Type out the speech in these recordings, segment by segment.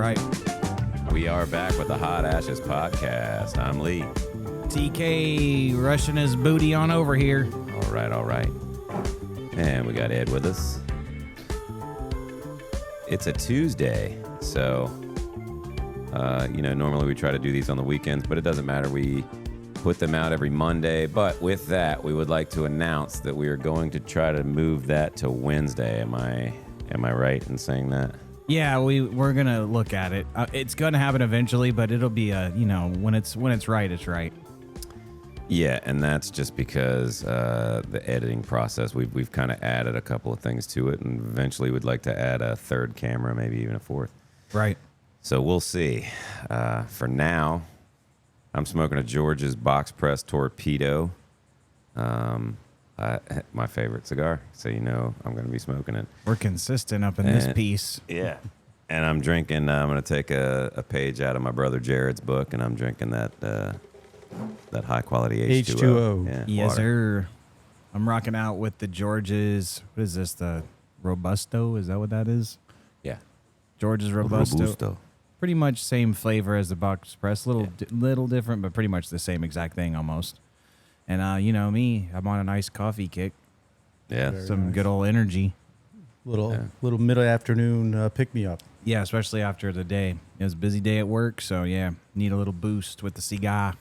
right. We are back with the Hot Ashes podcast. I'm Lee. TK rushing his booty on over here. All right. And we got Ed with us. It's a Tuesday, so, normally we try to do these on the weekends, but it doesn't matter. We put them out every Monday. But with that, we would like to announce that we are going to try to move that to Wednesday. Am I right in saying that? Yeah, we're gonna look at it. It's gonna happen eventually, but it'll be when it's right, it's right. Yeah, and that's just because the editing process, we've kind of added a couple of things to it, and eventually we'd like to add a third camera, maybe even a fourth. Right. So we'll see. For now, I'm smoking a George's Box Press Torpedo, my favorite cigar, so I'm going to be smoking it. We're consistent up in this piece. Yeah. And I'm drinking, I'm going to take a page out of my brother Jared's book, and I'm drinking that high quality H2O. Yeah, yes, water. Sir. I'm rocking out with the George's. What is this? The Robusto? Is that what that is? Yeah. George's Robusto. Pretty much same flavor as the Box Press. Little different, but pretty much the same exact thing almost. And me, I'm on a nice coffee kick. Yeah. Some good old energy. Little middle afternoon pick me up. Yeah, especially after the day. It was a busy day at work, so yeah, need a little boost with the cigar.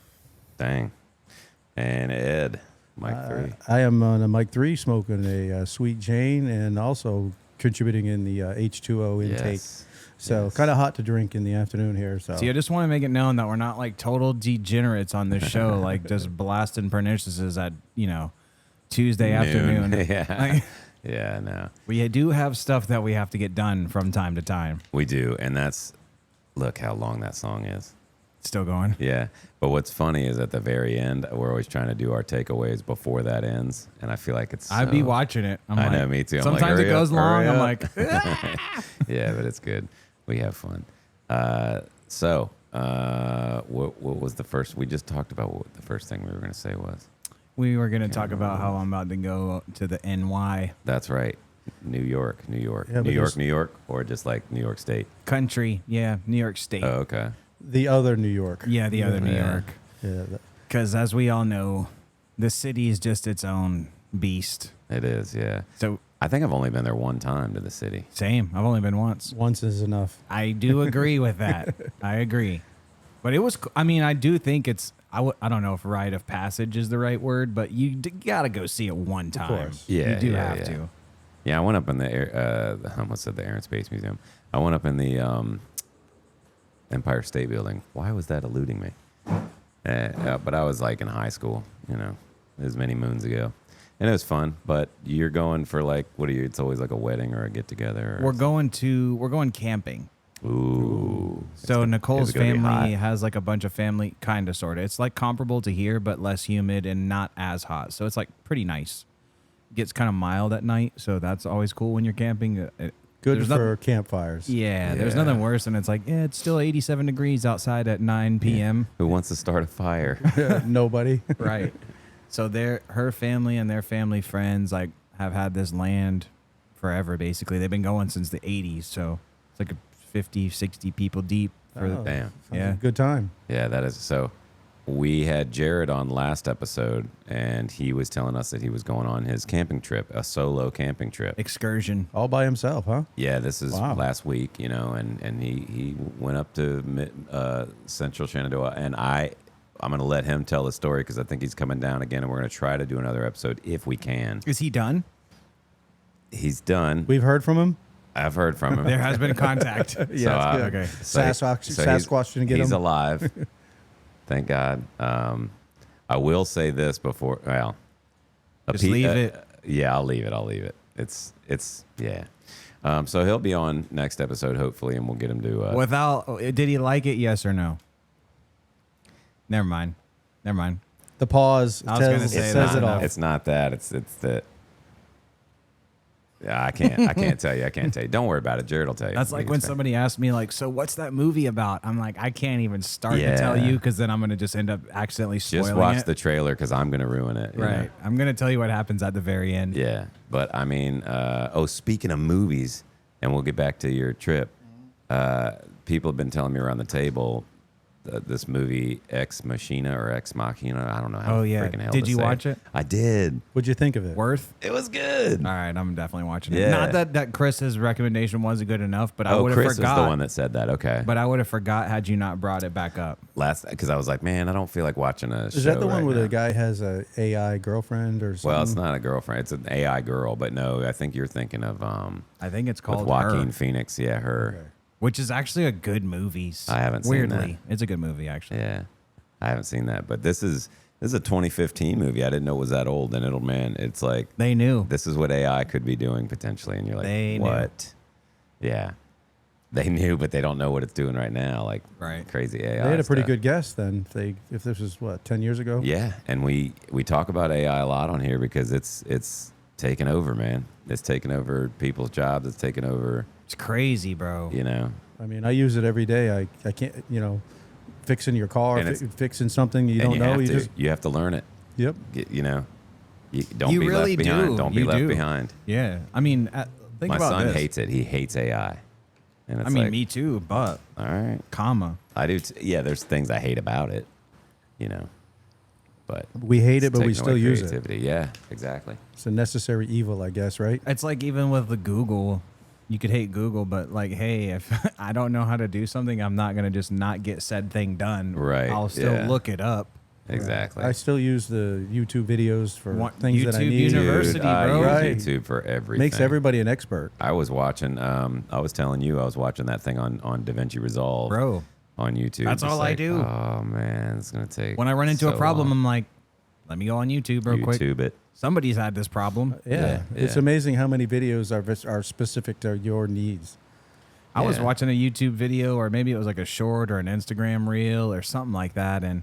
Dang. And Ed, Mike 3. I am on a Mike 3 smoking a Sweet Jane and also contributing in the H2O intake. Yes. So kind of hot to drink in the afternoon here. So see, I just want to make it known that we're not like total degenerates on this show, like just blasting perniciouses at, Tuesday afternoon. Yeah. Yeah, no. We do have stuff that we have to get done from time to time. We do, and look how long that song is. Still going. Yeah, but what's funny is at the very end, we're always trying to do our takeaways before that ends, and I feel like it's. I'd be watching it. I know, me too. Sometimes it goes long. I'm like, yeah, but it's good. We have fun. What was the first? We just talked about what the first thing we were going to say was. We were going to talk about how I'm about to go to the NY. That's right. New York. Yeah, New York, or just like New York State? Country, yeah, New York State. Oh, okay. The other New York. Yeah, the other New York. Yeah. Because as we all know, the city is just its own beast. It is, yeah. So I think I've only been there one time to the city. Same. I've only been once. Once is enough. I do agree with that. I agree. But it was, I do think it's, I don't know if rite of passage is the right word, but you got to go see it one time. Of course. Yeah, you do yeah, have yeah. to. Yeah, I went up in the I almost said the Air and Space Museum. I went up in the Empire State Building. Why was that eluding me? But I was like in high school, it was many moons ago. And it was fun, but you're going for it's always like a wedding or a get together. We're going camping. Ooh. So Nicole's family has like a bunch of family, kind of, sort of. It's like comparable to here, but less humid and not as hot. So it's like pretty nice. Gets kind of mild at night, so that's always cool when you're camping. Good for campfires. Yeah, there's nothing worse than it's like, it's still 87 degrees outside at 9 p.m. Who wants to start a fire? Nobody. Right. So her family and their family friends have had this land forever, basically. They've been going since the 80s, so it's like 50, 60 people deep. Damn. Yeah. Good time. Yeah, that is. So we had Jared on last episode, and he was telling us that he was going on his camping trip, a solo camping trip. Excursion. All by himself, huh? Yeah, this is last week, and he went up to Central Shenandoah, and I'm going to let him tell the story because I think he's coming down again, and we're going to try to do another episode if we can. Is he done? He's done. We've heard from him. I've heard from him. There has been contact. Yeah, good. Okay. So Sasquatch didn't get him. He's alive. Thank God. I will say this before. Well, just leave it. Yeah, I'll leave it. It's yeah. So he'll be on next episode hopefully, and we'll get him to. Did he like it? Yes or no? Never mind. The pause says it all. It's not that. It's that. Yeah, I can't tell you. Don't worry about it. Jared will tell you. That's like when somebody asks me, so what's that movie about? I'm like, I can't even start to tell you because then I'm going to just end up accidentally spoiling it. Just watch the trailer because I'm going to ruin it. Right. I'm going to tell you what happens at the very end. Yeah. But, speaking of movies, and we'll get back to your trip, people have been telling me around the table this movie Ex Machina or Ex Machina. I don't know how freaking hell Did to you say watch it. it? I did. What'd you think of it? Worth? It was good. All right, I'm definitely watching it. Yeah. Not that Chris's recommendation wasn't good enough, but I would have Chris forgot. was the one that said that. Okay. But I would have forgot had you not brought it back up. Because I was like, man, I don't feel like watching a show. Is that the one right where now. the guy has a AI girlfriend or something? Well, it's not a girlfriend. It's an AI girl. But no, I think you're thinking of I think it's with called Joaquin Her, Phoenix. Yeah, her. Okay. which is actually a good movie. I haven't seen Weirdly, that. it's a good movie actually. Yeah, I haven't seen that. But this is a 2015 movie. I didn't know it was that old. And it's like They knew. this is what AI could be doing potentially. And you're like, They knew. what? Yeah. They knew, but they don't know what it's doing right now. Like Right. crazy AI. They had a pretty stuff. good guess then. If this was 10 years ago. Yeah, and we talk about AI a lot on here because it's taking over, man. It's taking over people's jobs. It's taking over, It's crazy, bro. you know. I mean, I use it every day. I can't, fixing your car, And fixing something you and don't know. you have to learn it. Yep. You know, don't You be really left behind. do. Don't be You left do. behind. Yeah. I mean, think My about son this. hates it. He hates AI. And it's I mean, like, me too, but all right, comma. I do. Yeah, there's things I hate about it, you know, but We hate it, it's but we taking still away use it. creativity. Yeah, exactly. It's a necessary evil, I guess, right? It's like even with the Google, you could hate Google, but like, hey, if I don't know how to do something, I'm not gonna just not get said thing done. Right, I'll still yeah. look it up. Exactly. I still use the YouTube videos for things that I YouTube need. University, Dude, I bro. use Right. YouTube for everything. Makes everybody an expert. I was watching. I was telling you, I was watching that thing on DaVinci Resolve, Bro, on YouTube. That's Just all I like, do. Oh man, it's gonna take. when I run into so a problem, long. I'm like, let me go on YouTube real quick. YouTube it. Somebody's had this problem. Yeah. It's yeah. amazing how many videos are specific to your needs. I was Yeah. watching a YouTube video, or maybe it was like a short or an Instagram reel or something like that, and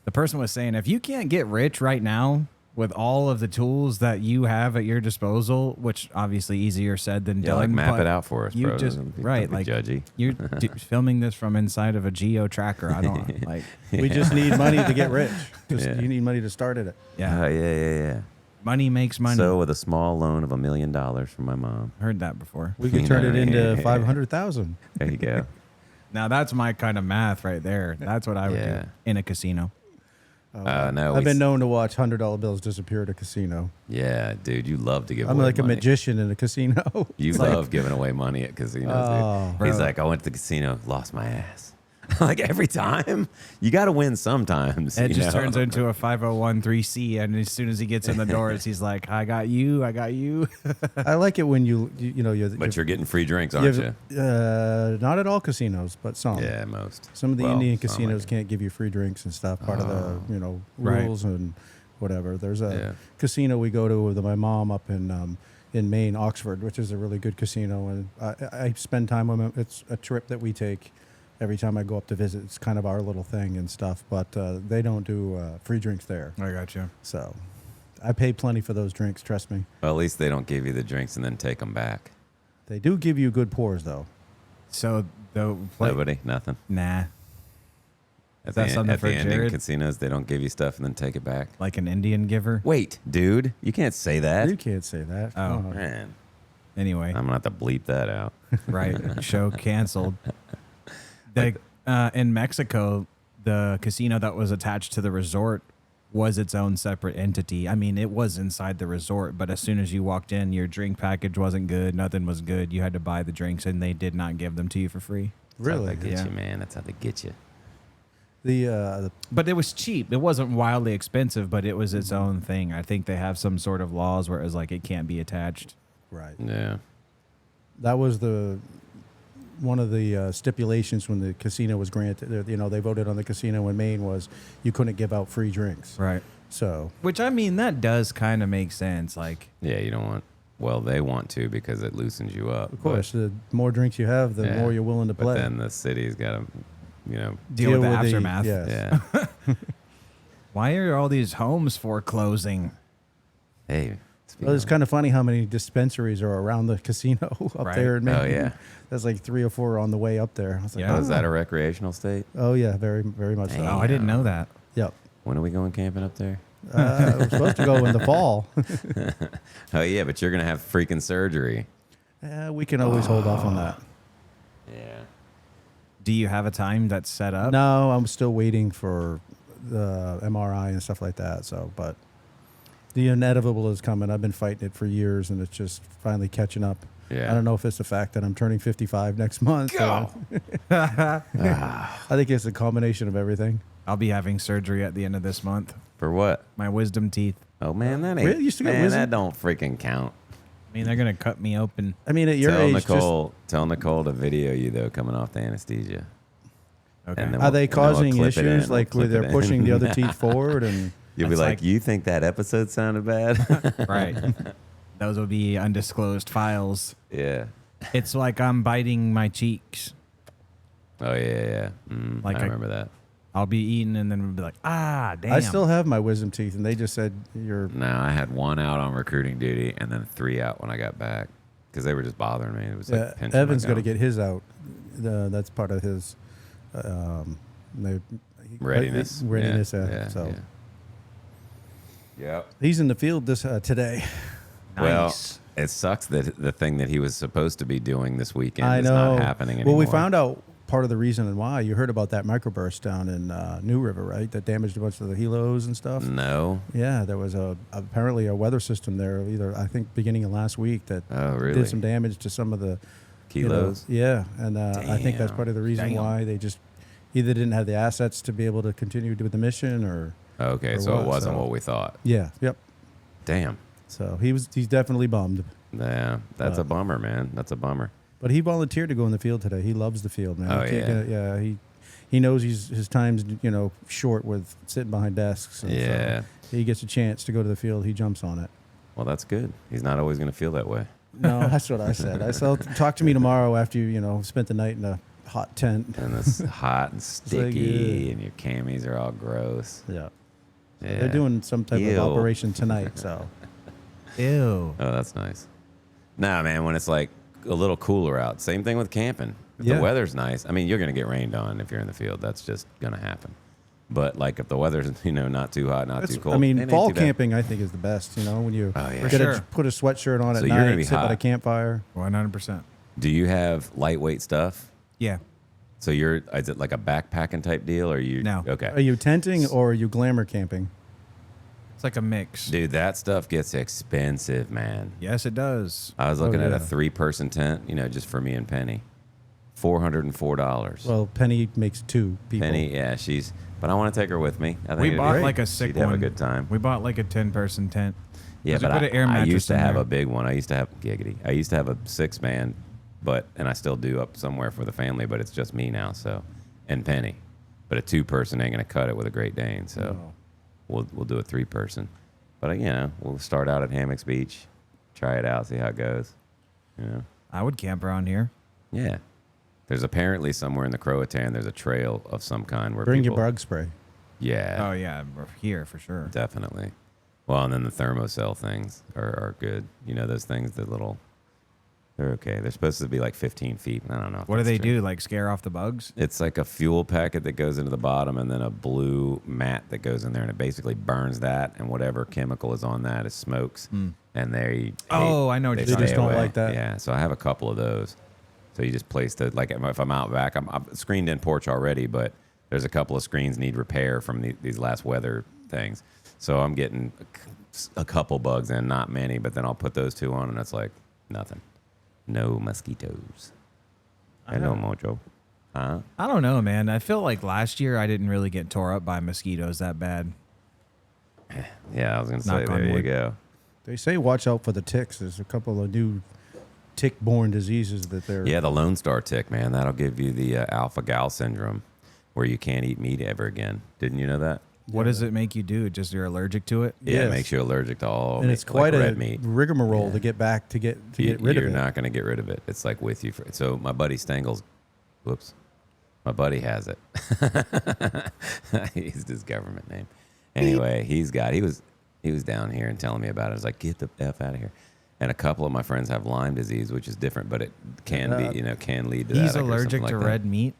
the person was saying, if you can't get rich right now with all of the tools that you have at your disposal, which obviously easier said than Yeah, done, like map but it out for us, you bro. just Don't be right, like judgy. you're filming this from inside of a geo tracker. I don't like. We just need money to get rich. Yeah. You need money to start it. Yeah, Yeah. money makes money. So with a small loan of $1 million from my mom, Heard that before. We could turn it into 500,000. there you go. Now that's my kind of math right there. That's what I would Yeah. do in a casino. No, I've been known to watch $100 bills disappear at a casino. Yeah, dude, you love to give I'm away like money. a magician in a casino. You love giving away money at casinos, Oh. dude. He's Bro. like, I went to the casino, lost my ass. Like every time, you got to win sometimes. It you just know? turns into a 5013C, and as soon as he gets in the doors, he's like, "I got you, I got you." I like it when you're But you're getting free drinks, aren't you? not at all casinos, but some. Yeah, most. Some of the Well, Indian some casinos like- can't give you free drinks and stuff. Part of the Right. rules and whatever. There's a Yeah. casino we go to with my mom up in Maine, Oxford, which is a really good casino, and I spend time with them. It's a trip that we take every time I go up to visit. It's kind of our little thing and stuff, but they don't do free drinks there. I got you. So I pay plenty for those drinks. Trust me. Well, at least they don't give you the drinks and then take them back. They do give you good pours though. So the Nobody, nothing. nah, At that something at for the Indian Jared? casinos, they don't give you stuff and then take it back. like an Indian giver. Wait, dude, you can't say that. You can't say that. Oh. Man, Anyway, I'm gonna have to bleep that out. right? Show canceled. In Mexico, the casino that was attached to the resort was its own separate entity. I mean, it was inside the resort, but as soon as you walked in, your drink package wasn't good. Nothing was good. You had to buy the drinks, and they did not give them to you for free. That's how Really? they get Yeah. you, man. That's how they get you. The But it was cheap. It wasn't wildly expensive, but it was its own thing. I think they have some sort of laws where it was like it can't be attached. right. Yeah. That was one of the stipulations when the casino was granted. They voted on the casino in Maine was you couldn't give out free drinks. Right. So Which, I mean, that does kind of make sense. Like, Yeah, you don't want. Well, they want to because it loosens you up. of course, the more drinks you have, the Yeah. more you're willing to But play. then the city's got to, deal with the aftermath. yes. yeah. Why are all these homes foreclosing? Hey. Well, it's kind of funny how many dispensaries are around the casino up Right. there in Maine. Oh, yeah. There's like 3 or 4 on the way up there. I was like, Yeah. Oh, is that a recrecreational state? oh yeah, very, very much so. Oh, I didn't know that. Yep. When are we going camping up there? We're supposed to go in the fall. Oh yeah, but you're gonna have freaking surgery. We can always hold off on that. Yeah. Do you have a time that's set up? No, I'm still waiting for the MRI and stuff like that. So, but the inevitable is coming. I've been fighting it for years, and it's just finally catching up. Yeah. I don't know if it's the fact that I'm turning 55 next month. Go. I think it's a combination of everything. I'll be having surgery at the end of this month. For what? My wisdom teeth. Oh man, that ain't. Really? You still got man, wisdom? that don't freaking count. I mean, they're gonna cut me open. I mean, at your age, Tell Nicole to video you though coming off the anesthesia. Okay. And then are they and then we'll causing clip it in. issues We'll like where clip it they're in. pushing the other teeth forward? And You'll be That's like, like- you think that episode sounded bad? Right. Those will be undisclosed files. Yeah. It's like I'm biting my cheeks. Oh yeah. Like I I- remember that. I'll be eating and then we'll be like, damn. I still have my wisdom teeth, and they just said you're. No, I had 1 out on recruiting duty and then 3 out when I got back because they were just bothering me. It was like pinching my Evan's going to gum. get his out. That's part of his readiness. Readiness. Yeah. So Yep. he's in the field this today. Well, Nice. it sucks that the thing that he was supposed to be doing this weekend I is know. not happening anymore. Well, we found out part of the reason and why. You heard about that microburst down in New River, right? That damaged a bunch of the helos and stuff. No. Yeah, there was apparently a weather system there. Either I think beginning of last week that Oh, really? did some damage to some of the Kilos? yeah, and I think that's Damn. part of the reason Damn. why they just either didn't have the assets to be able to continue with the mission, or Okay, Or so what, it wasn't so- what we thought. yep. Damn. So he's definitely bummed, Yeah, that's Uh, a bummer, man. That's a bummer. but he volunteered to go in the field today. He loves the field, man. Oh, He can't yeah. get it- he knows his time's short with sitting behind desks. And Yeah. so he gets a chance to go to the field. He jumps on it. Well, that's good. He's not always going to feel that way. No, that's what I said. I said, talk to me tomorrow after you spent the night in a hot tent. And it's hot and sticky, yeah. and your camis are all gross. Yeah. Yeah. They're doing some type Ew. of operation tonight, so Ew. Oh, that's nice. Nah, man, when it's like a little cooler out, same thing with camping. If Yeah. the weather's nice, I mean, you're going to get rained on if you're in the field. That's just going to happen. But like if the weather's, not too hot, not too cold. I it mean, ain't fall too bad. camping I think is the best. When you Oh, yeah. For get sure. put a sweatshirt on So at you're gonna night, be sit by hot. the campfire. 100%. Do you have lightweight stuff? Yeah. So is it like a backpacking type deal or you? No. Okay. Are you tenting or are you glamour camping? It's like a mix. Dude, that stuff gets expensive, man. Yes, it does. I was looking at yeah. a 3-person tent, just for me and Penny. $404. Well, Penny makes 2 people. Penny, yeah, but I want to take her with me. I think We it'd be bought great. like a sick She'd have a one. good time. We bought like a 10-person tent. Yeah, 'Cause we but put an air I mattress used to in have there. a big one. I used to have giggity. I used to have a 6-man, and I still do up somewhere for the family, but it's just me now. So, and Penny, but a 2-person ain't gonna cut it with a Great Dane. So, No. we'll do a 3-person. But we'll start out at Hammocks Beach, try it out, see how it goes. I would camp around here. Yeah. There's apparently somewhere in the Croatan, there's a trail of some kind where Bring people, your bug spray. Yeah. Oh, yeah. We're here for sure. Definitely. Well, and then the thermocell things are good. Those things, they're okay. They're supposed to be like 15 feet. I don't know. if What do that's they true. do? Like scare off the bugs? It's like a fuel packet that goes into the bottom and then a blue mat that goes in there, and it basically burns that, and whatever chemical is on that is smokes. And they Oh, I know what they you're They just stay don't away. like that. Yeah, so I have a couple of those. So you just place if I'm out back, I'm screened in porch already, but there's a couple of screens need repair from these last weather things. So I'm getting a couple bugs in, not many, but then I'll put those 2 on, and it's like nothing. No mosquitoes. Hello, Mojo. Huh? I don't know, man. I feel like last year I didn't really get tore up by mosquitoes that bad. Yeah, I was going to say, Knock on there you wood. go. They say watch out for the ticks. There's a couple of new tick-borne diseases that they're. Yeah, the Lone Star tick, man. That'll give you the alpha-gal syndrome where you can't eat meat ever again. Didn't you know that? What does it make you do? Just you're allergic to it? Yeah, it Yes. makes you allergic to all and meat, it's quite like a red meat. rigmarole to get back to get rid of You're it. not going to get rid of it. It's like with you. So my buddy Stengel's, my buddy has it. He used his government name. Anyway, he was down here and telling me about it. I was like, get the F out of here. And a couple of my friends have Lyme disease, which is different, but it can be, can lead to that. He's or allergic something to like that. red meat?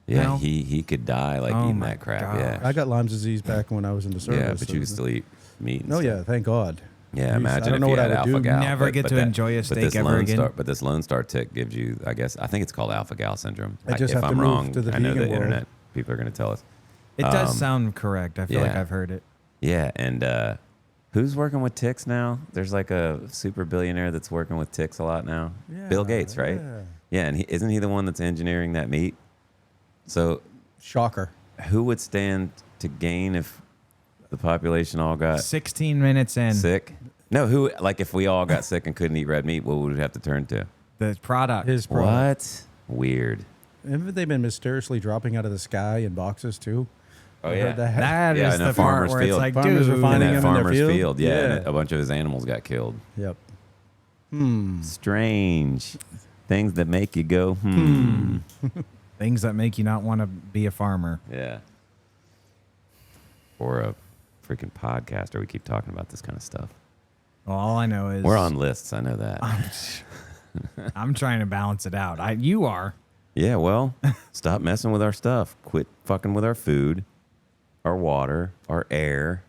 Yeah, now? he could die Oh eating my that crap. God. Yeah. I got Lyme disease back when I was in the service. Yeah, but you can still eat meat. And Oh stuff. yeah, thank God. Yeah, I imagine don't if know you what I had would do. alpha gal. Never get to enjoy a steak ever again. But this Lone Star tick gives you, I think it's called alpha gal syndrome. I just if have I'm to move wrong, to the I know the vegan world. internet people are going to tell us. It does sound correct. I feel like yeah. I've heard it. Yeah, and who's working with ticks now? There's like a super billionaire that's working with ticks a lot now. Yeah, Bill Gates, right? Yeah, and isn't he the one that's engineering that meat? So Shocker. who would stand to gain if the population all got 16 minutes in. sick? No, who, like if we all got sick and couldn't eat red meat, what would we have to turn to? The product. His product. What? Weird. Haven't they been mysteriously dropping out of the sky in boxes too? Oh, I yeah. heard that. That Yeah, is in a the part farmer's where it's field. like, Farmers are dude. finding In them that in their farmer's field? field, yeah, and Yeah. a bunch of his animals got killed. Yep. Strange. Things that make you go, Things that make you not want to be a farmer. Yeah. Or a freaking podcaster. We keep talking about this kind of stuff. Well, all I know is We're on lists. I know that. I'm trying to balance it out. You are. Yeah, well, stop messing with our stuff. Quit fucking with our food, our water, our air.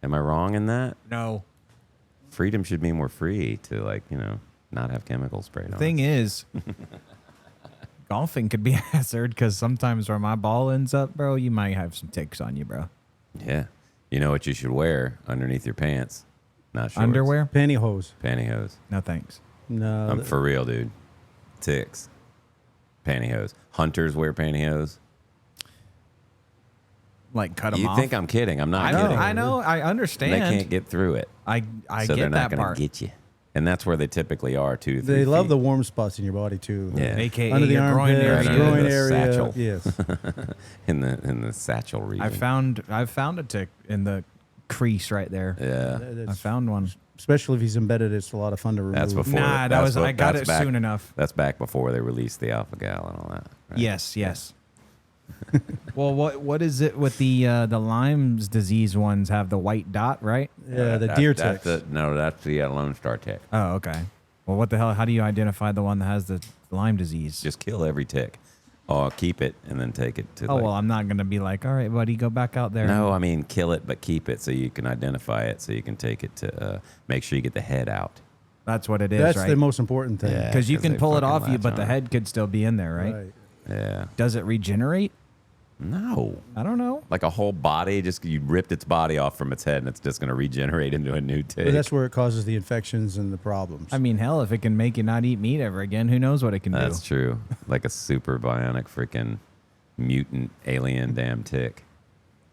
Am I wrong in that? No. Freedom should mean we're free to, like, not have chemicals sprayed on The thing is, golfing could be a hazard because sometimes where my ball ends up, bro, you might have some ticks on you, bro. us. Yeah. You know what you should wear underneath your pants? Not shorts. Underwear? Pantyhose. Pantyhose. No thanks. No. I'm for real, dude. Ticks. Pantyhose. Hunters wear pantyhose. Like cut them You off. think I'm kidding. I'm not kidding. I know. I understand. They can't get through it. I so they're get not that gonna part. get you. And that's where they typically are, 2 to 3 They love feet. the warm spots in your body too. Yeah. AKA Under the your groin armpits, Right area. under groin the area. satchel. Yes. in the satchel region. I've found a tick in the crease right there. Yeah. I found one. Especially if he's embedded, it's a lot of fun to remove. That's before. Nah, I got it soon enough. That's back before they released the alpha gal and all that. Right? Yes. Well, what is it with the Lyme's disease ones have the white dot, right? Yeah, the deer ticks. That's the Lone Star tick. Oh, okay. Well, what the hell? How do you identify the one that has the Lyme disease? Just kill every tick. Oh, keep it and then take it to. Oh, well, I'm not gonna be like, all right, buddy, go back out there. No, I mean kill it, but keep it so you can identify it, so you can take it to. Make sure you get the head out. That's what it is, That's right? the most important thing. Yeah. Because you 'cause can they pull it fucking off you, latch but the on. head could still be in there, right? Yeah. Does it regenerate? No. I don't know. Like a whole body, just you ripped its body off from its head, and it's just going to regenerate into a new tick. But that's where it causes the infections and the problems. I mean, hell, if it can make you not eat meat ever again, who knows what it can That's do? true. Like a super bionic freaking mutant alien damn tick.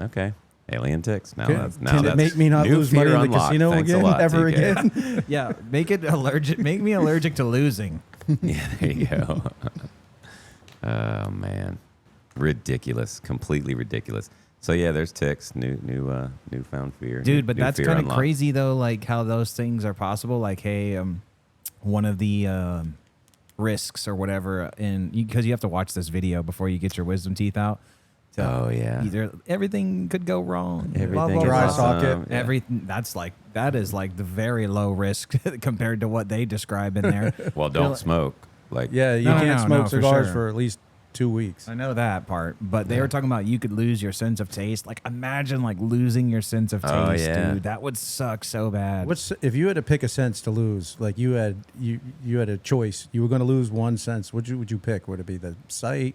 Okay. Alien ticks. Now Can it make me not new lose money fear in the unlocked. casino Thanks a again? lot, Ever TK. again? Yeah, make me allergic to losing. Yeah, there you go. Oh man, ridiculous, completely ridiculous. So yeah, there's ticks, newfound fear, Dude, but new that's fear kind of unlocked. crazy though, like how those things are possible. Like, hey, one of the risks or whatever, because you have to watch this video before you get your wisdom teeth out. So Oh yeah, everything could go wrong. everything Dry is socket. awesome. Yeah. Everything that is like the very low risk compared to what they describe in there. Well, don't smoke. Like Yeah, you No, can't no, smoke no, for cigars sure. for at least 2 weeks. I know that part, but they were talking about you could lose your sense of taste. Like, imagine like losing your sense of taste, Oh, yeah. dude. That would suck so bad. What's if you had to pick a sense to lose? Like you had a choice. You were going to lose one sense. Would you pick? Would it be the sight,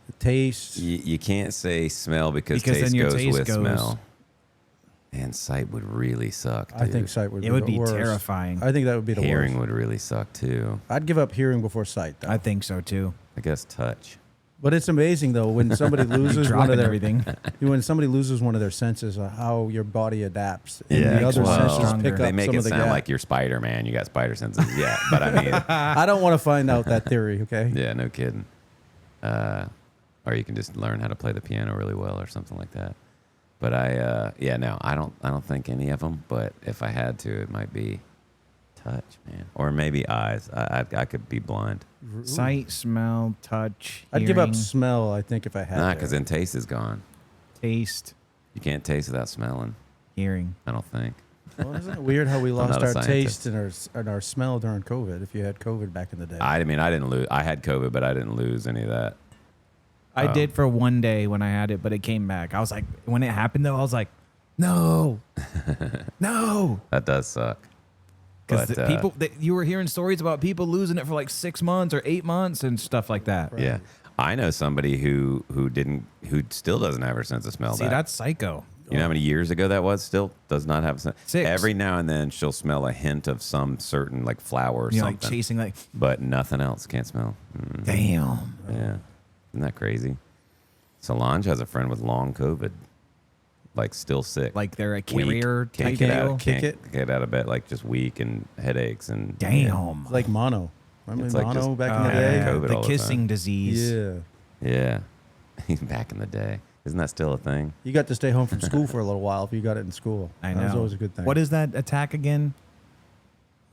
the taste? you can't say smell because Because taste then your goes taste with goes- smell. And sight would really suck. Dude. I think sight would. It would the be worst. terrifying. I think that would be the hearing worst. would really suck too. I'd give up hearing before sight. Though. I think so too. I guess touch. But it's amazing though when somebody loses one Dropping of their everything. when somebody loses one of their senses, how your body adapts. And Yeah, the other well, senses pick up they make some it of the sound gap. like you're Spider-Man. You got spider senses. Yeah, but I mean, I don't want to find out that theory. Okay. yeah, no kidding. Or you can just learn how to play the piano really well or something like that. But I don't think any of them. But if I had to, it might be touch, man, or maybe eyes. I could be blind. Sight, smell, touch. I'd give up hearing, smell. I think if I had Nah, to. because then taste is gone. taste, You can't taste without smelling. hearing. I don't think. Well, isn't it weird how we lost not a our scientist. taste and our smell during COVID? If you had COVID back in the day, I mean, I didn't lose. I had COVID, but I didn't lose any of that. I did for one day when I had it, but it came back. I was like, when it happened though, I was like, No. No. That does suck. Because But, people, you were hearing stories about people losing it for like 6 months or 8 months and stuff like that. Right. Yeah, I know somebody who still doesn't have her sense of smell. See, that's psycho. You know how many years ago that was? Still does not have a sense. 6. Every now and then she'll smell a hint of some certain like flower or You're something. like chasing like, But nothing else. Can't smell. damn. Yeah. Isn't that crazy? Solange has a friend with long COVID. Like still sick. Like they're a Weak. carrier Can't type get deal. out, Kick can't it. get out of bed, like just weak and headaches and Damn. It's like mono. Remember It's like mono just- back in the yeah, day? COVID the all the kissing time. disease. Yeah. Yeah. Back in the day. Isn't that still a thing? You got to stay home from school for a little while if you got it in school. I know. That was always a good thing. What is that attack again?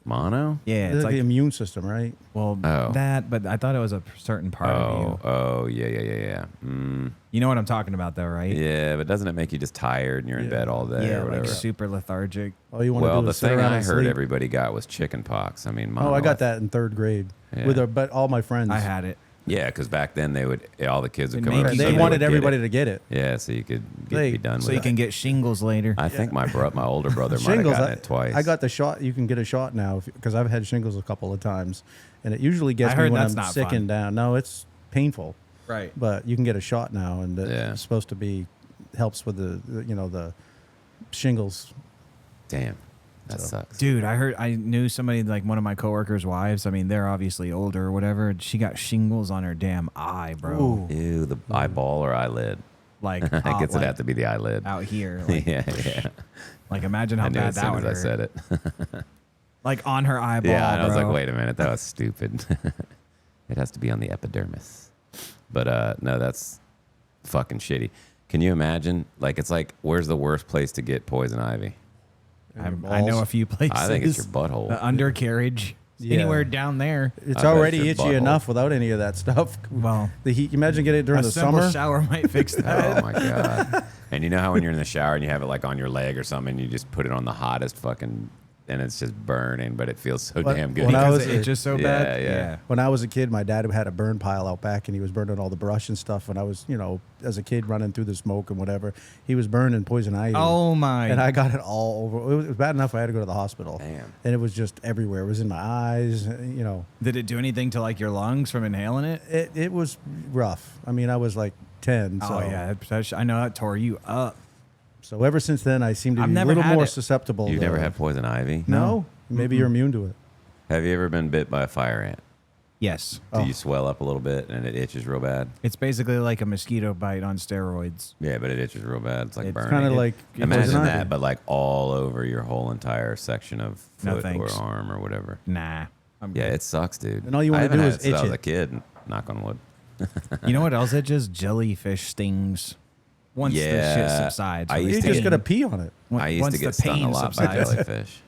Mono? Yeah, It's it's like like, the immune system, right? well, Oh. that, but I thought it was a certain part of Oh, yeah. Mm. you. You know what I'm talking about, though, right? Yeah, but doesn't it make you just tired and you're in Yeah. bed all day Yeah, or whatever? like super lethargic. All you want Well, to do the is sit thing around I and heard sleep. everybody got was chicken pox. I mean, mono. Oh, I got that in 3rd grade. Yeah. But all my friends. I had it. Yeah, because back then all the kids would They come make over. you so They get wanted would get everybody it. to get it. Yeah, so you could They- be done with So it. you can get shingles later. I think my older brother might have Shingles. gotten it twice. I got the shot. You can get a shot now because I've had shingles a couple of times, and it usually gets I me heard when that's I'm not sick fun. and down. No, it's painful, Right. but you can get a shot now, and Yeah. it's supposed to be helps with the shingles. Damn, that So- sucks. Dude, I knew somebody, like one of my coworkers' wives. I mean, they're obviously older or whatever. And she got shingles on her damn eye, bro. Ooh. Ew, the eyeball or eyelid? Like, I guess like it'd have to be the eyelid. out here. Like, yeah. like, imagine how I knew bad as that soon would as I hurt. said it. Like on her eyeball. Yeah, and I was bro. like, wait a minute, that was stupid. It has to be on the epidermis. But no, that's fucking shitty. Can you imagine? Like, it's like, where's the worst place to get poison ivy? I know a few places. I think it's your butthole. The undercarriage. Yeah. Anywhere down there. It's I bet already your itchy butthole. enough without any of that stuff. Well, The heat. Imagine getting it during a the simple summer. shower might fix that. Oh my god! And you know how when you're in the shower and you have it like on your leg or something, and you just put it on the hottest fucking, and it's just burning, but it feels so What- damn good. when I Because was it itches so Yeah, bad. yeah. When I was a kid, my dad had a burn pile out back, and he was burning all the brush and stuff. When I was, as a kid running through the smoke and whatever, he was burning poison ivy. Oh my. And I got it all over. It was bad enough I had to go to the hospital. Damn. And it was just everywhere. It was in my eyes. Did it do anything to like your lungs from inhaling it? It was rough. I mean, I was like 10. So, Oh yeah, I know that tore you up. So ever since then, I seem to I've be a never little had more it. susceptible. You've to- never had poison ivy? No. Maybe you're immune to it. Have you ever been bit by a fire ant? Yes. Do Oh. you swell up a little bit and it itches real bad? It's basically like a mosquito bite on steroids. Yeah, but it itches real bad. It's like It's burning. Kind of like Imagine poison that, ivy. but like all over your whole entire section of No, foot or thanks. arm or whatever. Nah. I'm Yeah, good. it sucks, dude. And all you I wanna haven't do had is it since I itch was it. a kid. Knock on wood. You know what else itches? Jellyfish stings. Once the shit Yeah, subsides. I or the used You to just pain- got to pee on it. I used once to get the stung a pain lot by subsides. jellyfish.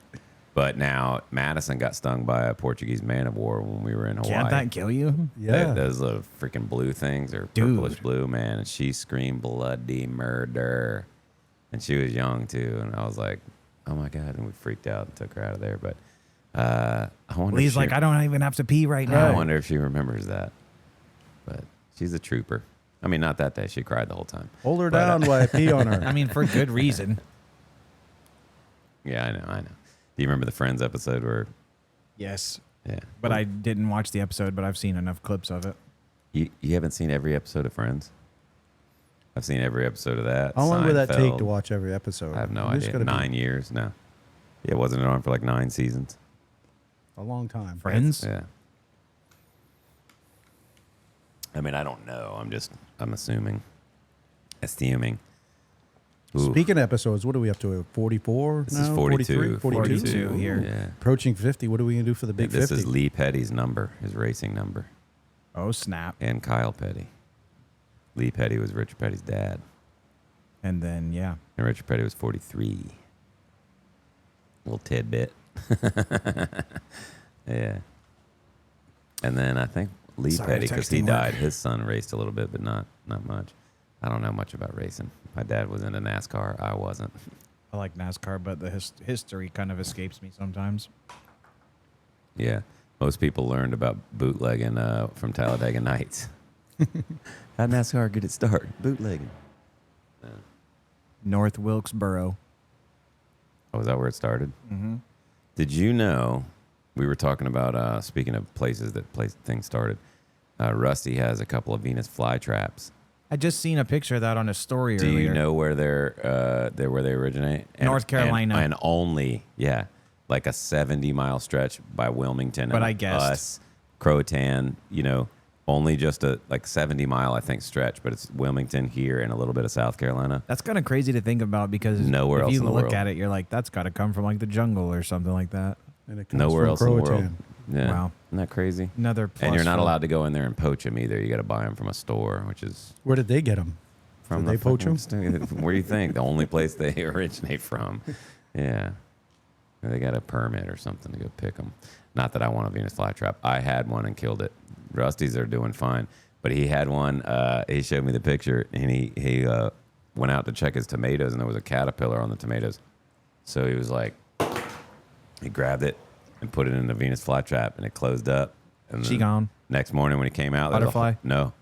But now Madison got stung by a Portuguese man of war when we were in Hawaii. Can't that kill you? Yeah. Those little freaking blue things or Dude. purplish blue, man. And she screamed bloody murder. And she was young too. And I was like, oh my God. And we freaked out and took her out of there. But I wonder Lee's if like, she, I don't even have to pee right I now. wonder if she remembers that. But she's a trooper. I mean, not that day. She cried the whole time. Hold her But, down while I pee on her. I mean, for good reason. Yeah, I know. Do you remember the Friends episode where, Yes. yeah. But I didn't watch the episode, but I've seen enough clips of it. You haven't seen every episode of Friends? I've seen every episode of that. How long would that take Seinfeld. to watch every episode? I have no It's idea. gotta be 9 years now. Yeah, wasn't it on for like 9 seasons? A long time. Friends? Yeah. I mean, I don't know. I'm assuming. Assuming. Ooh, Speaking of episodes, what are we up to? 44 this now? is 42. 42 here. Yeah. Approaching 50. What are we going to do for the big This 50? is Lee Petty's number, his racing number, Oh, snap. and Kyle Petty. Lee Petty was Richard Petty's dad, And then, yeah. and Richard Petty was 43. Little tidbit. Yeah. And then I think Lee Sorry, Petty, because he texting died, work. his son raced a little bit, but not much. I don't know much about racing. My dad was into NASCAR. I wasn't. I like NASCAR, but the history kind of escapes me sometimes. Yeah. Most people learned about bootlegging from Talladega Nights. How'd NASCAR get its start? Bootlegging. North Wilkesboro. Oh, is that where it started? Mm-hmm. Did you know, we were talking about, speaking of places that things started, Rusty has a couple of Venus flytraps. I just seen a picture of that on a story Do earlier. you know where where they originate? North Carolina. And only, yeah, like a 70-mile stretch by Wilmington. But and I guessed. us, Croatan, only just a 70-mile, I think, stretch, but it's Wilmington here and a little bit of South Carolina. That's kind of crazy to think about because Nowhere if else you in the look world. at it, you're like, that's got to come from like the jungle or something like that. And it comes Nowhere from else in the world. Croatan. Yeah. Wow. Isn't that crazy? Another plus And you're not for- allowed to go in there and poach them either. You got to buy them from a store, which is Where did they get them? from Did the they poach fucking 'em? Where do you think? The only place they originate from. Yeah. They got a permit or something to go pick them. Not that I want a Venus flytrap. I had one and killed it. Rusty's are doing fine. But he had one. He showed me the picture, and he went out to check his tomatoes, and there was a caterpillar on the tomatoes. So he was like, he grabbed it and put it in the Venus flytrap, and it closed up. And She then gone. next morning when he came out, there was Butterfly? no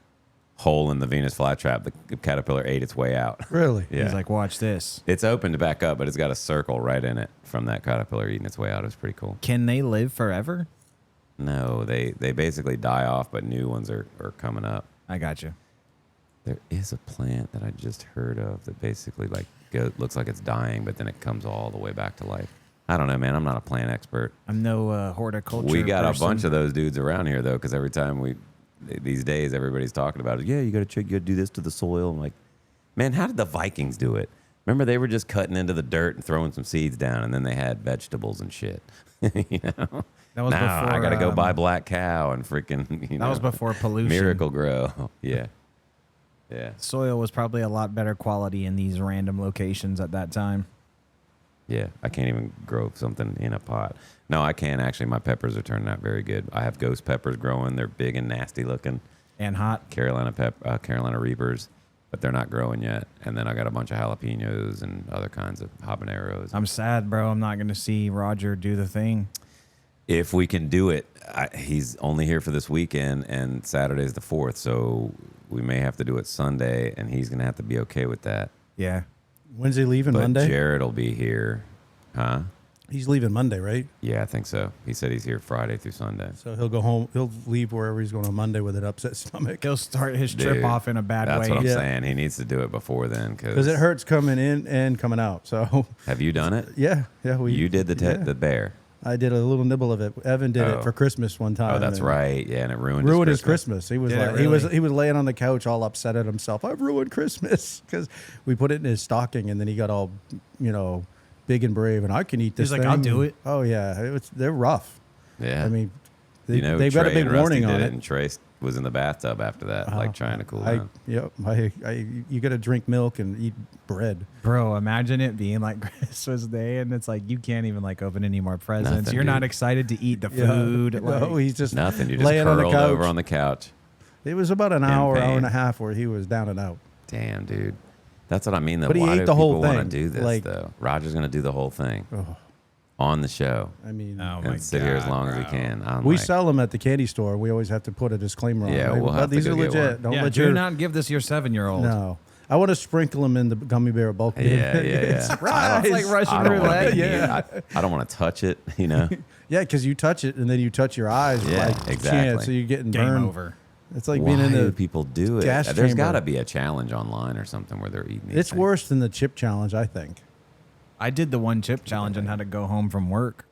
hole in the Venus flytrap. The caterpillar ate its way out. Really? Yeah. He's like, watch this. It's opened back up, but it's got a circle right in it from that caterpillar eating its way out. It's pretty cool. Can they live forever? No, they basically die off, but new ones are coming up. I got you. There is a plant that I just heard of that basically looks like it's dying, but then it comes all the way back to life. I don't know, man. I'm not a plant expert. I'm no horticulture. We got person. a bunch of those dudes around here though, because every time these days everybody's talking about it. Yeah, you got to check. You got to do this to the soil. I'm like, man, how did the Vikings do it? Remember, they were just cutting into the dirt and throwing some seeds down, and then they had vegetables and shit. You know. That was Now before. I got to go buy black cow and freaking. That was before pollution. Miracle Grow. Yeah. Yeah. Soil was probably a lot better quality in these random locations at that time. Yeah, I can't even grow something in a pot. No, I can actually. My peppers are turning out very good. I have ghost peppers growing. They're big and nasty looking. And hot. Carolina Reapers, but they're not growing yet. And then I got a bunch of jalapenos and other kinds of habaneros. I'm sad, bro. I'm not going to see Roger do the thing. If we can do it, he's only here for this weekend, and Saturday's the 4th, so we may have to do it Sunday, and he's going to have to be okay with that. Yeah. When's he leaving? But Monday? Jared will be here. Huh? He's leaving Monday, right? Yeah, I think so. He said he's here Friday through Sunday. So he'll go home. He'll leave wherever he's going on Monday with an upset stomach. He'll start his trip Dude, off in a bad That's way. what I'm Yeah. saying. He needs to do it before then. Because it hurts coming in and coming out. So, Have you done it? yeah. You did the bear. I did a little nibble of it. Evan did Oh. it for Christmas one time. Oh, that's and right. Yeah, and it ruined his Christmas. He was Did it like, really? he was laying on the couch all upset at himself. I've ruined Christmas because we put it in his stocking, and then he got all, big and brave, and I can eat this. He's like, thing. "I'll do it." Oh yeah, they're rough. Yeah. I mean, they've Trey got a big and Rusty warning did on it, it. and Trace was in the bathtub after that, trying to cool down. You got to drink milk and eat bread. Bro, imagine it being like Christmas Day and it's like you can't even like open any more presents. Nothing, You're not dude. excited to eat the food. No, he's just Nothing. You just laying on the curled couch. over on the couch. It was about an hour pain. and a half where he was down and out. Damn, dude. That's what I mean. Though. But he Why ate do the whole people want thing, to do this, like- though? Roger's going to do the whole thing Oh, on the show I mean, Oh my and sit here as God, long as we bro. can. I'm we like, sell them at the candy store. We always have to put a disclaimer on. Yeah, right? we'll have But to these go are get legit. one. Don't Yeah, let do your not give this your 7-year-old. no. I want to sprinkle them in the gummy bear bulk. Yeah, yeah. Right. It's like Russian I don't wanna roulette. be mean. Yeah. I don't want to touch it, you know? Yeah, because you touch it and then you touch your eyes. Yeah, like, exactly. So you're getting Game burned. over. It's like Why being in do the. people do it? gas There's chamber. got to be a challenge online or something where they're eating these It's things. worse than the chip challenge, I think. I did the one chip challenge and had to go home from work.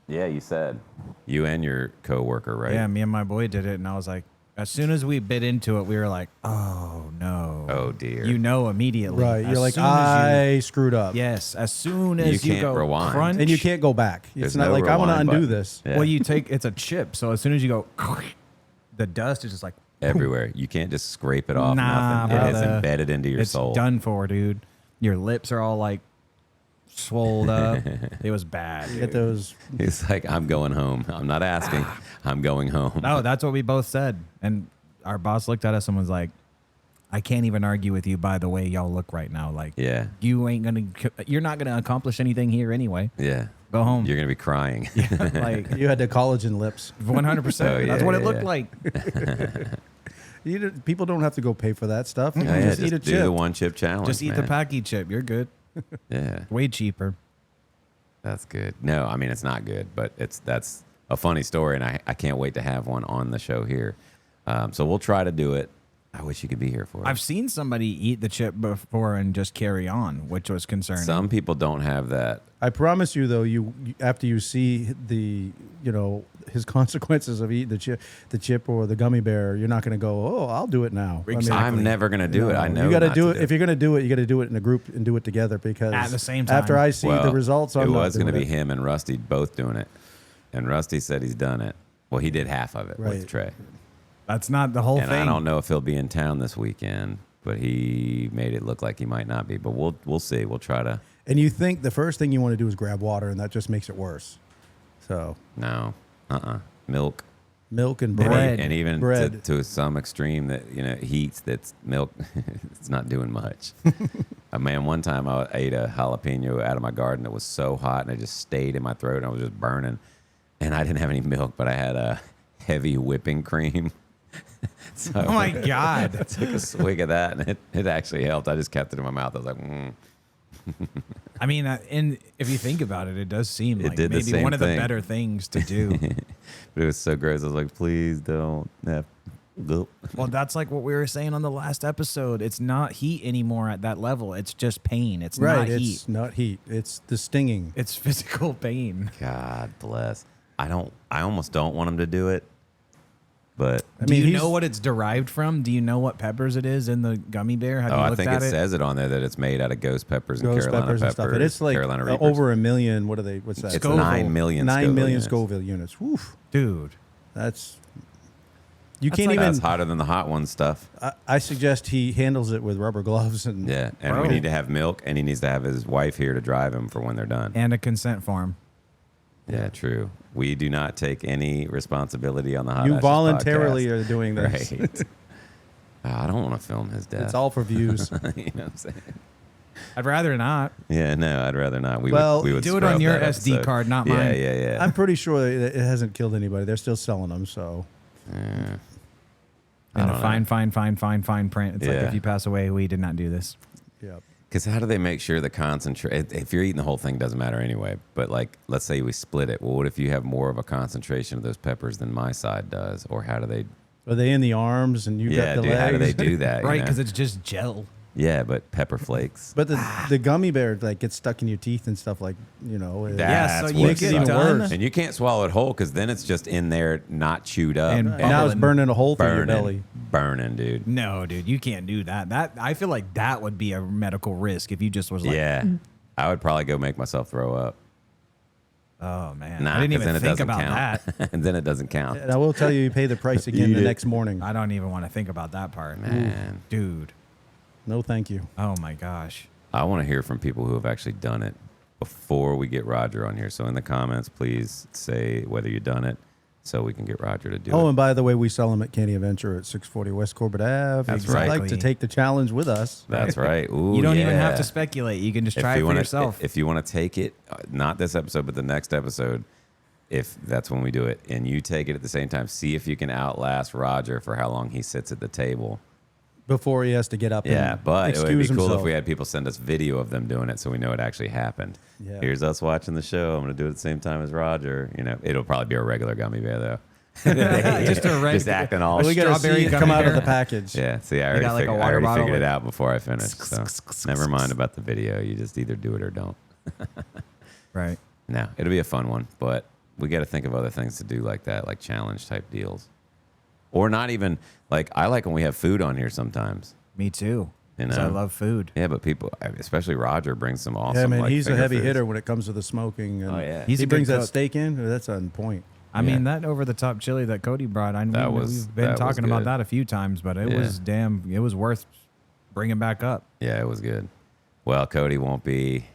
Yeah, you said. You and your coworker, right? Yeah, me and my boy did it, and I was like, as soon as we bit into it, we were like, oh no. Oh, dear. You know immediately. Right. As You're like, soon as I screwed up. Yes, as soon as You you, can't go rewind. crunch, And you can't go back. It's There's not no like, I'm going to rewind undo button. this. Yeah. Well, you take it's a chip, so as soon as you go, the dust is just like Everywhere. You can't just scrape it off. Nah, nothing. It is brother. embedded into your it's soul. done for, dude. Your lips are all like swolled up. It was bad. Get dude. those. It's like, I'm going home. I'm not asking. I'm going home. No, that's what we both said, and our boss looked at us and was like, I can't even argue with you by the way y'all look right now. Like, Yeah. you're not gonna accomplish anything here anyway. Yeah. Go home. You're going to be crying. Like You had the collagen lips. 100%. Oh, yeah, That's what it yeah, looked yeah. like. People don't have to go pay for that stuff. You Oh, can yeah, just eat a do chip. the one chip challenge. Just eat man. the Packy chip. You're good. Yeah, Way cheaper. that's good. No, I mean it's not good, but that's a funny story, and I can't wait to have one on the show here. So we'll try to do it. I wish you could be here for it. I've seen somebody eat the chip before and just carry on, which was concerning. Some people don't have that. I promise you, though, you after you see the his consequences of eating the chip or the gummy bear, you're not going to go, oh, I'll do it now. Exactly. I'm never going to do it. I know you got to not do it. to If you're going to do it, you got to do it in a group and do it together because At the same time. after I see the results, I'm it not was going to doing be it. him and Rusty both doing it, and Rusty said he's done it. Well, he did half of it with Right. Trey, That's not the whole and thing. I don't know if he'll be in town this weekend, but he made it look like he might not be. But we'll see. We'll try to. And you think the first thing you want to do is grab water, and that just makes it worse. So No, milk. milk and And bread. and even Bread. to some extreme that heats that's milk. It's not doing much. Man, one time I ate a jalapeno out of my garden that was so hot and it just stayed in my throat and I was just burning. And I didn't have any milk, but I had a heavy whipping cream. So Oh my God. I took a swig of that and it actually helped. I just kept it in my mouth. I was like, I mean, and if you think about it, it does seem It like did the maybe same one of the thing. better things to do. but it was so gross. I was like, please don't. Gulp. Well, that's like what we were saying on the last episode. It's not heat anymore at that level. It's just pain. It's Right, not it's heat. not heat. It's the stinging. It's physical pain. God bless. I almost don't want him to do it, but Do you he's- know what it's derived from? Do you know what peppers it is in the gummy bear? Have you I looked think at it it? says it on there that it's made out of ghost peppers and ghost Carolina peppers and stuff. And it's like Carolina Reapers. over 1 million. What are they? What's that? It's Scoville. 9 million. 9 Scoville million units. Scoville units. Woof. Dude. That's you That's can't like- even. That's hotter than the hot one stuff. I suggest he handles it with rubber gloves and Yeah, and Bro. we need to have milk, and he needs to have his wife here to drive him for when they're done. And a consent form. Yeah, true. We do not take any responsibility on the Hot you Ashes voluntarily podcast. are doing this. Right. I don't want to film his death. It's all for views. you know what I'm saying? I'd rather not. Yeah, no, I'd rather not. We Well, would do it scrub on your that SD episode. card, not yeah, mine. Yeah, yeah, I'm pretty sure it hasn't killed anybody. They're still selling them. So yeah. In the don't fine print. It's like Yeah. if you pass away, we did not do this. yeah. Because how do they make sure the concentrate? If you're eating the whole thing, doesn't matter anyway. But like, let's say we split it. Well, what if you have more of a concentration of those peppers than my side does? Or how do they? Are they in the arms and you Yeah, got the dude, legs? how do they do that? Right, you know? because it's just gel. Yeah, but pepper flakes. But the gummy bear like gets stuck in your teeth and stuff like it- Yeah, so That's you what get it sucks. done. And you can't swallow it whole because then it's just in there, not chewed up, And and now it's bubbling. burning a hole through your belly. burning, dude. No, dude, you can't do that. That I feel like that would be a medical risk if you just was like, Yeah, I would probably go make myself throw up. oh man, Nah, I didn't 'cause then even it think doesn't about count. that. And then it doesn't count. And I will tell you, you pay the price again Eat the it. next morning. I don't even want to think about that part, Man, dude. No, thank you. Oh my gosh. I want to hear from people who have actually done it before we get Roger on here. So in the comments, please say whether you've done it so we can get Roger to do Oh, it. and by the way, we sell them at Candy Adventure at 640 West Corbett Ave. That's If you'd right. like to take the challenge with us. That's right. Ooh, You don't even yeah. have to speculate. You can just try it for wanna, yourself. If you want to take it, not this episode, but the next episode, if that's when we do it, and you take it at the same time, see if you can outlast Roger for how long he sits at the table. Before he has to get up Yeah, and but it would be excuse cool himself. if we had people send us video of them doing it so we know it actually happened. Yeah. Here's us watching the show. I'm going to do it at the same time as Roger. You know, it'll probably be a regular gummy bear, though. Just a red, Just acting all we got to strawberry see it gummy come out bear. of the package. Yeah, see, I They already, got like a I water already bottle figured it with- out before I finished. So never mind about the video. You just either do it or don't. Right. No, it'll be a fun one, but we got to think of other things to do like that, like challenge type deals. Or not even, like, I like when we have food on here sometimes. Me too. You 'Cause know? I love food. Yeah, but people, especially Roger, brings some awesome. Yeah, man, like, he's a finger heavy foods. hitter when it comes to the smoking. And Oh, yeah. He's he a good brings that cook. steak in. That's on point. I mean, that over the top chili that Cody brought, we've that been was talking about good. that a few times, but it Yeah. it was worth bringing back up. Yeah, it was good. Well, Cody won't be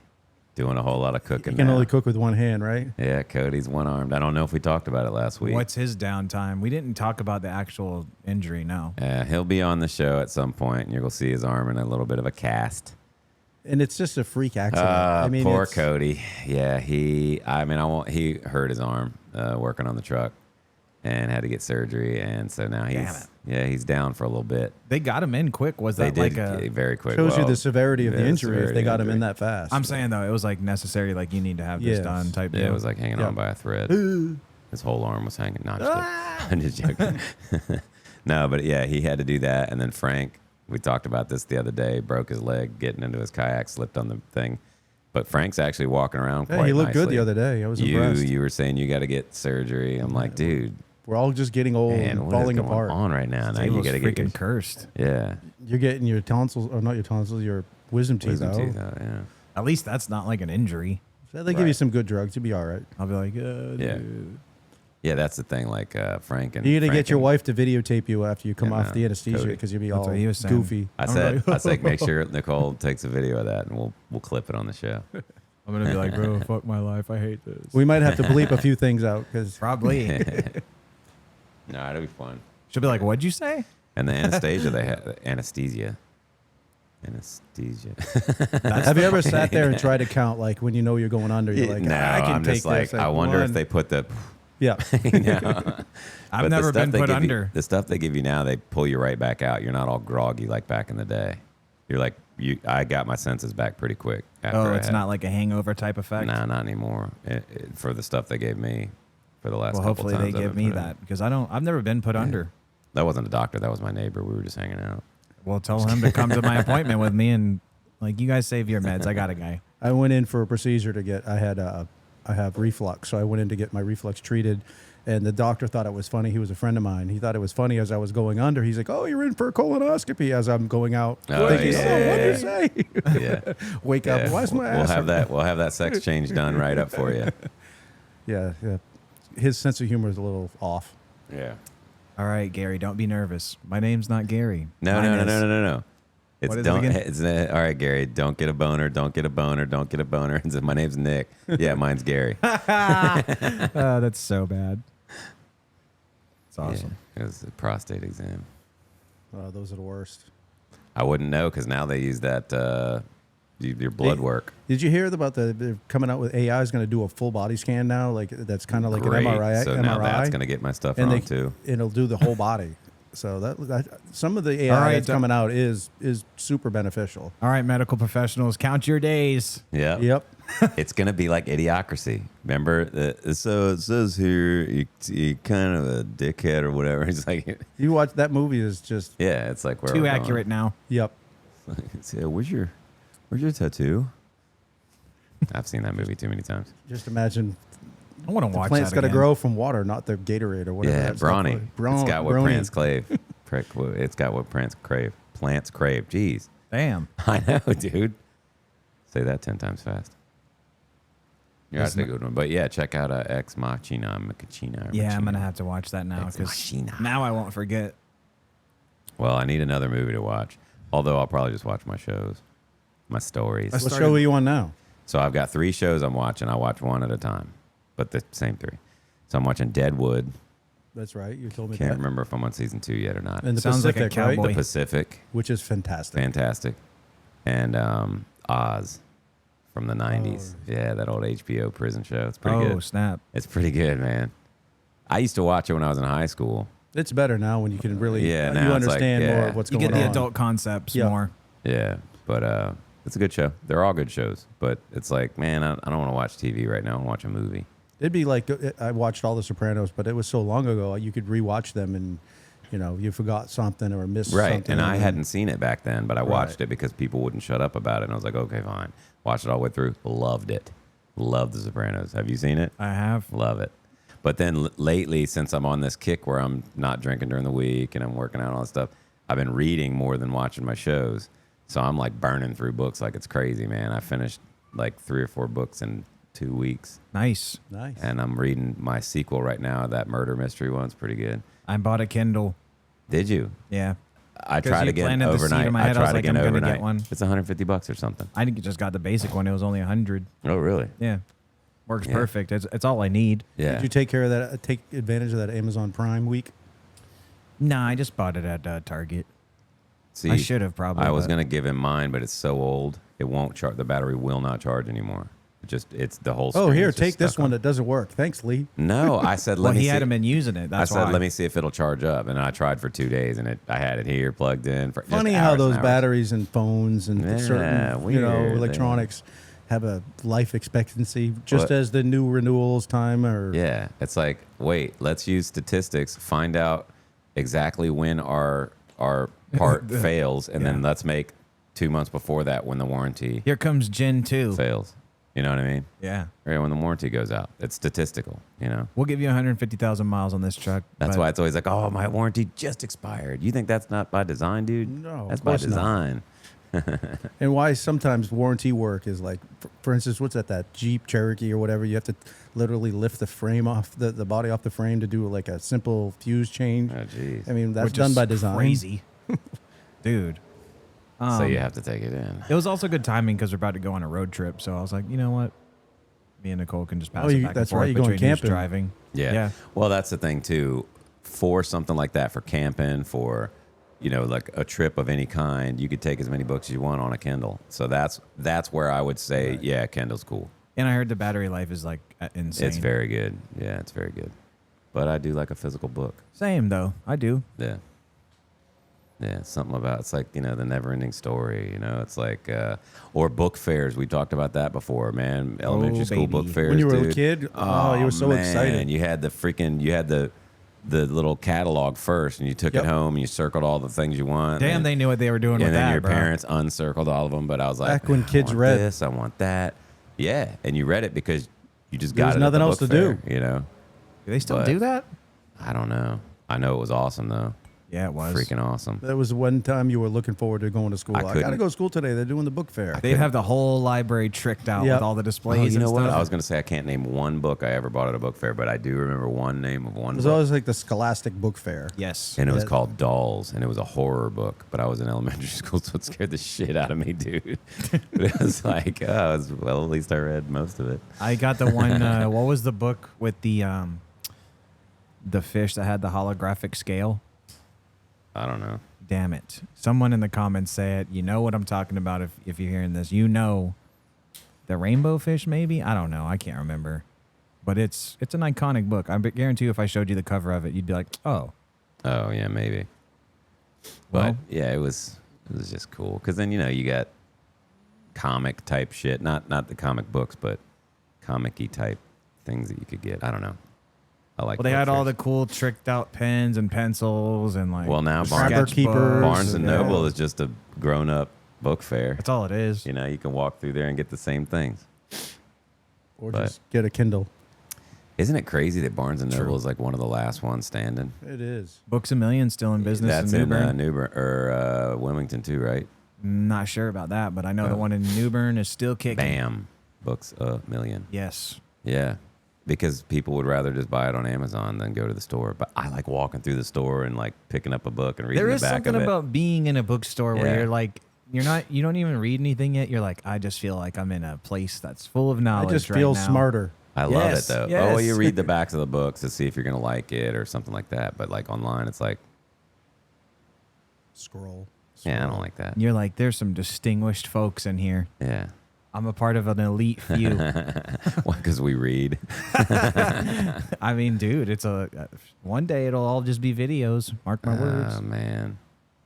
doing a whole lot of You cooking can now. only cook with one hand, right? Yeah, Cody's one-armed. I don't know if we talked about it last week. What's his downtime? We didn't talk about the actual injury, no. He'll be on the show at some point, and you're going to see his arm in a little bit of a cast. And it's just a freak accident. I mean, Poor it's- Cody. Yeah, he hurt his arm working on the truck. and had to get surgery. And so now he's down for a little bit. They got him in quick. Was that They did like a very quick. Shows you the severity of the injury if they got him in injury. that fast. I'm saying though, it was like necessary, like you need to have this Yes. done type deal. Yeah, it was like hanging on by a thread. His whole arm was hanging. No, I'm just joking. No, but yeah, he had to do that. And then Frank, we talked about this the other day, broke his leg getting into his kayak, slipped on the thing. But Frank's actually walking around quite he looked good nicely. the other day. I was impressed. You were saying you got to get surgery. I'm like, dude, We're all just getting old man, and what falling is going apart. on right now? Now He you was got to get freaking cursed. Yeah. You're getting your tonsils, or not your tonsils, your wisdom teeth Wisdom out. teeth out, yeah. At least that's not like an injury. So they give you some good drugs. You'll be all right. I'll be like, Yeah. dude. Yeah, that's the thing. Like Frank and You need to Frank get your and- wife to videotape you after you come Yeah, off the anesthesia Cody. because you'll be That's all what he was saying. goofy. I said, make sure Nicole takes a video of that, and we'll clip it on the show. I'm gonna be like, bro, fuck my life. I hate this. We might have to bleep a few things out because Probably. No, it'll be fun. She'll be like, what'd you say? And the anesthesia they had, anesthesia. have you ever sat there and tried to count like when you know you're going under? You're like, No, I can I'm take just like, this. I wonder one. if they put the. Yeah. You know? I've But the never stuff been they put give you- under. the stuff they give you now, they pull you right back out. You're not all groggy like back in the day. You're like, I got my senses back pretty quick. After Oh, I it's had- not like a hangover type effect. Nah, not anymore. For the stuff they gave me for the last Well, couple hopefully times. they I've give been me put in. that because I've never been put under. That wasn't a doctor. That was my neighbor. We were just hanging out. Well, tell him to come to my appointment with me and like you guys save your meds. I got a guy. I went in for a procedure to get. I have reflux, so I went in to get my reflux treated. And the doctor thought it was funny. He was a friend of mine. He thought it was funny as I was going under. He's like, "Oh, you're in for a colonoscopy." As I'm going out, Oh, thinking, yeah. "Oh, what did you say?" Yeah. Wake Yeah. up. Why's my We'll ass? have hurt? that. We'll have that sex change done right up for you. Yeah, yeah. His sense of humor is a little off. Yeah. All right, Gary, don't be nervous. My name's not Gary. No. It's What is it don't. again? It's all right, Gary. Don't get a boner. Don't get a boner. Don't get a boner. And so my name's Nick. Yeah, mine's Gary. That's so bad. It's awesome. Yeah, it was a prostate exam. Those are the worst. I wouldn't know because now they use that your blood work. Did you hear about they're coming out with AI is going to do a full body scan now? Like that's kind of like Great. an MRI. So now that's going to get my stuff and wrong too. It'll do the whole body. So that some of the AI All right, that's coming out is super beneficial. All right, medical professionals, count your days. Yeah. Yep. It's going to be like Idiocracy. Remember? So it says here, you kind of a dickhead or whatever. It's like, You watch that movie is just yeah, it's like where Too we're accurate now. yep. Going. Yeah, where's your tattoo? I've seen that movie too many times. Just imagine I want to the watch plant's that got to again. grow from water, not the Gatorade or whatever. Yeah, that stuff brawny. was. It's got what Brony. it's got what plants crave. Jeez. Damn. I know, dude. Say that 10 times fast. That's a good one. But yeah, check out Ex Machina. Machina. Yeah, I'm gonna have to watch that now Ex because Machina. now I won't forget. Well, I need another movie to watch. Although I'll probably just watch my shows, my stories. What show are you on now? So I've got 3 shows I'm watching. I watch one at a time, but the same 3. So I'm watching Deadwood. That's right. You told me Can't that. remember if I'm on season 2 yet or not. And the Sounds like a Pacific, right? cowboy. The Pacific, Which is fantastic. fantastic, and Oz from the 90s. Yeah, that old HBO prison show. It's pretty Oh good. snap! It's pretty good, man. I used to watch it when I was in high school. It's better now when you can really Yeah, you now it's like, understand more yeah. of what's You going get the on. adult concepts Yeah. more. Yeah, but it's a good show. They're all good shows, but it's like, man, I don't want to watch TV right now. I want to watch a movie. It'd be like I watched all the Sopranos, but it was so long ago you could rewatch them and you forgot something or missed Right, something. and I hadn't seen it back then, but I watched Right. it because people wouldn't shut up about it, and I was like, okay, fine. Watched it all the way through. Loved it. Loved The Sopranos. Have you seen it? I have. Love it. But then lately, since I'm on this kick where I'm not drinking during the week and I'm working out and all that stuff, I've been reading more than watching my shows. So I'm like burning through books like it's crazy, man. I finished like 3 or 4 books in 2 weeks. Nice. Nice. And I'm reading my sequel right now. That murder mystery one's pretty good. I bought a Kindle. Did you? Yeah. I 'Cause tried you again planted the seed overnight. in my I head. I was tried like, again I'm gonna get overnight. one. It's $150 or something. I just got the basic one. It was only 100. Oh, really? Yeah. Works Yeah. perfect. It's all I need. Yeah. Did you take care of that? Take advantage of that Amazon Prime week? Nah, I just bought it at Target. See, I should have probably. I was but- going to give him mine, but it's so old. It won't charge. The battery will not charge anymore. It's the whole. Oh, screen here, is just take this stuck one on. that doesn't work. Thanks, Lee. No, I said Well, let me he see. hadn't been using it. That's I said why. let me see if it'll charge up, and I tried for 2 days, and I had it here plugged in for. Funny just how hours those and hours. batteries and phones and Yeah, certain weird, electronics have a life expectancy, just What? as the new renewals time or Yeah, it's like, wait, let's use statistics, find out exactly when our part fails, and then Yeah. let's make 2 months before that when the warranty Here comes Gen 2. fails. You know what I mean? Yeah. Right when the warranty goes out, it's statistical. You know, We'll give you 150,000 miles on this truck. that's but why it's always like, oh, my warranty just expired. You think that's not by design, dude? No, that's of by course not. design. and why sometimes warranty work is like, for instance, what's that Jeep Cherokee or whatever? You have to literally lift the frame off the body off the frame to do like a simple fuse change. Oh, jeez. I mean, that's which done is by design. Crazy. Dude. So you have to take it in. It was also good timing because we're about to go on a road trip. So I was like, you know what? Me and Nicole can just pass it back that's and forth right, you're going between who's camping. driving. Yeah. Well, that's the thing too. For something like that, for camping, for like a trip of any kind, you could take as many books as you want on a Kindle. So that's where I would say, yeah, Kindle's cool. And I heard the battery life is like insane. It's very good. Yeah, it's very good. But I do like a physical book. Same though. I do. Yeah. Yeah, something about it's like, the never-ending story, it's like or book fairs. We talked about that before, man. Elementary school book baby. fairs. When you were a dude. kid, you were so man. excited. You had the little catalog first, and you took Yep. it home and you circled all the things you want. Damn, and, they knew what they were doing with and then that, your bro. parents uncircled all of them. But I was like, Back when kids I want read. this, I want that. Yeah, and you read it because you just There got was it. nothing at the else book to fair, do. Do they still But- do that? I don't know. I know it was awesome though. Yeah, it was. Freaking awesome. That was one time you were looking forward to going to school. I I got to couldn't- go to school today. They're doing the book fair. They'd have the whole library tricked out Yep. with all the displays Oh, you know and what? stuff. I was going to say I can't name one book I ever bought at a book fair, but I do remember one name of one It was book. always like the Scholastic Book Fair. Yes. And it was Yeah. called Dolls, and it was a horror book. But I was in elementary school, so it scared the shit out of me, dude. But it was like, at least I read most of it. I got the one. What was the book with the fish that had the holographic scale? I don't know. Damn it! Someone in the comments say it. You know what I'm talking about if you're hearing this. You know, the rainbow fish. Maybe I don't know. I can't remember. But it's an iconic book. I guarantee you, if I showed you the cover of it, you'd be like, oh. Oh yeah, maybe. But Well- yeah, it was just cool because then you got comic type shit, not the comic books, but comic-y type things that you could get. I don't know. I like. Well, they book had all fairs. the cool tricked out pens and pencils and like. Well, now Scrapper keepers. sketchbooks. Barnes and Yeah. Noble is just a grown-up book fair. That's all it is. You can walk through there and get the same things. Or But- just get a Kindle. Isn't it crazy that Barnes and Noble True. is like one of the last ones standing? It is. Books a Million still in business That's in in Newbern. Newbern or Wilmington too, right? Not sure about that, but I know the Oh. one in Newbern is still kicking. Bam, Books a Million. Yes. Yeah, because people would rather just buy it on Amazon than go to the store. But I like walking through the store and like picking up a book and reading There the is back something of it. about being in a bookstore where Yeah. you're like, you don't even read anything yet. You're like, I just feel like I'm in a place that's full of knowledge. I just right feel now. smarter. I love Yes, it though. yes. Oh, you read the backs of the books to see if you're gonna like it or something like that. But like online, it's like, Scroll. yeah, I don't like that. You're like, there's some distinguished folks in here. Yeah, I'm a part of an elite few. because we read. I mean, dude, it's one day it'll all just be videos. Mark my words. Oh man,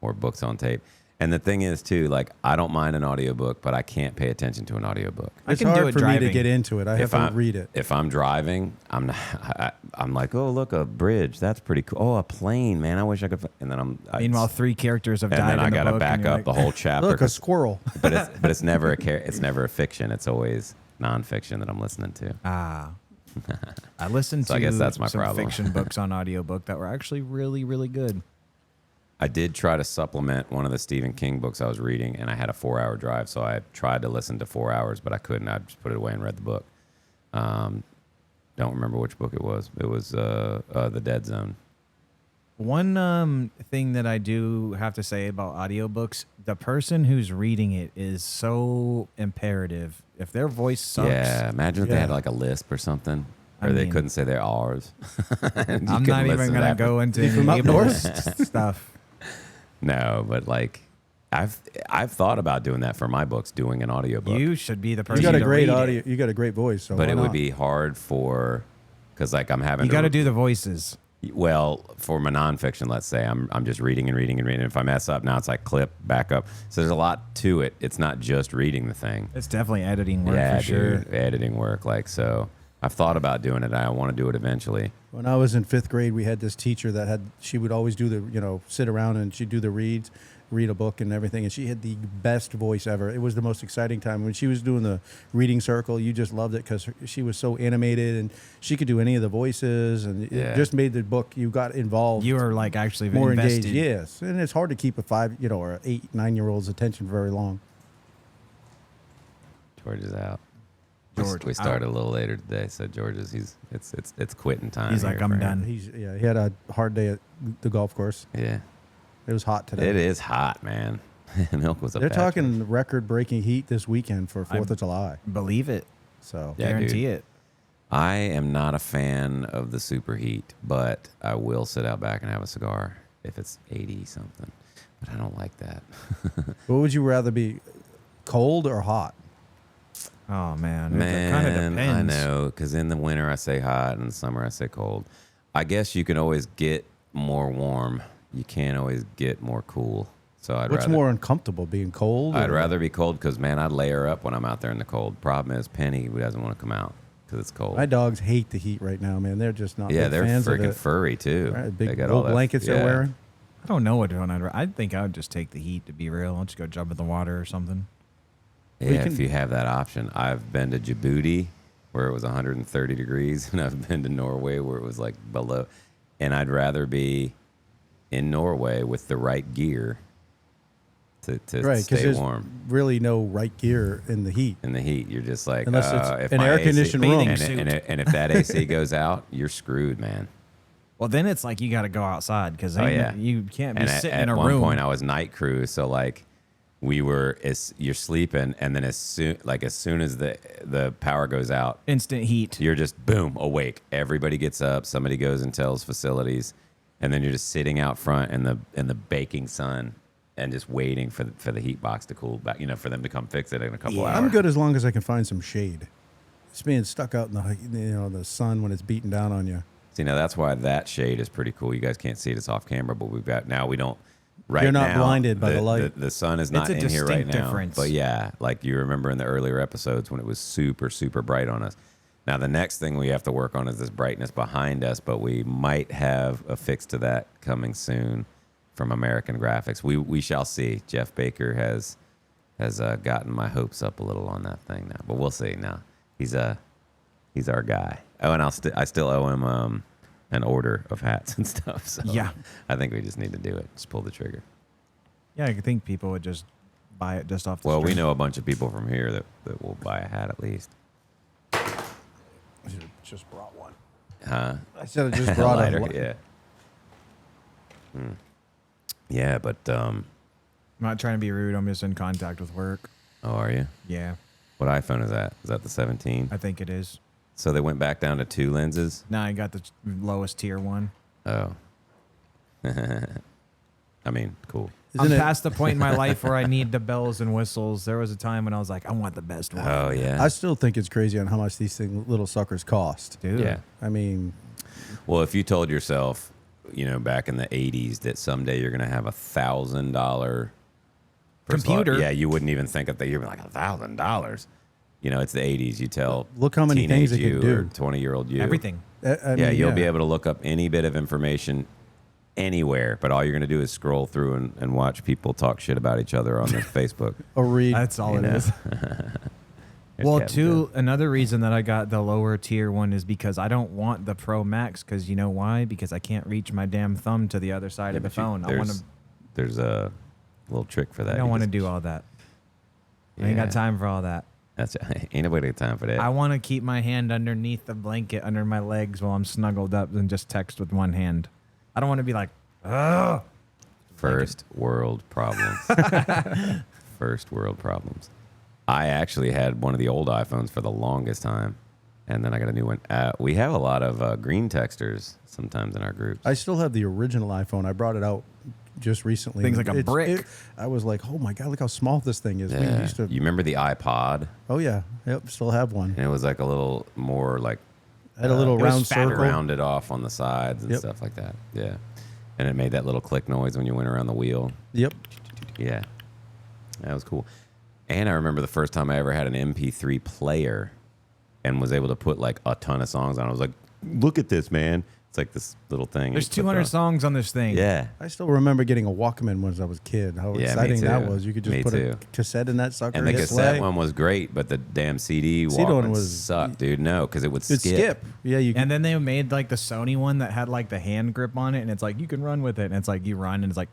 or books on tape. And the thing is too, like I don't mind an audiobook, but I can't pay attention to an audiobook. I It's can do hard it for me to driving. get into it. I have to read it. If I'm driving, I'm not. I'm like, oh look, a bridge. That's pretty cool. Oh, a plane, man. I wish I could. And then Meanwhile, 3 characters have and died then I in the gotta book, back and you're up the like, whole chapter. Look, a squirrel. but it's never it's never a fiction. It's always nonfiction that I'm listening to. Ah. I listened So to I guess that's my some problem. fiction books on audiobook that were actually really, really good. I did try to supplement one of the Stephen King books I was reading, and I had a 4-hour drive, so I tried to listen to 4 hours, but I couldn't. I just put it away and read the book. Don't remember which book it was. It was The Dead Zone. One thing that I do have to say about audiobooks, the person who's reading it is so imperative. If their voice sucks, Yeah, imagine if they had Yeah. like a lisp or something, or I they mean- couldn't say their R's. And you I'm couldn't not listen even to going to that. go into You any from up north? ableist stuff. No, but like, I've thought about doing that for my books, doing an audiobook. You should be the person. You got a to great read audio. It. You got a great voice. So but why it would not? be hard because like I'm having You got to do the voices. Well, for my nonfiction, let's say I'm just reading and reading and reading. If I mess up, now it's like clip, back up. So there's a lot to it. It's not just reading the thing. It's definitely editing work Yeah, for sure. dude, editing work. Like, so I've thought about doing it. I want to do it eventually. When I was in 5th grade, we had this teacher that she would always do sit around and she'd do the read a book and everything. And she had the best voice ever. It was the most exciting time. When she was doing the reading circle, you just loved it because she was so animated and she could do any of the voices. And it just made the book, you got involved. You were like actually more invested. engaged. Yes. And it's hard to keep a 5, or 8, 9-year-old's attention very long. George is out. George we started out. a little later today, so George is it's quitting time. He's like, here I'm for him. done. He had a hard day at the golf course. Yeah, It was hot today. it is hot, man. Milk was a They're bad talking record-breaking heat this weekend for 4th of July. Believe it. So Yeah, Guarantee dude. it. I am not a fan of the superheat, but I will sit out back and have a cigar if it's 80 something. But I don't like that. what would you rather be, cold or hot? Oh man, Man, it kind of depends. I know, because in the winter I say hot, and in the summer I say cold. I guess you can always get more warm. You can't always get more cool. So What's more uncomfortable, being cold? I'd or- rather be cold because, man, I'd layer up when I'm out there in the cold. Problem is, Penny doesn't want to come out because it's cold. My dogs hate the heat right now, man. They're just not Yeah, big they're fans of freaking it. furry too. Right, They big got wool all that- blankets yeah. they're wearing. I don't know what one I think I would just take the heat, to be real. I'll just go jump in the water or something. Yeah, can- if you have that option. I've been to Djibouti where it was 130 degrees, and I've been to Norway where it was like below. And I'd rather be in Norway with the right gear to Right, because stay there's warm. really no right gear in the heat. In the heat, you're just like, Unless it's if an my air-conditioned AC room. and if that AC goes out, you're screwed, man. Well, then it's like you got to go outside because Oh, yeah. you can't be And sitting at in a one room. point, I was night crew, so like you're sleeping, and then as soon as the power goes out, Instant heat. you're just boom awake. Everybody gets up. Somebody goes and tells facilities, and then you're just sitting out front in the baking sun and just waiting for the heat box to cool back. For them to come fix it in a couple hours. I'm good as long as I can find some shade. It's being stuck out in the sun when it's beating down on you. See, now that's why that shade is pretty cool. You guys can't see it; it's off camera, but we don't. Right You're not now, blinded by the light. The sun is not It's a in here right distinct now. difference. But yeah, like you remember in the earlier episodes when it was super, super bright on us. Now the next thing we have to work on is this brightness behind us, but we might have a fix to that coming soon from American Graphics. We shall see. Jeff Baker has gotten my hopes up a little on that thing now, but we'll see. Now he's our guy. Oh, and I still owe him an order of hats and stuff. So Yeah. I think we just need to do it. Just pull the trigger. Yeah, I think people would just buy it just off the Well, we street. know a bunch of people from here that will buy a hat at least. I should have just brought one. Huh? I said I just brought Lighter, a yeah. Yeah, but I'm not trying to be rude. I'm just in contact with work. oh, are you? Yeah, What iPhone is that? Is that the 17? I think it is. So they went back down to 2 lenses. Now I got the lowest tier one. Oh. I mean, cool. Isn't I'm it? past the point in my life where I need the bells and whistles. There was a time when I was like, I want the best one. Oh yeah. I still think it's crazy on how much these little suckers cost. Dude. Yeah. I mean, Well, if you told yourself, back in the 80s that someday you're going to have $1,000 Computer. yeah, you wouldn't even think of that. You'd be like, $1,000. It's the 80s. You tell Look how many things teenage it can you or do. 20-year-old you. Everything. I Yeah, mean, you'll be able to look up any bit of information anywhere, but all you're going to do is scroll through and watch people talk shit about each other on their Facebook. or read. That's all You it know? is. There's Well, Captain too, another reason that I got the lower tier one is because I don't want the Pro Max. Because you know why? Because I can't reach my damn thumb to the other side Yeah, of the but you- phone. I want to. There's a little trick for that. I don't You want to just- do all that. I ain't Yeah. got time for all that. That's ain't nobody got time for that. I want to keep my hand underneath the blanket under my legs while I'm snuggled up and just text with one hand. I don't want to be like, ugh. First world problems. First world problems. I actually had one of the old iPhones for the longest time, and then I got a new one. We have a lot of green texters sometimes in our groups. I still have the original iPhone. I brought it out just recently. Thing's like a brick. I was like, oh my God, look how small this thing is. We Yeah. used to, You remember the iPod? oh yeah, yep, still have one. And it was like a little more like I had a little it was round fatter. circle. rounded off on the sides and Yep. stuff like that. Yeah. And it made that little click noise when you went around the wheel. Yep. Yeah. That was cool. And I remember the first time I ever had an MP3 player and was able to put like a ton of songs on. I was like, look at this, man. It's like this little thing. There's you put 200 on. songs on this thing. Yeah. I still remember getting a Walkman when I was a kid. How Yeah, me exciting that too. was. You could just Me put too. a cassette in that sucker. And the hit cassette play. one was great, but the damn CD CD one Walkman was- sucked, dude. No, because it would It'd skip. skip. Yeah, you could. And then they made like the Sony one that had like the hand grip on it, and it's like you can run with it, and it's like you run, and it's like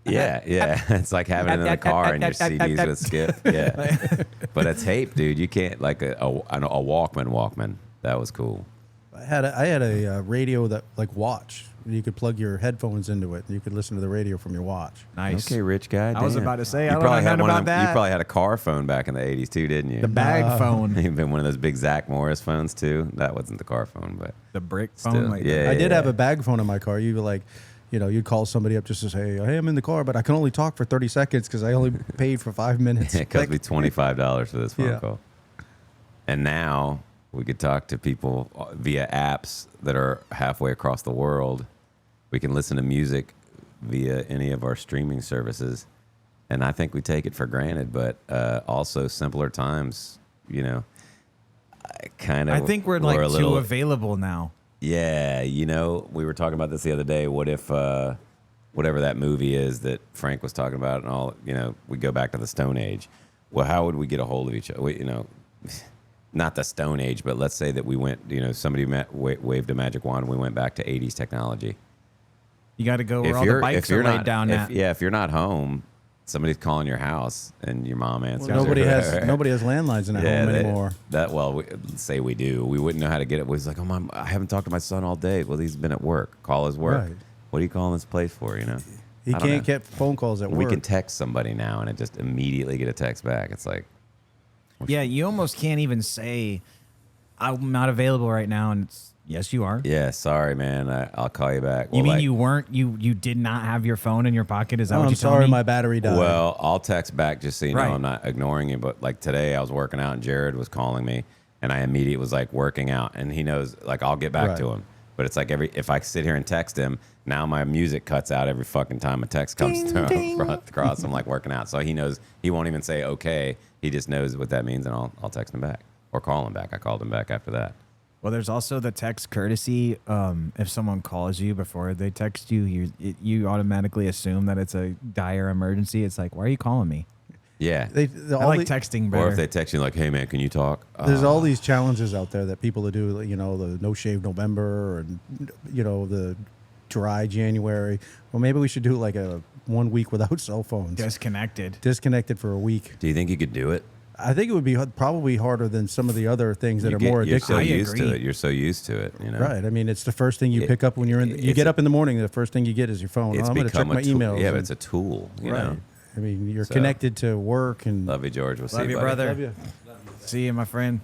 Yeah, yeah. It's like having it in the car and your CDs would skip. Yeah. But a tape, dude, you can't, like a Walkman. That was cool. I had a radio that like watch. You could plug your headphones into it, and you could listen to the radio from your watch. nice. Okay, rich guy. I was damn. about to say, You I don't probably know had nothing one of about them- You that. probably had a car phone back in the 80s too, didn't you? The bag phone, You've been one of those big Zach Morris phones too. That wasn't the car phone, but the brick Still, phone. Like yeah. I did have a bag phone in my car. You were like, you know, you'd call somebody up just to say, hey, I'm in the car, but I can only talk for 30 seconds because I only paid for 5 minutes. it cost me $25 for this phone Yeah. call. And now we could talk to people via apps that are halfway across the world. We can listen to music via any of our streaming services. And I think we take it for granted, but also simpler times, you know, I think we're like a too little, available now. yeah, you know, we were talking about this the other day. What if whatever that movie is that Frank was talking about and all, you know, we go back to the Stone Age. Well, how would we get a hold of each other? You know, not the Stone Age, but let's say that we went, you know, somebody waved a magic wand and we went back to 80s technology. You got to go where all the bikes are laid down at. Yeah, if you're not home, somebody's calling your house and your mom answers. Well, nobody has landlines in their home anymore. Let's say we do. We wouldn't know how to get it. He's like, oh, Mom, I haven't talked to my son all day. Well, he's been at work. Call his work. Right. What are you calling this place for, you know? He I don't can't know. get phone calls at We work. can text somebody now and it just immediately get a text back. It's like, Yeah, you almost can't even say, I'm not available right now. And it's, yes, you are. yeah, sorry, man. I'll call you back. You Well, mean like, you did not have your phone in your pocket? Is that Oh, what I'm you told sorry, me? my battery died. Well, I'll text back just so you know Right. I'm not ignoring you. But like today, I was working out and Jared was calling me, and I immediately was like working out, and he knows like I'll get back Right. to him. But it's like if I sit here and text him, now my music cuts out every fucking time a text comes across. I'm like working out, so he knows he won't even say okay. He just knows what that means, and I'll text him back or call him back. I called him back after that. Well, there's also the text courtesy. If someone calls you before they text you, you automatically assume that it's a dire emergency. It's like, why are you calling me? Yeah. I like texting better. Or if they text you like, hey man, can you talk? There's all these challenges out there that people do, you know, the no shave November and, you know, the dry January. Well, maybe we should do like a 1 week without cell phones. Disconnected. Disconnected for a week. Do you think you could do it? I think it would be probably harder than some of the other things that You are more you're addictive. so I used to agree. it. You're so used to it, you know. Right. I mean, it's the first thing you pick up when you're in. You it's get a- up in the morning. The first thing you get is your phone. It's I'm going to check become my a tool. emails. Yeah, but and- it's a tool, you right. know. I mean, you're So- connected to work and. Love you, George. We'll see Love you, buddy. brother. Love you. See you, my friend.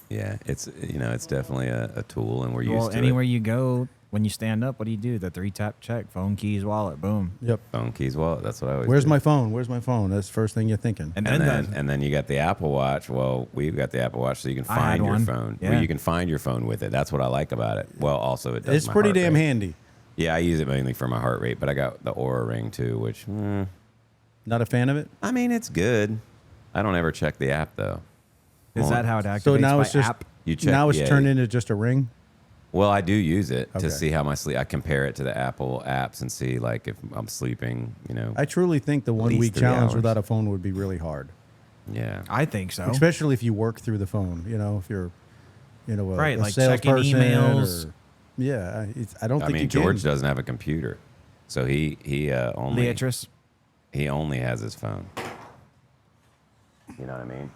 Yeah, it's it's definitely a tool, and we're Well, used to anywhere it. you go, when you stand up, what do? The 3-tap check, phone, keys, wallet, boom. Yep. Phone, keys, wallet. That's what I always. Where's do. my phone? Where's my phone? That's the first thing you're thinking. And And then, then you got the Apple Watch. Well, we've got the Apple Watch, so you can I had find your one. phone. Yeah. Well, you can find your phone with it. That's what I like about it. Well, also it does. It's my pretty heart damn rate. handy. Yeah, I use it mainly for my heart rate, but I got the Aura Ring too, which Not a fan of it. I mean it's good. I don't ever check the app though. is Well, that how it activates So now by it's just app? You check. now it's yeah, turned into just a ring. Well, I do use it Okay. to see how my sleep. I compare it to the Apple apps and see like if I'm sleeping. You know. I truly think the 1 least week 3 challenge hours. without a phone would be really hard, Yeah. I think so. especially if you work through the phone. You know, if you're, you know, a, Right, a like checking salesperson emails. or- yeah, I don't I think mean, you George can. doesn't have a computer, so he only Beatrice. he only has his phone. You know what I mean?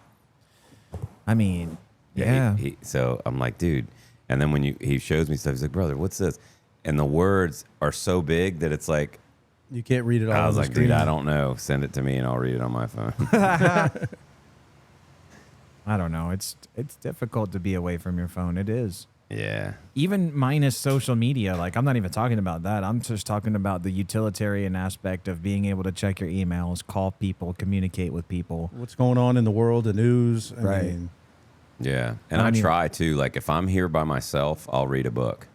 I mean, yeah. So I'm like, dude. And then when he shows me stuff, he's like, brother, what's this? And the words are so big that it's like, You can't read it all. I was on the like, screen. dude, I don't know. Send it to me and I'll read it on my phone. I don't know. It's difficult to be away from your phone. It is. Yeah. Even minus social media, like I'm not even talking about that. I'm just talking about the utilitarian aspect of being able to check your emails, call people, communicate with people. What's going on in the world, the news. I Right. mean, Yeah. And I I mean- try to, like, if I'm here by myself, I'll read a book.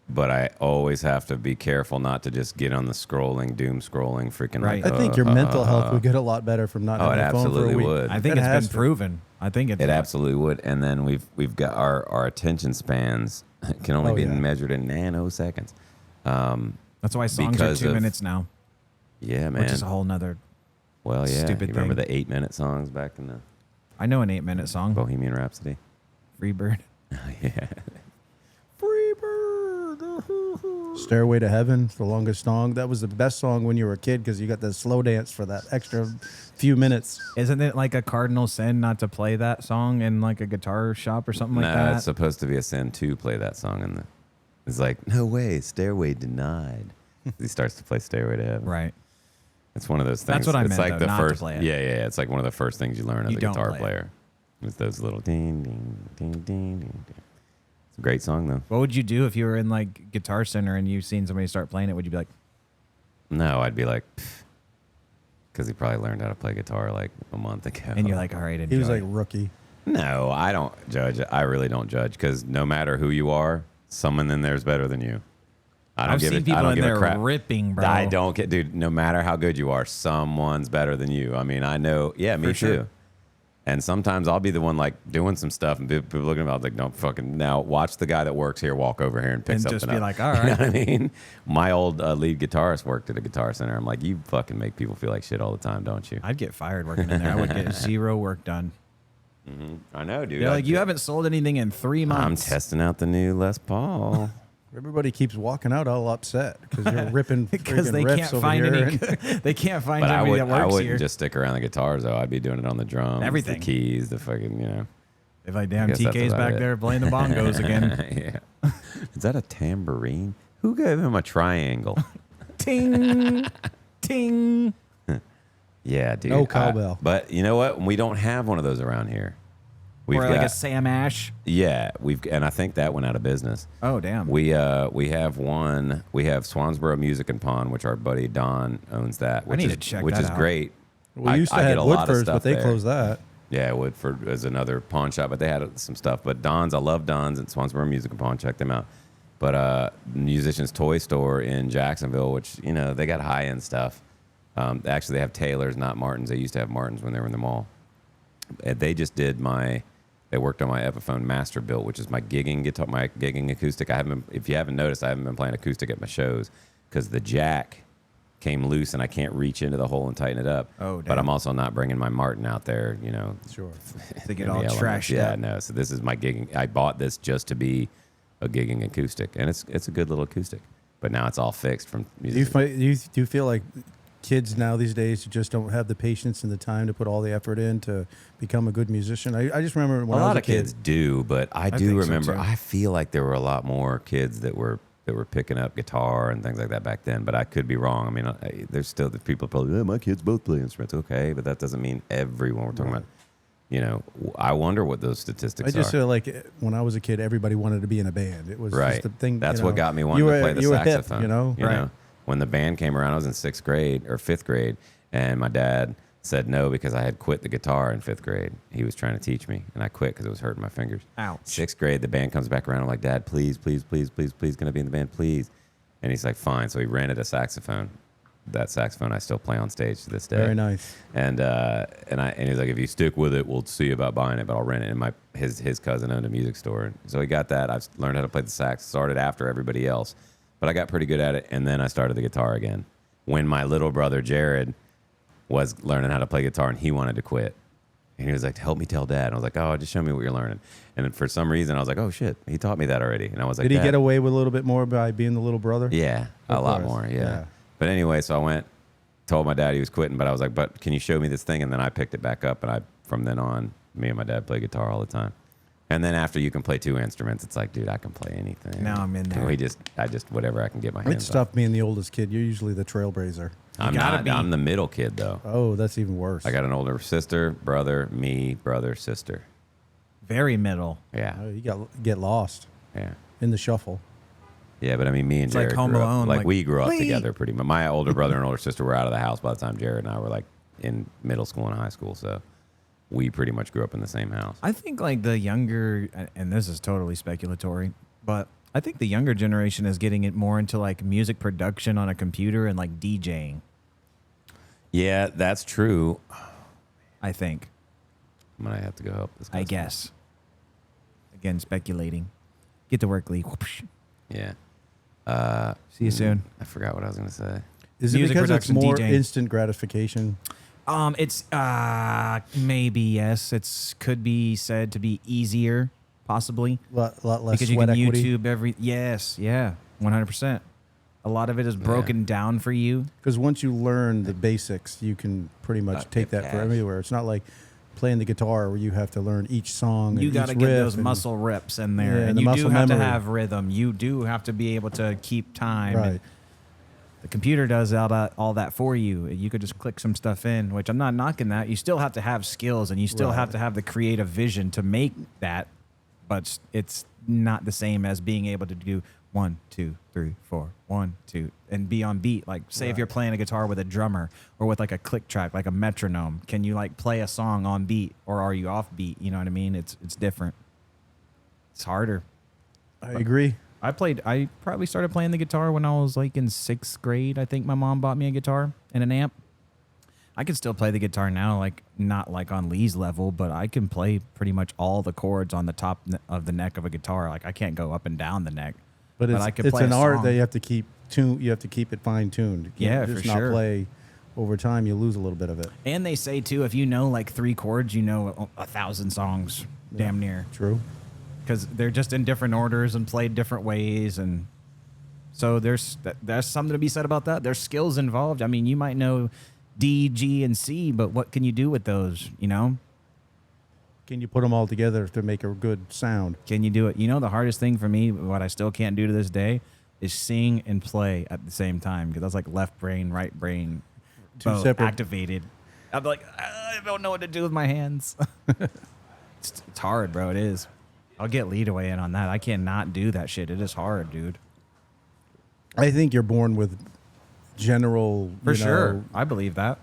But I always have to be careful not to just get on the scrolling, doom scrolling, freaking Right. like, I think your mental health would get a lot better from not Oh, having it a phone for a absolutely week. would. I think It it's has been to. proven. I think It absolutely would. And then we've got our attention spans can only Oh, be yeah. measured in nanoseconds. That's why songs are because 2 of- minutes now, Yeah, man. which is a whole nother. Well, yeah. stupid You remember thing. the 8-minute songs back in the I know an 8-minute song, Bohemian Rhapsody? Freebird. Yeah. Stairway to Heaven, the longest song. That was the best song when you were a kid because you got the slow dance for that extra few minutes. Isn't it like a cardinal sin not to play that song in like a guitar shop or something like No, that? it's supposed to be a sin to play that song. It's like, no way, Stairway denied. He starts to play Stairway to Heaven. Right. It's one of those things. That's what I it's meant, like though, the not to first, play it. Yeah. It's like one of the first things you learn as You a don't guitar play it. player. With those little ding, ding, ding, ding, ding, ding. It's a great song, though. What would you do if you were in like Guitar Center and you seen somebody start playing it? Would you be like, No, I'd be like, because he probably learned how to play guitar like a month ago. and you're like, all right, enjoy. He was like rookie. No, I don't judge. I really don't judge because no matter who you are, someone in there is better than you. I don't I've give seen it. I people don't in give a there crap. ripping, bro. I don't get, dude. No matter how good you are, someone's better than you. I mean, I know. Yeah, me For too. sure. And sometimes I'll be the one like doing some stuff, and people looking at me, I was like, "Don't fucking now watch the guy that works here walk over here and pick And something just be up." like, all You know right. what I mean? My old lead guitarist worked at a Guitar Center. I'm like, you fucking make people feel like shit all the time, don't you? I'd get fired working in there. I would get zero work done. I know, dude. They're like, you haven't sold anything in 3 I'm months. testing out the new Les Paul. Everybody keeps walking out all upset because you're ripping because freaking they riffs can't over find here. any. They can't find But anybody that I works wouldn't here. just stick around the guitars though. I'd be doing it on the drums, Everything. the keys, the fucking, you know. If like, damn, guess that's TK's about back it. there playing the bongos again. Yeah. Is that a tambourine? Who gave him a triangle? Ting, ting. Yeah, dude. No cowbell. But you know what? We don't have one of those around here. We've Or got, like a Sam Ash. yeah, and I think that went out of business. Oh, damn. We have one. We have Swansboro Music and Pawn, which our buddy Don owns that. Which need is, to check which that is out. great. We used to I have get a lot of Woodford's, stuff but they there. closed that. Yeah, Woodford is another pawn shop, but they had some stuff. But Don's, I love Don's and Swansboro Music and Pawn. Check them out. But Musician's Toy Store in Jacksonville, which, you know, they got high end stuff. Actually, they have Taylor's, not Martin's. They used to have Martin's when they were in the mall. And they just did they worked on my Epiphone Master Built, which is my gigging guitar, my gigging acoustic. If you haven't noticed, I haven't been playing acoustic at my shows because the jack came loose and I can't reach into the hole and tighten it up. Oh, But damn. I'm also not bringing my Martin out there, you know. Sure. To get in the all elements. trashed Yeah, up. no. So this is my gigging. I bought this just to be a gigging acoustic, and it's a good little acoustic. But now it's all fixed from music. Do you feel like kids now these days just don't have the patience and the time to put all the effort in to become a good musician? I just remember when a I was lot a of kid. kids do, but I do think so, remember. too. I feel like there were a lot more kids that were picking up guitar and things like that back then. But I could be wrong. I mean, there's still the people probably, my kids both play instruments. Okay, but that doesn't mean everyone. We're talking about. You know, I wonder what those statistics I just are. feel like when I was a kid, everybody wanted to be in a band. It was Right. just the thing. That's you know, what got me wanting to play the you were hip, saxophone. you know? Right. When the band came around, I was in 6th grade or 5th grade, and my dad said no because I had quit the guitar in 5th grade. He was trying to teach me, and I quit because it was hurting my fingers. Ouch. 6th grade, the band comes back around. I'm like, Dad, please, please, please, please, please, gonna be in the band, please. And he's like, fine. So he rented a saxophone. That saxophone I still play on stage to this day. Very nice. And he was like, if you stick with it, we'll see about buying it, but I'll rent it. And his cousin owned a music store, so he got that. I've learned how to play the sax. Started after everybody else, but I got pretty good at it. And then I started the guitar again when my little brother Jared was learning how to play guitar, and he wanted to quit. And he was like, help me tell Dad. And I was like, oh, just show me what you're learning. And then for some reason, I was like, oh shit, he taught me that already. And I was like, Did he Dad, get away with a little bit more by being the little brother? yeah, a Of lot course. more. Yeah. Yeah. But anyway, so I went, told my dad he was quitting, but I was like, but can you show me this thing? And then I picked it back up, and from then on, me and my dad play guitar all the time. And then after you can play 2 instruments, it's like, dude, I can play anything. Now I'm in there. I just whatever I can get my hands It's on. tough being the oldest kid. You're usually the trailblazer. I'm gotta not. be. I'm the middle kid though. Oh, that's even worse. I got an older sister, brother, me, brother, sister. Very middle. Yeah. Oh, you get lost. Yeah. in the shuffle. Yeah, but I mean, me and It's like Jared Home grew up, Alone, like like, we grew up "Wee!" together pretty much. My older brother and older sister were out of the house by the time Jared and I were like in middle school and high school. So we pretty much grew up in the same house. I think like the younger, and this is totally speculatory, but I think the younger generation is getting it more into like music production on a computer and like DJing. Yeah, that's true. I think. I'm gonna have to go help this I customer. guess. Again, speculating. Get to work, Lee. Whoosh. Yeah. See you soon. I forgot what I was gonna say. Is it Music because it's production, more DJing. instant gratification? It's maybe yes. It's could be said to be easier, possibly, Lot less because you sweat can equity. YouTube yes, yeah, 100%. A lot of it is broken down for you. Because once you learn the basics, you can pretty much take that for cash. everywhere. It's not like playing the guitar where you have to learn each song. You and got to each get riff those and- muscle reps in there, Yeah, and the you do muscle have to memory. have rhythm. You do have to be able to keep time. Right. And the computer does all that for you. You could just click some stuff in, which I'm not knocking that. You still have to have skills, and you still Right. have to have the creative vision to make that, but it's not the same as being able to do 1, 2, 3, 4, 1, 2, and be on beat. Like, say if you're playing a guitar with a drummer or with like a click track, like a metronome, can you like play a song on beat, or are you off beat? You know what I mean? It's different. It's harder. I agree. I probably started playing the guitar when I was like in 6th grade. I think my mom bought me a guitar and an amp. I can still play the guitar now, like not like on Lee's level, but I can play pretty much all the chords on the top of the neck of a guitar. Like I can't go up and down the neck, But I could it's play an a art song. that you have to keep tuned. You have to keep it fine tuned. Yeah, just for not sure. play over time. You lose a little bit of it. And they say too, if you know like 3 chords, you know 1,000 songs, damn near, True. because they're just in different orders and played different ways, and so there's something to be said about that. There's skills involved. I mean, you might know D, G, and C, but what can you do with those? You know, Can you put them all together to make a good sound? can you do it? You know, the hardest thing for me, what I still can't do to this day, is sing and play at the same time, because I was like left brain, right brain, Two both separate- activated. I'm like, I don't know what to do with my hands. It's hard, bro. It is. I'll get lead away in on that. I cannot do that shit. It is hard, dude. I think you're born with general. For you know, sure. I believe that.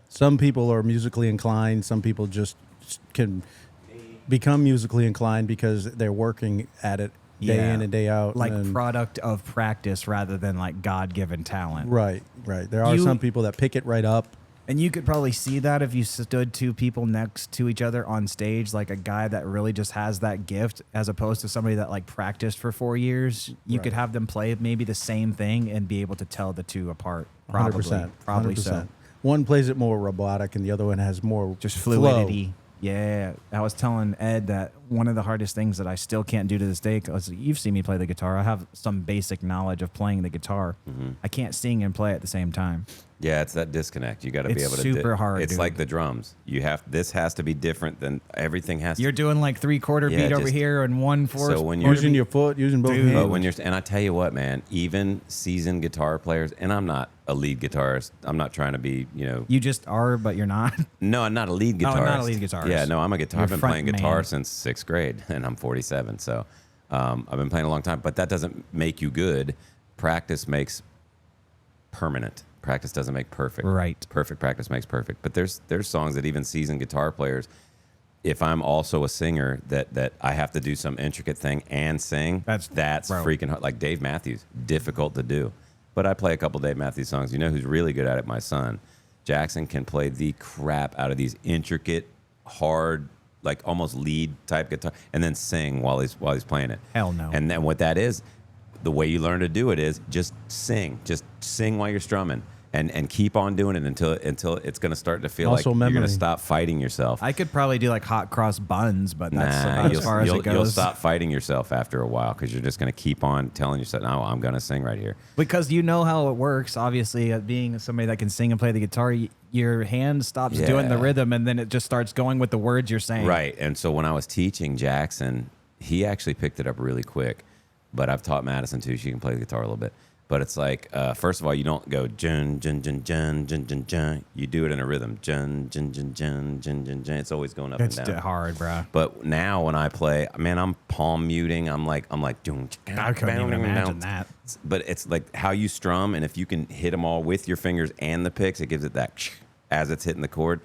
Some people are musically inclined. Some people just can become musically inclined because they're working at it day Yeah. in and day out. Like and- product of practice rather than like God-given talent. Right, right. There are You- some people that pick it right up. And you could probably see that if you stood 2 people next to each other on stage, like a guy that really just has that gift, as opposed to somebody that like practiced for 4 years. You could Right. have them play maybe the same thing and be able to tell the two apart. Probably, 100%. probably so. 100%. One plays it more robotic, and the other one has more Just flow. fluidity. Yeah, I was telling Ed that one of the hardest things that I still can't do to this day, because you've seen me play the guitar. I have some basic knowledge of playing the guitar. I can't sing and play at the same time. Yeah, it's that disconnect. You got to be It's able to. super hard, It's dude. like the drums. This has to be different than everything has. You're doing like 3/4 Yeah, beat over just- here and 1/4. So when you're- Using your foot, using both Dude. hands. But when you're, and I tell you what, man, even seasoned guitar players, and I'm not a lead guitarist. I'm not trying to be, You just are, but you're not. No, I'm not a lead Oh, guitarist. not a lead guitarist. Yeah, no, I'm a guitar. You're I've been front playing guitar man. since 6th grade, and I'm 47. So I've been playing a long time. But that doesn't make you good. Practice makes permanent. Practice doesn't make perfect. Right. Perfect practice makes perfect. But there's songs that even seasoned guitar players, if I'm also a singer, that I have to do some intricate thing and sing, that's bro. freaking hard. Like Dave Matthews, difficult to do. But I play a couple Dave Matthews songs. You know who's really good at it? My son. Jackson can play the crap out of these intricate, hard, like almost lead type guitar, and then sing while he's playing it. Hell no. And then what that is, the way you learn to do it is just sing while you're strumming, and keep on doing it until it's going to start to feel Also like you're going memory. to stop fighting yourself. I could probably do like hot cross buns, but that's about you'll, as far as you'll, it goes. you'll stop fighting yourself after a while because you're just going to keep on telling yourself, "No, I'm going to sing right here." Because you know how it works. Obviously, being somebody that can sing and play the guitar, your hand stops doing the Yeah. rhythm, and then it just starts going with the words you're saying. Right. And so when I was teaching Jackson, he actually picked it up really quick. But I've taught Madison too. She can play the guitar a little bit. But it's like, first of all, you don't go jun, jun, jun, jun, jun, jun, jun. You do it in a rhythm. Jun, jun, jun, jun, jun, jun, jun. It's always going up It's and down. hard, bro. But now when I play, man, I'm palm muting. I'm like, I couldn't even imagine that. But it's like how you strum, and if you can hit them all with your fingers and the picks, it gives it that as it's hitting the chord.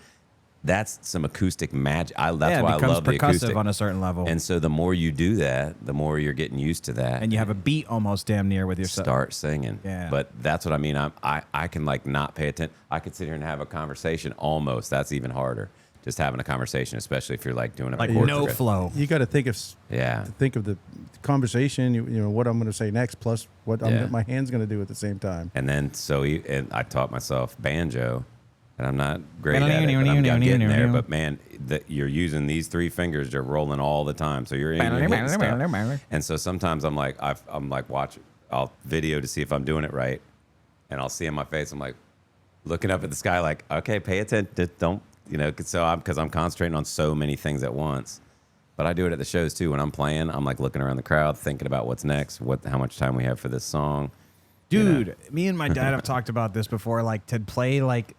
That's some acoustic magic. That's why I love the acoustic. Percussive on a certain level. And so the more you do that, the more you're getting used to that. And you have a beat almost damn near with your start singing. Yeah. But that's what I mean. I can like not pay attention. I could sit here and have a conversation almost. That's even harder. Just having a conversation, especially if you're like doing a like chord no progression. flow. You got to think of the conversation. You know what I'm going to say next, plus what my hand's going to do at the same time. And then and I taught myself banjo. And I'm not great at it, but I'm getting there. But man, you're using these three fingers. They're rolling all the time, so you're hitting stuff. And so sometimes I'm like I'll video to see if I'm doing it right, and I'll see in my face. I'm like looking up at the sky, like, okay, pay attention. Don't because I'm concentrating on so many things at once. But I do it at the shows too. When I'm playing, I'm like looking around the crowd, thinking about what's next, how much time we have for this song. Dude, me and my dad have talked about this before. Like to play like.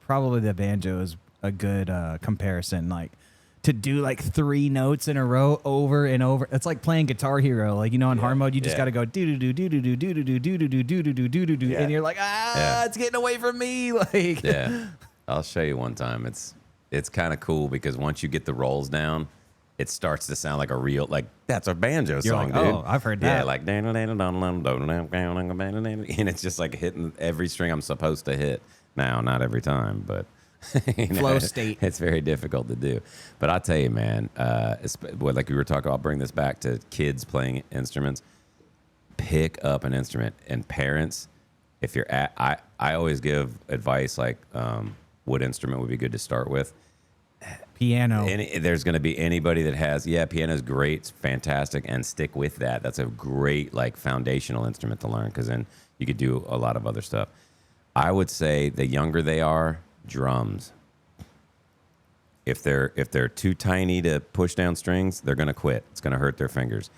Probably the banjo is a good comparison. Like to do like 3 notes in a row over and over. It's like playing Guitar Hero. Like in hard mode, you just got to go do do do do do do do do do do do do do do do do, and you're like it's getting away from me. Like I'll show you one time. It's kind of cool because once you get the rolls down, it starts to sound like a real that's a banjo song, like, dude. Oh, I've heard that. Yeah, like and it's just like hitting every string I'm supposed to hit. Now, not every time, but flow state. It's very difficult to do. But I tell you, man, like we were talking, I'll bring this back to kids playing instruments. Pick up an instrument, and parents, if you're I always give advice like what instrument would be good to start with. Piano. There's going to be anybody that has, piano's great, it's fantastic, and stick with that. That's a great like foundational instrument to learn because then you could do a lot of other stuff. I would say the younger they are, drums. If they're too tiny to push down strings, they're going to quit. It's going to hurt their fingers.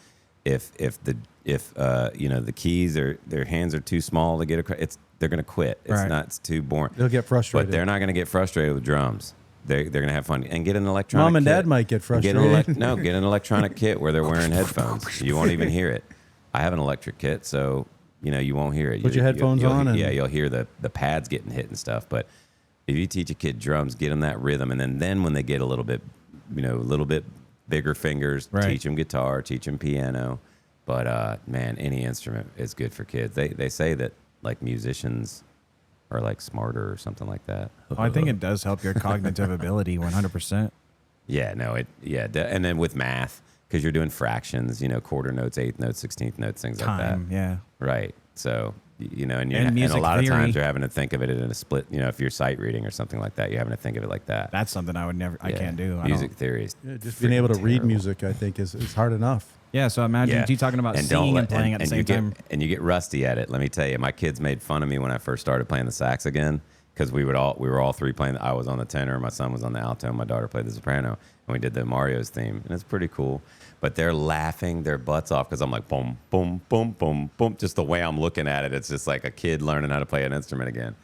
If the keys their hands are too small to get across, they're going to quit. It's too boring. They'll get frustrated. But they're not going to get frustrated with drums. They're going to have fun and get an electronic. Mom and kit. Dad might get frustrated. Get an electronic kit where they're wearing headphones. You won't even hear it. I have an electric kit, so. You won't hear it. Put your headphones on. You'll hear the pads getting hit and stuff. But if you teach a kid drums, get them that rhythm, and then when they get a little bit bigger fingers, teach them guitar, teach them piano. But man, any instrument is good for kids. They say that like musicians are like smarter or something like that. I think it does help your cognitive ability 100%. Yeah, no, and then with math. Because you're doing fractions, quarter notes, eighth notes, 16th notes, things like that. Yeah. Right. So, and music a lot theory. of times you're having to think of it in a split, if you're sight reading or something like that, you're having to think of it like that. That's something I can't do. Music theory is just being able to read music, I think, is hard enough. Yeah, so imagine you talking about singing and playing at the same time. And you get rusty at it. Let me tell you, my kids made fun of me when I first started playing the sax again because we were all three playing. I was on the tenor, my son was on the alto, and my daughter played the soprano, and we did the Mario's theme, and it's pretty cool. But they're laughing their butts off because I'm like, boom, boom, boom, boom, boom. Just the way I'm looking at it, it's just like a kid learning how to play an instrument again.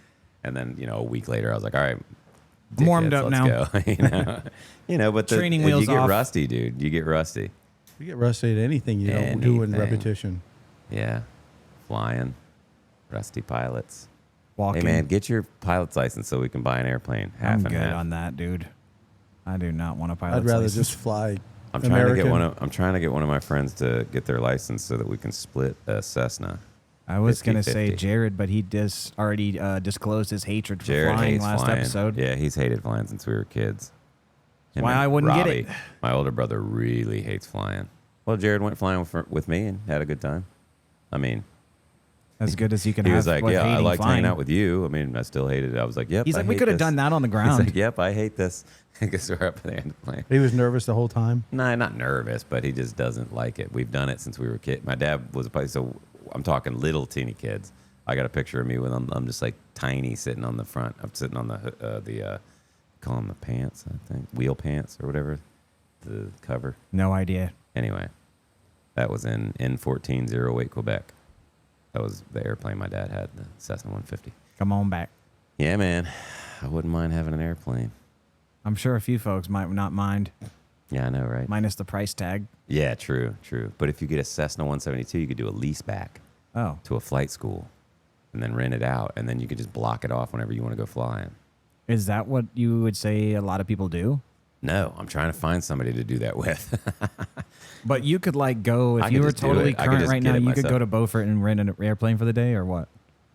And then, a week later, I was like, all right, warmed up now. Go. But training wheels you get off. Rusty, dude. You get rusty. You get rusty at anything you don't do in repetition. Yeah, flying, rusty pilots. Walking. Hey man, get your pilot's license so we can buy an airplane. I'm good on that, dude. I do not want a pilot's I'd rather license. just fly. I'm trying to get one of my friends to get their license so that we can split a Cessna. I was going to 50-50. say Jared, but he already disclosed his hatred for Jared flying hates last flying. episode. Yeah, he's hated flying since we were kids. That's why I wouldn't get it. My older brother really hates flying. Well, Jared went flying with me and had a good time. I mean, as good as you can he have. Was like, with yeah, I liked flying. hanging out with you. I mean, I still hated it. I was like, yep. He's like, I we hate could have this. done that on the ground. He's like, yep, I hate this. Because we're up at the end of the plane. He was nervous the whole time. No, not nervous, but he just doesn't like it. We've done it since we were kids. My dad was so I'm talking little teeny kids. I got a picture of me with them. I'm just like tiny sitting on the front. I'm sitting on the call them the pants, I think, wheel pants or whatever, the cover. No idea. Anyway, that was in N1408 Quebec. That was the airplane my dad had, the Cessna 150. Come on back. Yeah, man. I wouldn't mind having an airplane. I'm sure a few folks might not mind, Yeah, I know, right? minus the price tag. Yeah, true. But if you get a Cessna 172, you could do a lease back Oh, to a flight school and then rent it out, and then you could just block it off whenever you want to go flying. is that what you would say a lot of people do? No, I'm trying to find somebody to do that with. But you could like go I if you could were just do totally it. I could current just right get now. it You could go myself. to Beaufort and rent an airplane for the day, or what?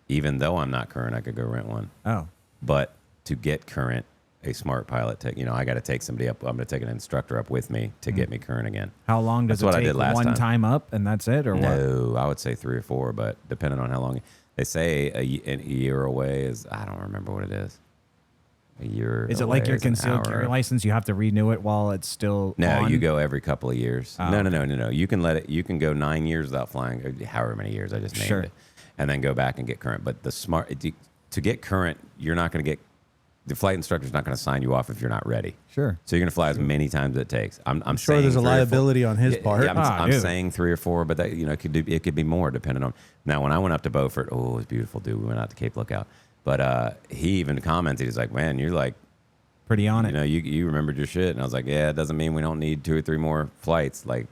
Even though I'm not current, I could go rent one. Oh, But to get current, a smart pilot, I got to take somebody up. I'm going to take an instructor up with me to get me current again. how long does That's what it I take? did last One time. time up, and that's it, or what? No, I would say 3 or 4, but depending on how long. They say a year away is, I don't remember what it is. A year Is it away like your is an concealed hour. carry license? You have to renew it while it's still No, on? you go every couple of years. Oh, No. You can let it. You can go 9 years without flying, or however many years. I just named Sure. it, and then go back and get current. But to get current, you're not going to get. The flight instructor's not going to sign you off if you're not ready. Sure. So you're going to fly as many times as it takes. I'm Sure, saying there's a 3 or 4. liability on his part. Yeah, Ah, I'm dude. saying 3 or 4, but that it could be more depending on. Now, when I went up to Beaufort, oh, it was beautiful, dude. We went out to Cape Lookout, but he even commented, he's like, "Man, you're like, Pretty on it. you remembered your shit," and I was like, "Yeah, it doesn't mean we don't need 2 or 3 more flights." Like,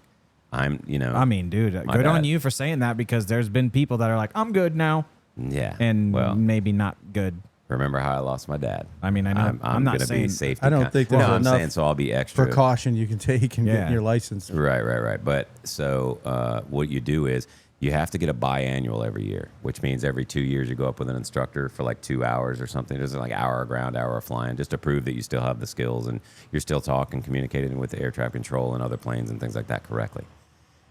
I mean, dude, my good on bad. you for saying that, because there's been people that are like, I'm good now, Yeah, and well, maybe not good. remember how I lost my dad? I mean, I know. I'm not gonna saying be safety. I don't think there's no, I'm enough saying so. I'll be extra. Precaution you can take and Yeah. get your license. Right. But so what you do is you have to get a biannual every year, which means every 2 years you go up with an instructor for like 2 hours or something. There's like hour of ground, hour of flying, just to prove that you still have the skills and you're still talking, communicating with the air traffic control and other planes and things like that correctly.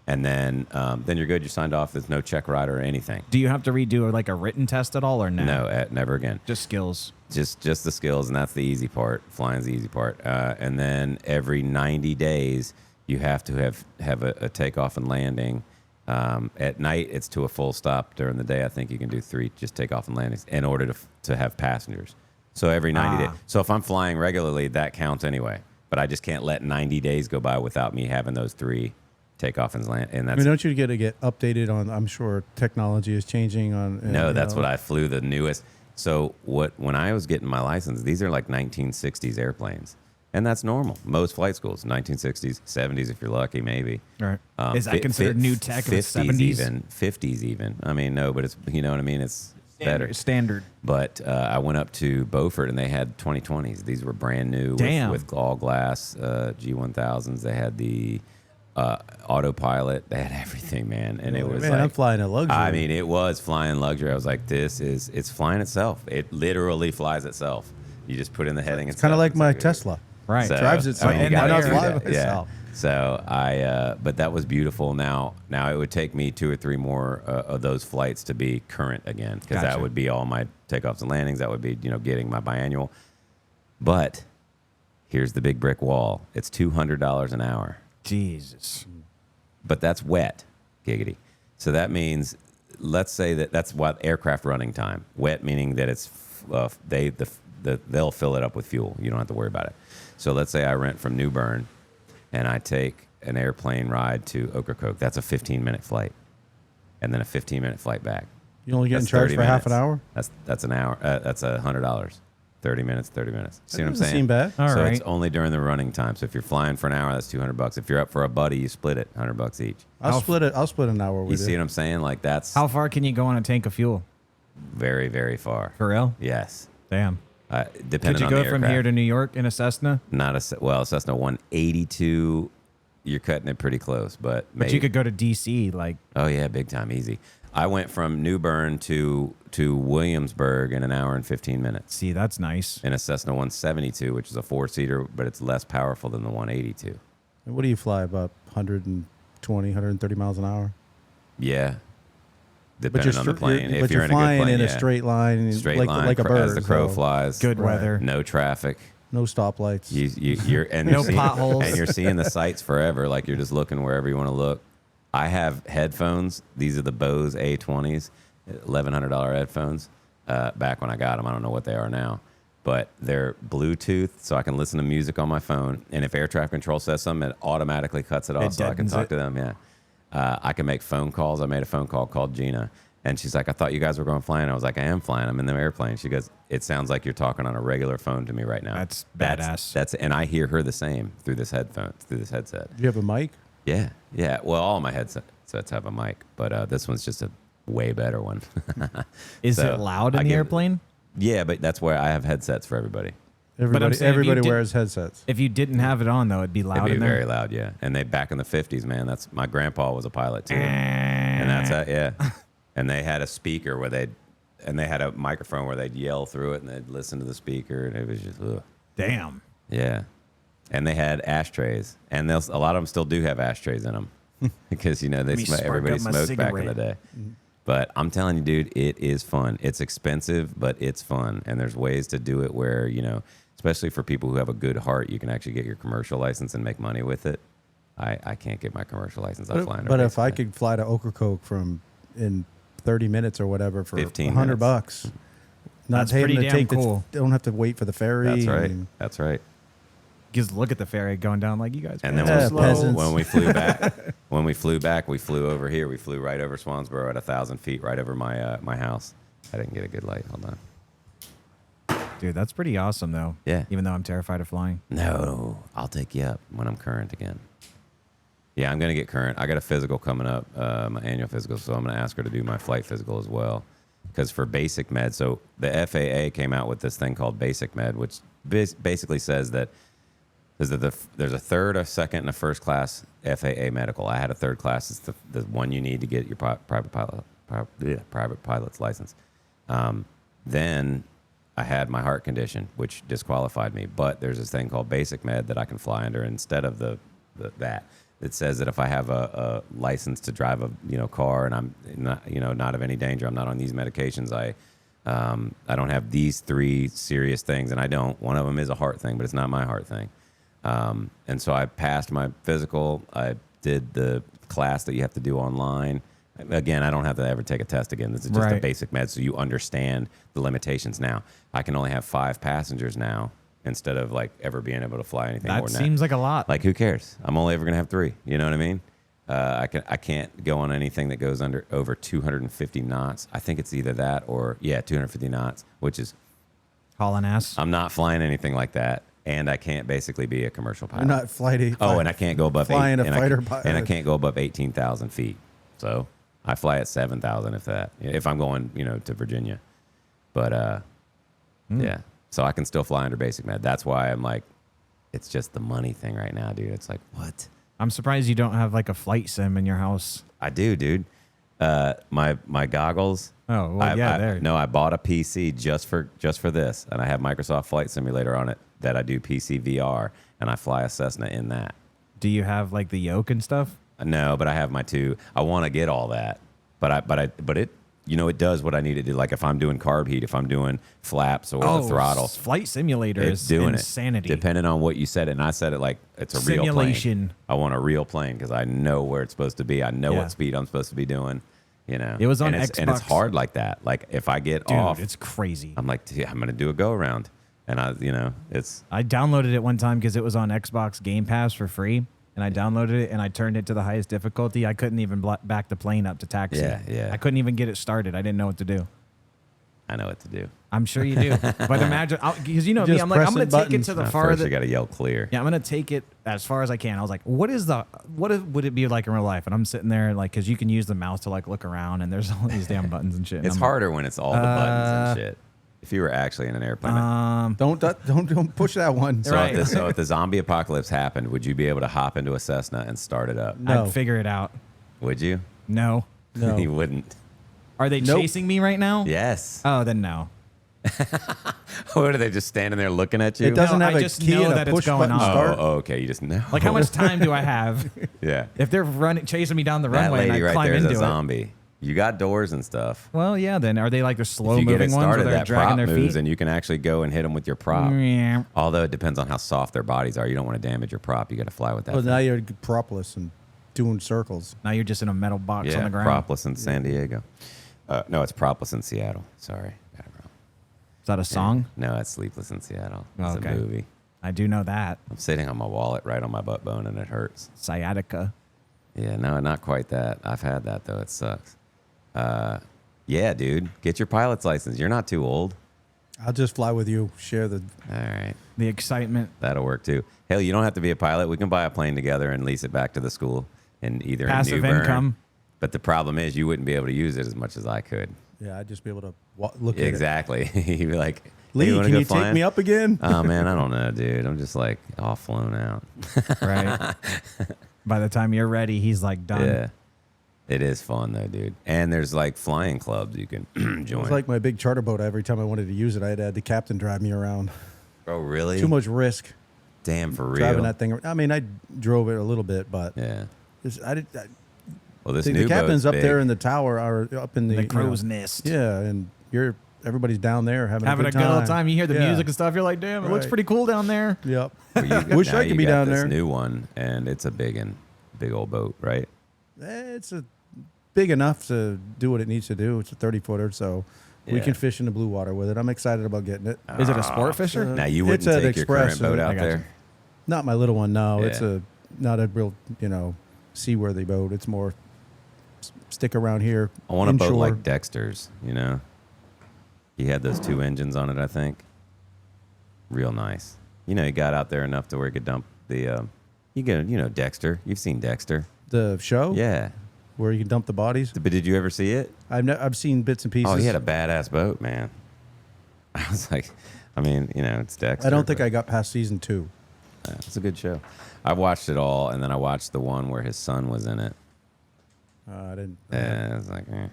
And then you're good. You're signed off. There's no check ride or anything. Do you have to redo like a written test at all, or no? No, never again. Just skills. Just the skills, and that's the easy part. Flying's the easy part. And then every 90 days, you have to have a takeoff and landing. At night, it's to a full stop. During the day, I think you can do 3 just takeoff and landings in order to have passengers. So every 90 days. So if I'm flying regularly, that counts anyway. But I just can't let 90 days go by without me having those 3 takeoff and land. And I that's mean, don't you get to get updated on? I'm sure technology is changing on. no, that's what I flew the newest. So when I was getting my license, these are like 1960s airplanes, and that's normal. Most flight schools, 1960s, 70s if you're lucky, maybe. All right. Is that considered new tech in the 70s? Even 50s even. I mean, no, but it's what I mean. It's better. Standard. But I went up to Beaufort and they had 2020s. These were brand new Damn. with all glass G1000s. They had the autopilot. They had everything, man, and it was Man, like I'm flying a luxury. I mean, it was flying luxury. I was like, it's flying itself. It literally flies itself. You just put in the heading. it's kind of like my Tesla. Right. Drives itself. you Why gotta not do fly that. by itself? Yeah. So but that was beautiful. Now it would take me 2 or 3 more of those flights to be current again, because that Gotcha. would be all my takeoffs and landings. That would be getting my biannual. But here's the big brick wall. It's $200 an hour. Jesus. But that's wet, giggity. So that means, let's say that's what aircraft running time. Wet meaning that it's they'll fill it up with fuel. You don't have to worry about it. So let's say I rent from New Bern, and I take an airplane ride to Ocracoke. That's a 15-minute flight, and then a 15-minute flight back. You only getting That's charged 30 for half an minutes. hour? That's an hour. That's $100. 30 minutes. See That what I'm doesn't saying? seem bad. All so right. it's only during the running time. So if you're flying for an hour, that's $200. If you're up for a buddy, you split it, $100 each. I'll split it. I'll split an hour with You see what I'm saying? Like that's How far can you go on a tank of fuel? very, very far. For real? Yes. Damn. Depending Could you on go the from aircraft. here to New York in a Cessna? Not a Cessna 182. You're cutting it pretty close, but But you could go to DC, like, Oh yeah, big time, easy. I went from New Bern to Williamsburg in an hour and 15 minutes see, that's nice. in a Cessna 172, which is a 4-seater, but it's less powerful than the 182. And what do you fly? About 120, 130 miles an hour? Yeah, depending on the plane. But you're in flying a good plane, in a yeah. straight line, Straight like, line, like a bird. as the crow so flies. Good Right. weather. No traffic. No stoplights. You're and No you're seeing, potholes. and you're seeing the sights forever. Like you're just looking wherever you want to look. I have headphones. These are the Bose A20s, $1,100 headphones. Back when I got them, I don't know what they are now, but they're Bluetooth, so I can listen to music on my phone. And if air traffic control says something, it automatically cuts it off, so I can deadens talk it. to them. Yeah, I can make phone calls. I made a phone call, called Gina, And she's like, I thought you guys were going flying. I was like, I am flying. I'm in the airplane. She goes, it sounds like you're talking on a regular phone to me right now. That's badass. That's and I hear her the same through this headset. Do you have a mic? Yeah. Yeah. Well, all my headsets have a mic, but this one's just a way better one. Is it loud in the airplane? Yeah, but that's why I have headsets for everybody. Everybody wears headsets. If you didn't have it on, though, it'd be loud. It'd be in there. very loud, yeah. And they back in the 50s, man. That's my grandpa was a pilot too, and that's yeah. And they had a speaker and they had a microphone where they'd yell through it and they'd listen to the speaker, and it was just ugh. Damn. Yeah. And they had ashtrays, and a lot of them still do have ashtrays in them because everybody smoked back in the day. Mm-hmm. But I'm telling you, dude, it is fun. It's expensive, but it's fun. And there's ways to do it where, especially for people who have a good heart, you can actually get your commercial license and make money with it. I can't get my commercial license. But if I could fly to Ocracoke in 30 minutes or whatever for $100, not having to take cool. Don't have to wait for the ferry. That's right. That's right. Just look at the ferry going down like you guys. And then when we flew back, we flew over here. We flew right over Swansboro at 1,000 feet, right over my house. I didn't get a good light. Hold on. Dude, that's pretty awesome, though. Yeah. Even though I'm terrified of flying. No, I'll take you up when I'm current again. Yeah, I'm going to get current. I got a physical coming up, my annual physical, so I'm going to ask her to do my flight physical as well. Because for basic med, so the FAA came out with this thing called basic med, which basically says that there's a third, a second, and a first class FAA medical. I had a third class. It's the one you need to get your private pilot's license. Then I had my heart condition, which disqualified me. But there's this thing called basic med that I can fly under instead of that. It says that if I have a license to drive a car and I'm not of any danger, I'm not on these medications, I don't have these 3 serious things, and I don't. One of them is a heart thing, but it's not my heart thing. And so I passed my physical. I did the class that you have to do online. Again, I don't have to ever take a test again. This is just a basic med, so you understand the limitations now. I can only have 5 passengers now instead of ever being able to fly anything more than that. That seems like a lot. Who cares? I'm only ever going to have 3. You know what I mean? I can't go on anything that goes over 250 knots. I think it's either that or 250 knots, which is hauling ass. I'm not flying anything like that. And I can't basically be a commercial pilot. You're not flight. And I can't go above flying a fighter pilot. And I can't go above 18,000 feet. So I fly at 7,000 if I'm going, to Virginia. But yeah, so I can still fly under basic med. That's why I'm it's just the money thing right now, dude. It's what? I'm surprised you don't have a flight sim in your house. I do, dude. My goggles. Oh, well, there. No, I bought a PC just for this, and I have Microsoft Flight Simulator on it that I do PC VR, and I fly a Cessna in that. Do you have the yoke and stuff? No, but I have my 2. I want to get all that, but it it does what I need to do. If I'm doing carb heat, if I'm doing flaps or the throttle, Flight Simulator is doing insanity. Depending on what you said, and I said it it's a simulation. Real plane. I want a real plane because I know where it's supposed to be. I know what speed I'm supposed to be doing. It was on Xbox, and it's hard like that. If I get off, it's crazy. I'm I'm gonna do a go around. And I downloaded it one time because it was on Xbox Game Pass for free, and I downloaded it and I turned it to the highest difficulty. I couldn't even back the plane up to taxi. Yeah. I couldn't even get it started. I didn't know what to do. I know what to do. I'm sure you do, but imagine because me, I'm I'm going to take it to the farthest. First, you got to yell clear. Yeah, I'm going to take it as far as I can. I was like, what would it be like in real life? And I'm sitting there because you can use the mouse to look around, and there's all these damn buttons and shit. It's harder when it's all the buttons and shit. If you were actually in an airplane, don't push that one. So, if the zombie apocalypse happened, would you be able to hop into a Cessna and start it up? No. I'd figure it out. Would you? No. You wouldn't. Are they chasing me right now? Yes. Oh, then no. What are they just standing there looking at you? It doesn't have I a just key know and that a it's push going button on. start. Oh, okay. You just know. How much time do I have? Yeah. If they're chasing me down the That runway lady and I right climb there is into a it. zombie. You got doors and stuff. Well, yeah. Then are they the slow If you get it moving ones started, where they're that dragging prop their moves, feet? and you can actually go and hit them with your prop. Yeah. Although it depends on how soft their bodies are. You don't want to damage your prop. You got to fly with that. Well, now you're propless and doing circles. Now you're just in a metal box on the ground. propless in San Diego. No, it's propless in Seattle. Sorry. Got it wrong. Is that a song? No, it's Sleepless in Seattle. Oh, It's okay. a movie. I do know that. I'm sitting on my wallet right on my butt bone, and it hurts. Sciatica. Yeah, no, not quite that. I've had that, though. It sucks. Yeah, dude. Get your pilot's license. You're not too old. I'll just fly with you. Share the. All right. The excitement. That'll work too. Hell, you don't have to be a pilot. We can buy a plane together and lease it back to the school and either Passive in New Bern. income. But the problem is you wouldn't be able to use it as much as I could. Yeah, I'd just be able to look at it. Exactly. You'd be like, Lee, hey, you wanna can go you flying? take me up again? Oh, man, I don't know, dude. I'm just like all flown out. Right. By the time you're ready, he's like done. Yeah. It is fun, though, dude. And there's like flying clubs you can It join. was like my big charter boat. Every time I wanted to use it, I had to have the captain drive me around. Oh, really? Too much risk Damn, for real. driving that thing. I mean, I drove it a little bit, but Yeah. Well, this the new captain's boat's up there big. in the tower or up in The the crow's nest. Yeah, and everybody's down there having Having a a good old time. You hear the Yeah. music and stuff. You're like, damn, it looks Right. pretty cool down there. Yep. Well, you- Wish now I you could be got down this there. new one, and it's a big old boat, right? It's big enough to do what it needs to do. It's a 30-footer, so we Yeah. can fish in the blue water with it. I'm excited about getting it. Is it a sport fisher? Now you It's wouldn't at take your Express, current boat I out got you. there. Not my little one, no. It's Yeah. not a real, seaworthy boat. It's more stick around here. I want a boat inshore. like Dexter's. He had those 2 engines on it, I think. Real nice. He got out there enough to where he could dump the. Dexter. You've seen Dexter. the show. Yeah. Where you can dump the bodies. But did you ever see it? I've seen bits and pieces. Oh, he had a badass boat, man. I was like, it's Dexter. I don't think but- I got past season 2. Yeah, it's a good show. I watched it all, and then I watched the one where his son was in it. I didn't. And I was like, eh.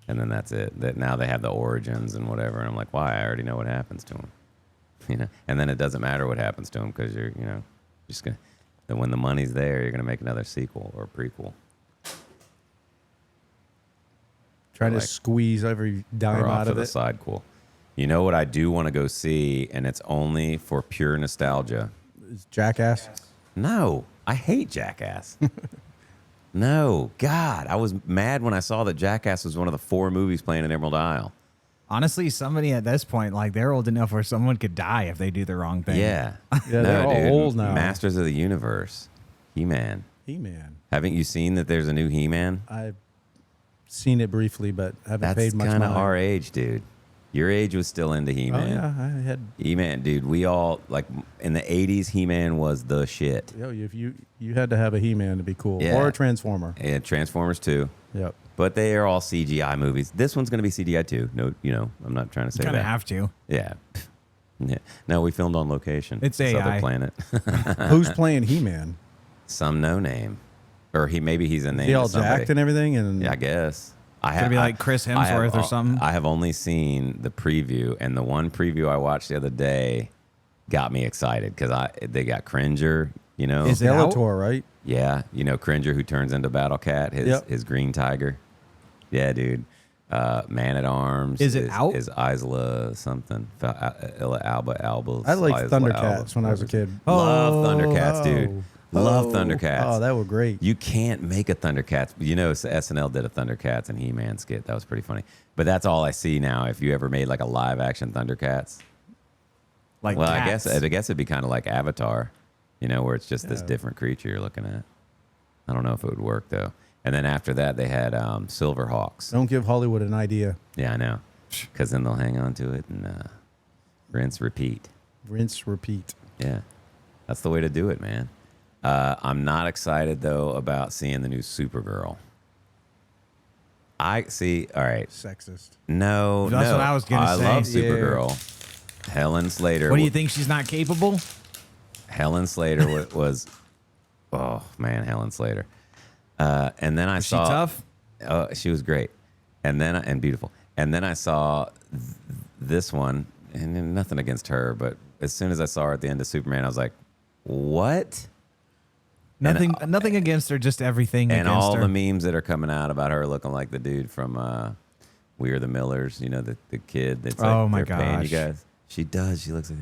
And then that's it. That now they have the origins and whatever. And I'm like, why? I already know what happens to him. And then it doesn't matter what happens to him because you're, just gonna. Then when the money's there, you're gonna make another sequel or prequel. Trying like- to squeeze every dime Or off out to of the it. side cool. You know what I do want to go see, and it's only for pure nostalgia. Is Jackass. No, I hate Jackass. No, God, I was mad when I saw that Jackass was one of the 4 movies playing in Emerald Isle. Honestly, somebody at this point, like they're old enough where someone could die if they do the wrong thing. Yeah, Yeah, they're all old now. Masters of the Universe, He-Man. He-Man. Haven't you seen that there's a new He-Man? I've seen it briefly, but haven't That's paid much kind of mind. our age, dude. Your age was still into Oh He-Man. yeah, I had. He-Man, dude. We all like in the '80s. He-Man was the shit. If you had to have a He-Man to be cool, Yeah. or a Transformer. And Transformers too. Yep. But they are all CGI movies. This one's going to be CGI too. No, I'm not trying to say Kind of that. have to. Yeah. Yeah. No, we filmed on location. It's This AI. other planet. Who's playing He-Man? Some no name, or maybe he's a name. Is he all to somebody. jacked and everything? And Yeah, I guess. Gonna be like Chris Hemsworth or something? I have only seen the preview, and the one preview I watched the other day got me excited because they got Cringer. Is it out? Skeletor, right? Yeah, Cringer who turns into Battle Cat, his green tiger. Yeah, dude. Man at Arms. Is it out? Is Isla something? Alba. I liked Isla Thundercats Alba, when I was a whatever. kid. Love Thundercats, Oh. dude. Love Oh. Thundercats. Oh, that were great. You can't make a Thundercats. SNL did a Thundercats and He-Man skit. That was pretty funny. But that's all I see now. If you ever made like a live action Thundercats, Like well, cats. I guess it'd be kind of like Avatar, where it's just this Yeah. different creature you're looking at. I don't know if it would work though. And then after that, they had Silverhawks. Don't give Hollywood an idea. Yeah, I know, because then they'll hang on to it and rinse, repeat. Rinse, repeat. Yeah, that's the way to do it, man. I'm not excited though about seeing the new Supergirl. I see. All right. Sexist. No, That's no. what I was gonna say. I love Yeah. Supergirl. Helen Slater. What do you think? She's not capable? Helen Slater was. Oh man, Helen Slater. And then I Is she saw. tough? Oh, she was great, and beautiful. And then I saw this one, and then nothing against her, but as soon as I saw her at the end of Superman, I was like, "What?" Nothing against her, just everything And against all her. the memes that are coming out about her looking like the dude from We Are the Millers, the kid that's like, Oh, my they're paying you gosh. guys. She does. She looks like,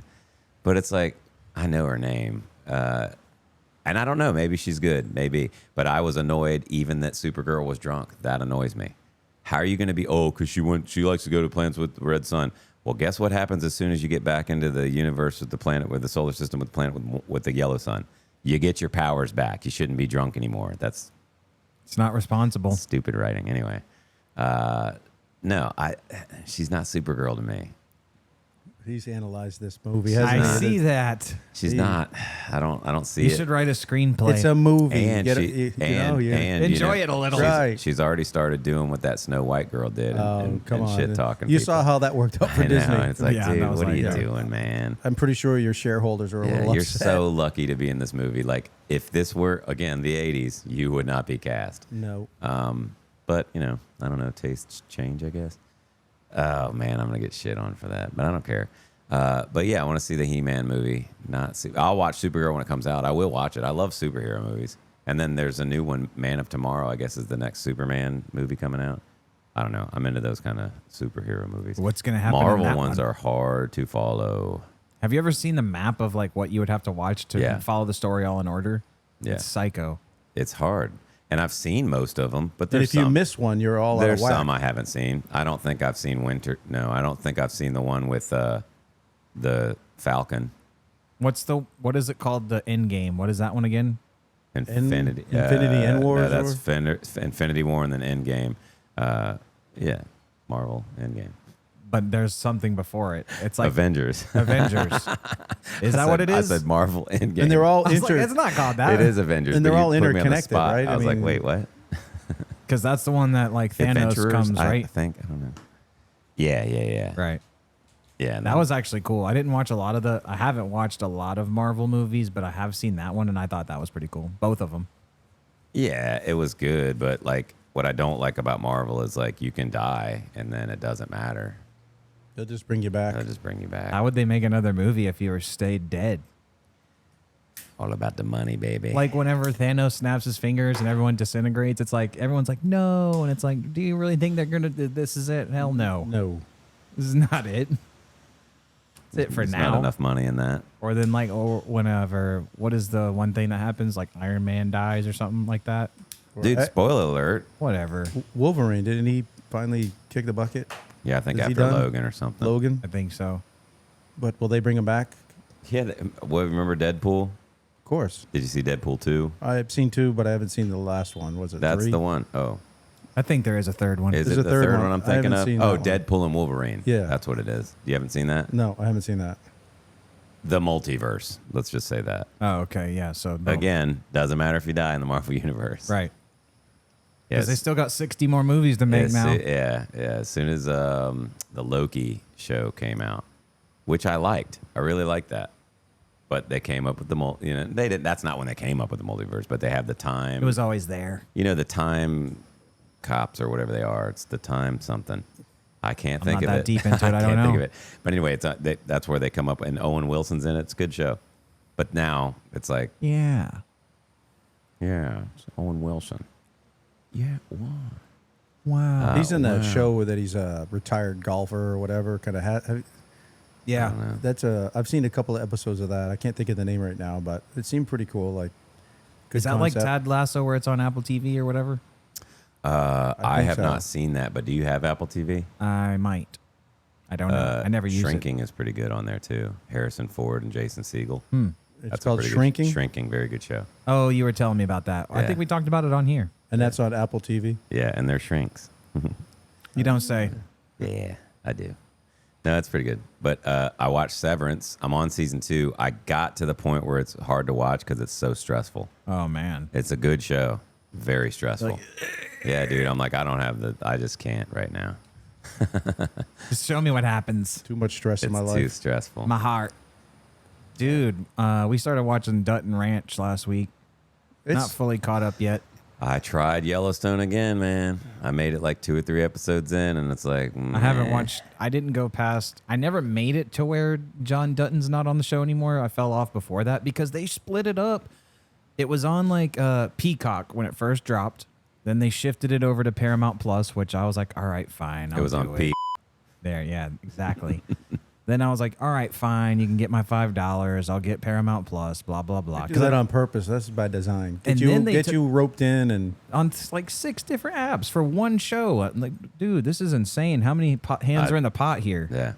but it's like, I know her name. And I don't know, maybe she's good, maybe. But I was annoyed even that Supergirl was drunk. That annoys me. How are you going to be, because she likes to go to planets with the red sun. Well, guess what happens as soon as you get back into the universe with the planet, with the solar system, with the planet with the yellow sun? You get your powers back. You shouldn't be drunk anymore. That's It's not responsible. stupid writing. Anyway, No, she's not Supergirl to me. He's analyzed this movie. I Hasn't he? see that. She's not. I don't see You it. should write a screenplay. It's a movie. And Enjoy it a little. Right. She's already started doing what that Snow White girl did and come on. shit talking. You saw how that worked out for Disney. It's like, Yeah, dude, that was what are like, you yeah. doing, man? I'm pretty sure your shareholders are a Yeah, little you're upset. so lucky to be in this movie. Like, if this were again the '80s, you would not be cast. No. But I don't know. Tastes change, I guess. Oh man, I'm gonna get shit on for that, but I don't care. But yeah, I want to see the He-Man movie. I'll watch Superhero when it comes out. I will watch it. I love superhero movies. And then there's a new one, Man of Tomorrow, I guess is the next Superman movie coming out. I don't know. I'm into those kind of superhero movies. What's going to happen? Marvel in that ones one? are hard to follow. Have you ever seen the map of like what you would have to watch to follow the story all in order? Yeah. It's psycho. It's hard. And I've seen most of them, but And there's if you some. miss one, you're all out There's of whack. some I haven't seen. I don't think I've seen Winter. No, I don't think I've seen the one with the Falcon. What is it called? The end game. What is that one again? Infinity End Wars No, that's Infinity War and then Endgame. Yeah, Marvel Endgame. But there's something before it. It's like Avengers. Avengers. Is that what it is? I said Marvel Endgame. And they're all I was like, it's not called that. It is Avengers. And they're but you all put me on the interconnected, spot. right? I was like, wait, what? Because that's the one that like Thanos Adventurers, comes, I right? think. I don't know. Yeah. Right. Yeah, That was actually cool. I haven't watched a lot of Marvel movies, but I have seen that one, and I thought that was pretty cool. Both of them. Yeah, it was good, but like what I don't like about Marvel is like you can die and then it doesn't matter. They'll just bring you back. They'll just bring you back. How would they make another movie if you were stayed dead? All about the money, baby. Like whenever Thanos snaps his fingers and everyone disintegrates, it's like everyone's like, no, and it's like, do you really think they're gonna? This is it? Hell no. No. This is not it. It's it for There's now. not enough money in that. Or then like, or whenever, what is the one thing that happens? Like Iron Man dies or something like that. Dude, spoiler alert. Whatever. Wolverine, didn't he finally kick the bucket? Yeah, I think Is he after done? Logan or something. Logan? I think so. But will they bring him back? Yeah, remember Deadpool? Of course. Did you see Deadpool 2? I've seen 2, but I haven't seen the last one. Was it That's 3? the one. Oh. I think there is a third one. Is There's it a the third third one. one I'm I thinking haven't of? seen Oh, that Deadpool and Wolverine. Yeah. That's what it is. You haven't seen that? No, I haven't seen that. The multiverse. Let's just say that. Oh, okay, yeah. So no. Again, doesn't matter if you die in the Marvel Universe. right? Yes. Because they still got 60 more movies to make now. Yeah. As soon as the Loki show came out, which I liked. I really liked that. But they came up with the they didn't. That's not when they came up with the multiverse, but they have the time. It was always there. the time cops or whatever they are. It's the time something. I can't I'm think not of that it. deep into it. I don't can't think know. of it. But anyway, that's where they come up, and Owen Wilson's in it. It's a good show. But now it's like, Yeah. yeah, it's Owen Wilson. Yeah, why? Wow. He's in that wow. show that he's a retired golfer or whatever. Kind of. yeah. That's I've seen a couple of episodes of that. I can't think of the name right now, but it seemed pretty cool. Like, good Is that like concept. Ted Lasso where it's on Apple TV or whatever? I think have so. not seen that, but do you have Apple TV? I might. I don't know. I never use Shrinking is pretty good on there too. Harrison Ford and Jason Segel. it. It's That's a called pretty good- Shrinking, Shrinking, very good show. Oh, you were telling me about that. I Yeah. think we talked about it on here. and that's on Apple TV. Yeah, and they're shrinks. You don't say. Yeah, I do. No, it's pretty good. But I watched Severance. I'm on season 2. I got to the point where it's hard to watch because it's so stressful. Oh, man. It's a good show. Very stressful. Yeah, dude. I'm like, I just can't right now. Just show me what happens. Too much stress in It's my too life. stressful. My heart. Dude, we started watching Dutton Ranch last week. Not It's fully caught up yet. I tried Yellowstone again, man. I made it like 2 or 3 episodes in, and it's like, I haven't meh. watched. I didn't go past. I never made it to where John Dutton's not on the show anymore. I fell off before that because they split it up. It was on like Peacock when it first dropped. Then they shifted it over to Paramount Plus, which I was like, all right, fine. It was on P. There, yeah, exactly. Then I was like, all right, fine. You can get my $5. I'll get Paramount Plus, blah, blah, blah. do that on purpose. That's by design. And then they Get you roped in, and on like 6 different apps for one show. I'm like, dude, this is insane. How many hands are in the pot here? Yeah.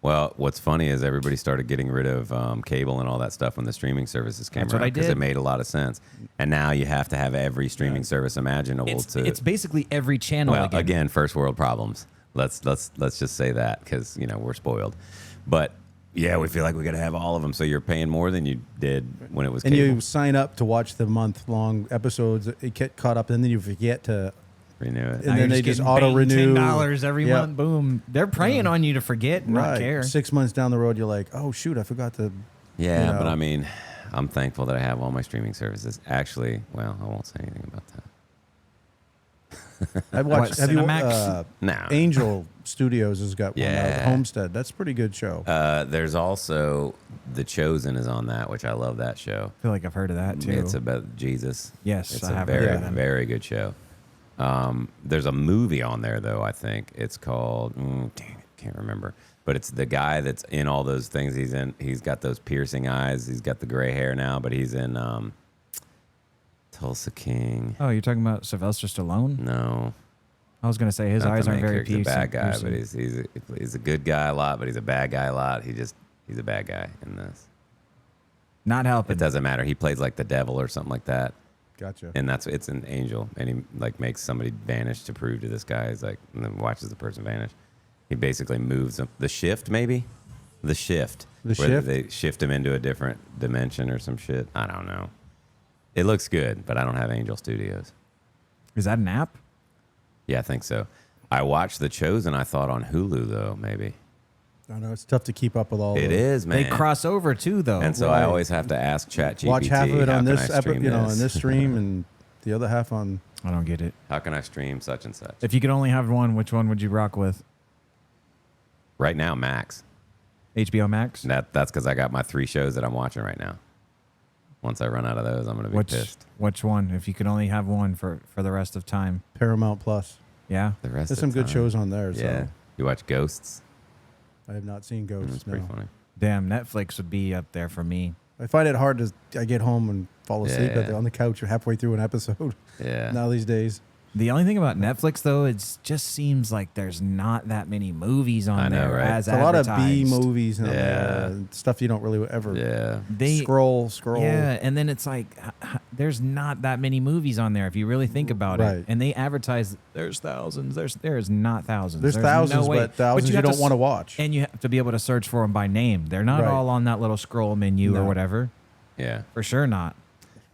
Well, what's funny is everybody started getting rid of cable and all that stuff when the streaming services came That's what around I because did. it made a lot of sense. And now you have to have every streaming service imaginable It's basically every channel well, again. again, first world problems. Let's just say that because we're spoiled. But yeah, we feel like we got to have all of them. So you're paying more than you did when it was And cable. you sign up to watch the month-long episodes. It get caught up, and then you forget to. Renew it. And Now then you're they just getting banged auto-renew. $10 every Yep. month. Boom. They're preying on you to forget and not care. 6 months down the road, you're like, oh shoot, I forgot to. Yeah, you know. but I mean, I'm thankful that I have all my streaming services. Actually, well, I won't say anything about that. I watched. What, Have you? Cinemax? No. Angel Studios has got one out. Yeah. Homestead. That's a pretty good show. There's also The Chosen is on that, which I love that show. I feel like I've heard of that too. It's about Jesus. Yes, it's I a have very, heard of them. very good show. There's a movie on there though. I think it's called. Dang it, can't remember. But it's the guy that's in all those things. He's got those piercing eyes. He's got the gray hair now, but he's in Tulsa King. Oh, you're talking about Sylvester Stallone? No, I was gonna say his not eyes the aren't main very character, piercing. bad guy, but he's a good guy a lot, but he's a bad guy a lot. He's a bad guy in this. not helping. It doesn't matter. He plays like the devil or something like that. Gotcha. And it's an angel, and he like makes somebody vanish to prove to this guy. He's like, and then watches the person vanish. He basically moves them. The shift, maybe, the shift. The where shift? They shift him into a different dimension or some shit. I don't know. It looks good, but I don't have Angel Studios. Is that an app? Yeah, I think so. I watched The Chosen. I thought on Hulu though, maybe. I know it's tough to keep up with all. It is, man. They cross over too, though. And so I always have to ask ChatGPT. Watch half of it how on can this, I stream on this stream, and the other half on. I don't get it. How can I stream such and such? If you could only have one, which one would you rock with? Right now, Max. HBO Max? That's because I got my 3 shows that I'm watching right now. Once I run out of those, I'm gonna be pissed. Which one? If you could only have one for the rest of time. Paramount Plus. Yeah. The rest There's of some the good time. shows on there. Yeah. So You watch Ghosts? I have not seen Ghosts. That's pretty No. funny. Damn, Netflix would be up there for me. I find it hard to. I get home and fall asleep Yeah. on the couch halfway through an episode. Yeah. Now these days. The only thing about Netflix, though, it just seems like there's not that many movies on I know, there right? as It's a lot of B advertised. movies and Yeah. stuff you don't really ever Yeah. They scroll. Yeah, and then it's like there's not that many movies on there if you really think about Right. it. And they advertise there's thousands. There's not thousands. There's no thousands, way. but thousands you have don't to want to s- watch. And you have to be able to search for them by name. They're not Right. all on that little scroll menu or No. whatever. Yeah. For sure not.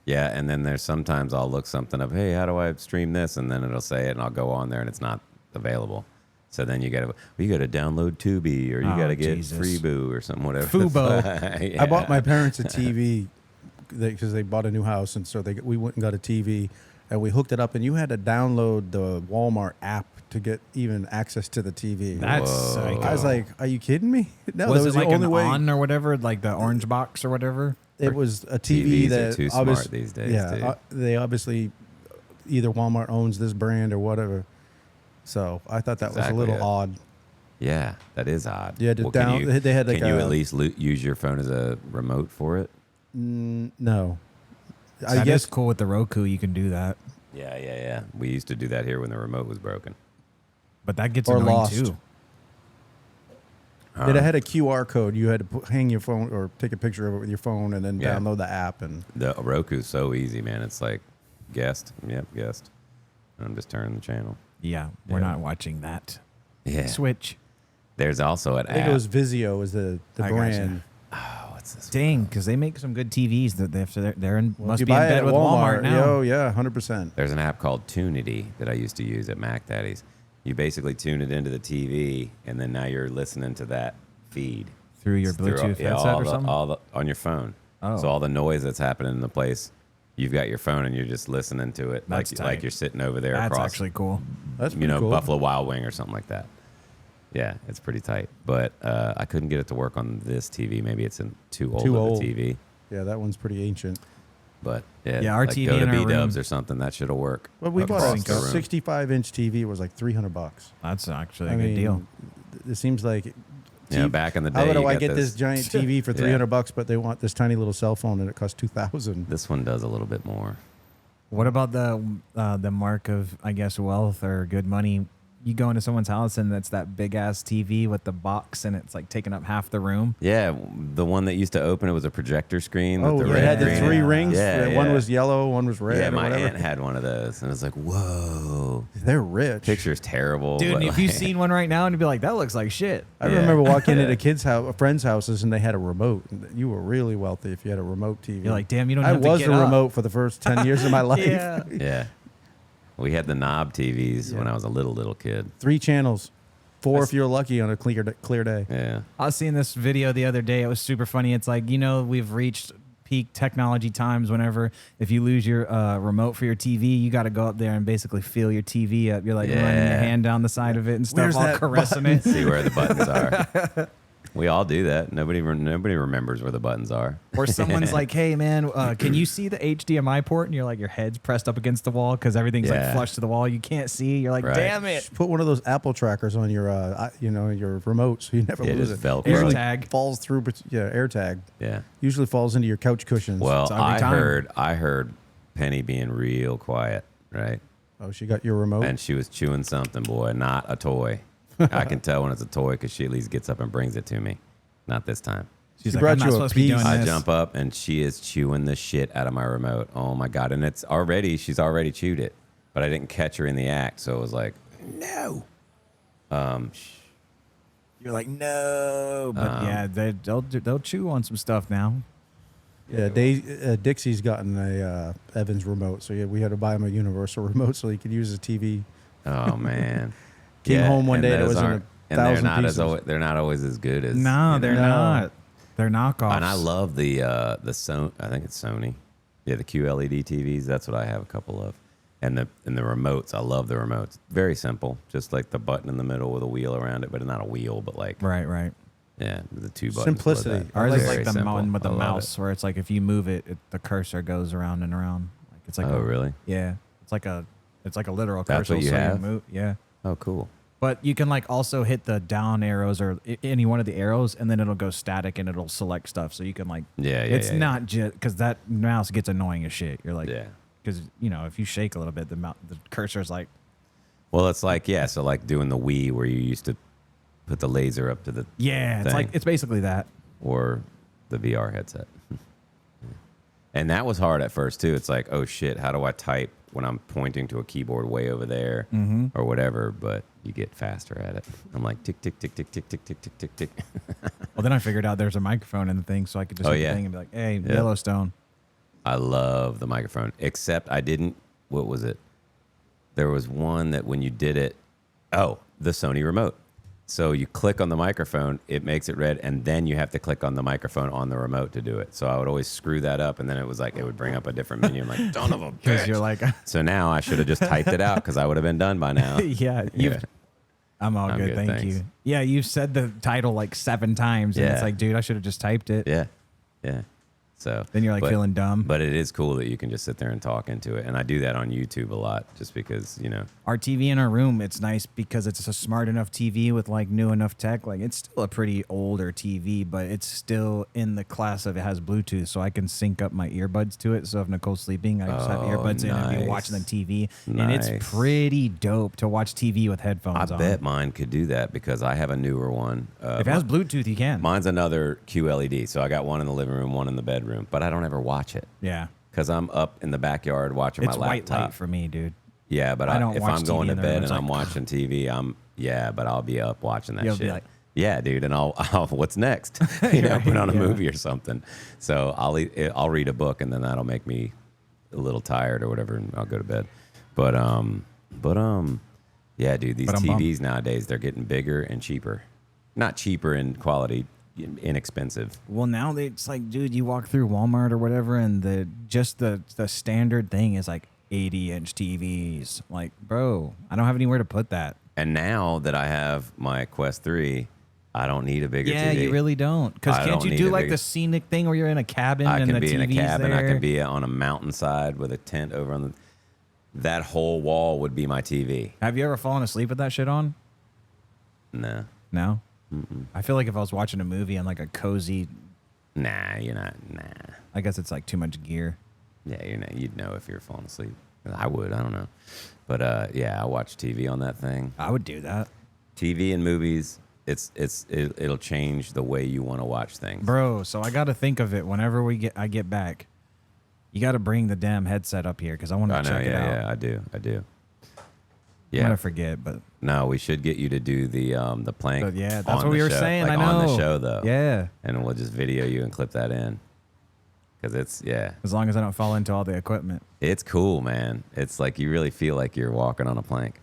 Yeah. And then there's sometimes I'll look something up. Hey, how do I stream this? And then it'll say it, and I'll go on there, and it's not available. So then you got to download Tubi, or you Oh, got to get Jesus. Freeboo or something, whatever. Fubo. Yeah. I bought my parents a TV because they bought a new house, and so we went and got a TV, and we hooked it up, and you had to download the Walmart app to get even access to the TV. That's Whoa. psycho. I was like, "Are you kidding me?" No, was that it was like the only an way. on or whatever, like the orange box or whatever? It was a TV TVs are that too smart obviously, these days, yeah, dude. they obviously either Walmart owns this brand or whatever. So I thought that Exactly was a little it. odd. Yeah, that is odd. You had to can you, they had like can you a- at least use your phone as a remote for it? No, I That guess is cool with the Roku. You can do that, Yeah. We used to do that here when the remote was broken. but that gets Or annoying lost. too. it had a QR code. You had to hang your phone or take a picture of it with your phone and then Yeah. download the app. And The Roku's so easy, man. It's like guest. Yep, guest. I'm just turning the channel. Yeah, we're Yeah. not watching that. Yeah. Switch. There's also an I think app. it was Vizio was the I gotcha. brand. Oh, what's this? Dang, because they make some good TVs that they're in, Well, if must you be in buy it bed at with Walmart now. Oh yeah, 100%. There's an app called Tunity that I used to use at Mac Daddy's. You basically tune it into the TV, and then now you're listening to that feed. Through your Through Bluetooth headset all or the- something? all the- on your phone. Oh. So all the noise that's happening in the place, you've got your phone and you're just listening to it That's like tight. you're sitting over there That's across, actually cool. That's you pretty know, cool. Buffalo Wild Wing or something like that. Yeah, it's pretty tight. But I couldn't get it to work on this TV. Maybe it's too old Too of old. a TV. Yeah, that one's pretty ancient. But yeah, Yeah, our like TV go to in our B-dubs room- or something. That should have worked. Well, we bought across a the room. 65-inch TV. It was like $300. That's actually a I good mean, deal. It seems like. Yeah, back in the day, How do you I got get this giant TV for Yeah. $300, but they want this tiny little cell phone and it costs $2,000? This one does a little bit more. What about the mark of, I guess, wealth or good money you go into someone's house and it's that big ass TV with the box and it's like taking up half the room. Yeah, the one that used to open, it was a projector screen. Oh, with the it red had the green. 3 rings. Yeah, One yeah. was yellow, one was red. Yeah, or my whatever. aunt had one of those, and I was like, whoa. They're rich. Picture's terrible. Dude, but if you've seen one right now and you'd be like, that looks like shit. I Yeah. remember walking Yeah. into kids' house, friends' houses, and they had a remote. You were really wealthy if you had a remote TV. You're like, damn, you don't I have to was get the up. remote for the first 10 years of my life. Yeah. Yeah. We had the knob TVs when Yeah. I was a little kid. 3 channels, 4 if you're lucky on a clear day. Yeah. I was seeing this video the other day. It was super funny. It's like, we've reached peak technology times whenever if you lose your remote for your TV, you got to go up there and basically feel your TV up. You're like running your hand down the side of it and stuff, Where's all that caressing it. See where the buttons are. We all do that. Nobody remembers where the buttons are. Or someone's like, hey, man, can you see the HDMI port? And you're like, your head's pressed up against the wall because everything's like Yeah. flush to the wall. You can't see. You're like, Right. damn it. Put one of those Apple trackers on your, your remote so you never Yeah, lose just it. Velcro. Usually AirTag. falls through, AirTag. Yeah. Usually falls into your couch cushions. Well, It's every time. I heard Penny being real quiet, right? Oh, she got your remote? And she was chewing something, boy, not a toy. I can tell when it's a toy because she at least gets up and brings it to me. Not this time. She's She like, brought I'm not you a supposed to be piece. doing I this. jump up and she is chewing the shit out of my remote. Oh my God. And she's already chewed it, but I didn't catch her in the act. So it was like, no. You're like, no. But yeah, they'll chew on some stuff now. Yeah, Dixie's gotten a Evans remote, so yeah, we had to buy him a universal remote so he could use his TV. Oh man. Came home one and day and it those was in aren't- a and they're 1,000 not pieces. they're not always as good as No, they're No. not. They're knockoffs. And I love the Sony. I think it's Sony. Yeah, the QLED TVs. That's what I have a couple of. And the remotes. I love the remotes. Very simple, just like the button in the middle with a wheel around it, but not a wheel, but like Right. yeah, the 2 buttons. Simplicity. With that. Ours is Very like the simple. one with the I love mouse where it's like if you move it, the cursor goes around and around. Like it's like Oh, really? Yeah. It's like a literal That's cursor. what you so have? move, yeah. Oh, cool. But you can like also hit the down arrows or any one of the arrows, and then it'll go static and it'll select stuff. So you can like, Yeah, it's yeah. not just because that mouse gets annoying as shit. You're like, Yeah. because if you shake a little bit, the cursor's like, Well, it's like so like doing the Wii where you used to put the laser up to the yeah, it's thing. like it's basically that. or the VR headset. And that was hard at first too. It's like, oh shit, how do I type when I'm pointing to a keyboard way over there or whatever? But you get faster at it. I'm like tick tick tick tick tick tick tick tick tick tick. Well, then I figured out there's a microphone in the thing, so I could just Oh, hit yeah. the thing and be like, hey, Yeah. Yellowstone. I love the microphone, except I didn't. What was it? There was one that when you did it, the Sony remote. So you click on the microphone, it makes it red, and then you have to click on the microphone on the remote to do it. So I would always screw that up, and then it was like it would bring up a different menu. I'm like, son of a Because bitch. you're like, So now I should have just typed it out because I would have been done by now. yeah, Yeah. I'm all I'm good, good, thank thanks. you. Yeah, you've said the title like 7 times, and it's Yeah. like, dude, I should have just typed it. Yeah. So Then you're like but- feeling dumb. But it is cool that you can just sit there and talk into it, and I do that on YouTube a lot, just because Our TV in our room, it's nice because it's a smart enough TV with like new enough tech. Like it's still a pretty older TV, but it's still in the class of it has Bluetooth, so I can sync up my earbuds to it. So if Nicole's sleeping, I just have Oh, earbuds in and be nice. watching the TV, and it's Nice. pretty dope to watch TV with headphones I on. bet mine could do that because I have a newer one. If it has Bluetooth, you can. Mine's another QLED, so I got one in the living room, one in the bedroom, but I don't ever watch it Yeah, because I'm up in the backyard watching it's my white laptop. light for me, dude. Yeah, but I don't if watch I'm going TV to in the bed room. and It's I'm like, watching TV, but I'll be up watching that You'll be shit. like- Yeah, dude, and I'll what's next? Put on a Yeah. movie or something. So I'll read a book, and then that'll make me a little tired or whatever, and I'll go to bed. But yeah, dude, these Ba-dum-bum. TVs nowadays, they're getting bigger and cheaper. Not cheaper in quality, inexpensive. Well, now it's like, dude, you walk through Walmart or whatever, and the standard thing is like 80-inch TVs. Like, bro, I don't have anywhere to put that. And now that I have my Quest 3, I don't need a bigger Yeah, TV. you really don't. Because I can't don't you need do a like big- the scenic thing where you're in a cabin I and can the be TV's in a cabin. there? I can be on a mountainside with a tent over on the. That whole wall would be my TV. Have you ever fallen asleep with that shit on? Nah, No. I feel like if I was watching a movie and like a cozy, nah, you're not. Nah, I guess it's like too much gear. yeah, you're not. You'd know if you're falling asleep. I would. I don't know. But yeah, I watch TV on that thing. I would do that. TV and movies, it'll change the way you want to watch things. Bro, so I got to think of it whenever I get back. You got to bring the damn headset up here because I want to check it out. Yeah, I do. I'm Yeah. gonna forget, but No, we should get you to do the plank. But yeah, that's on what the we were show, saying. Like I know. on the show though. Yeah. And we'll just video you and clip that in. Because As long as I don't fall into all the equipment. it's cool, man. It's like you really feel like you're walking on a plank.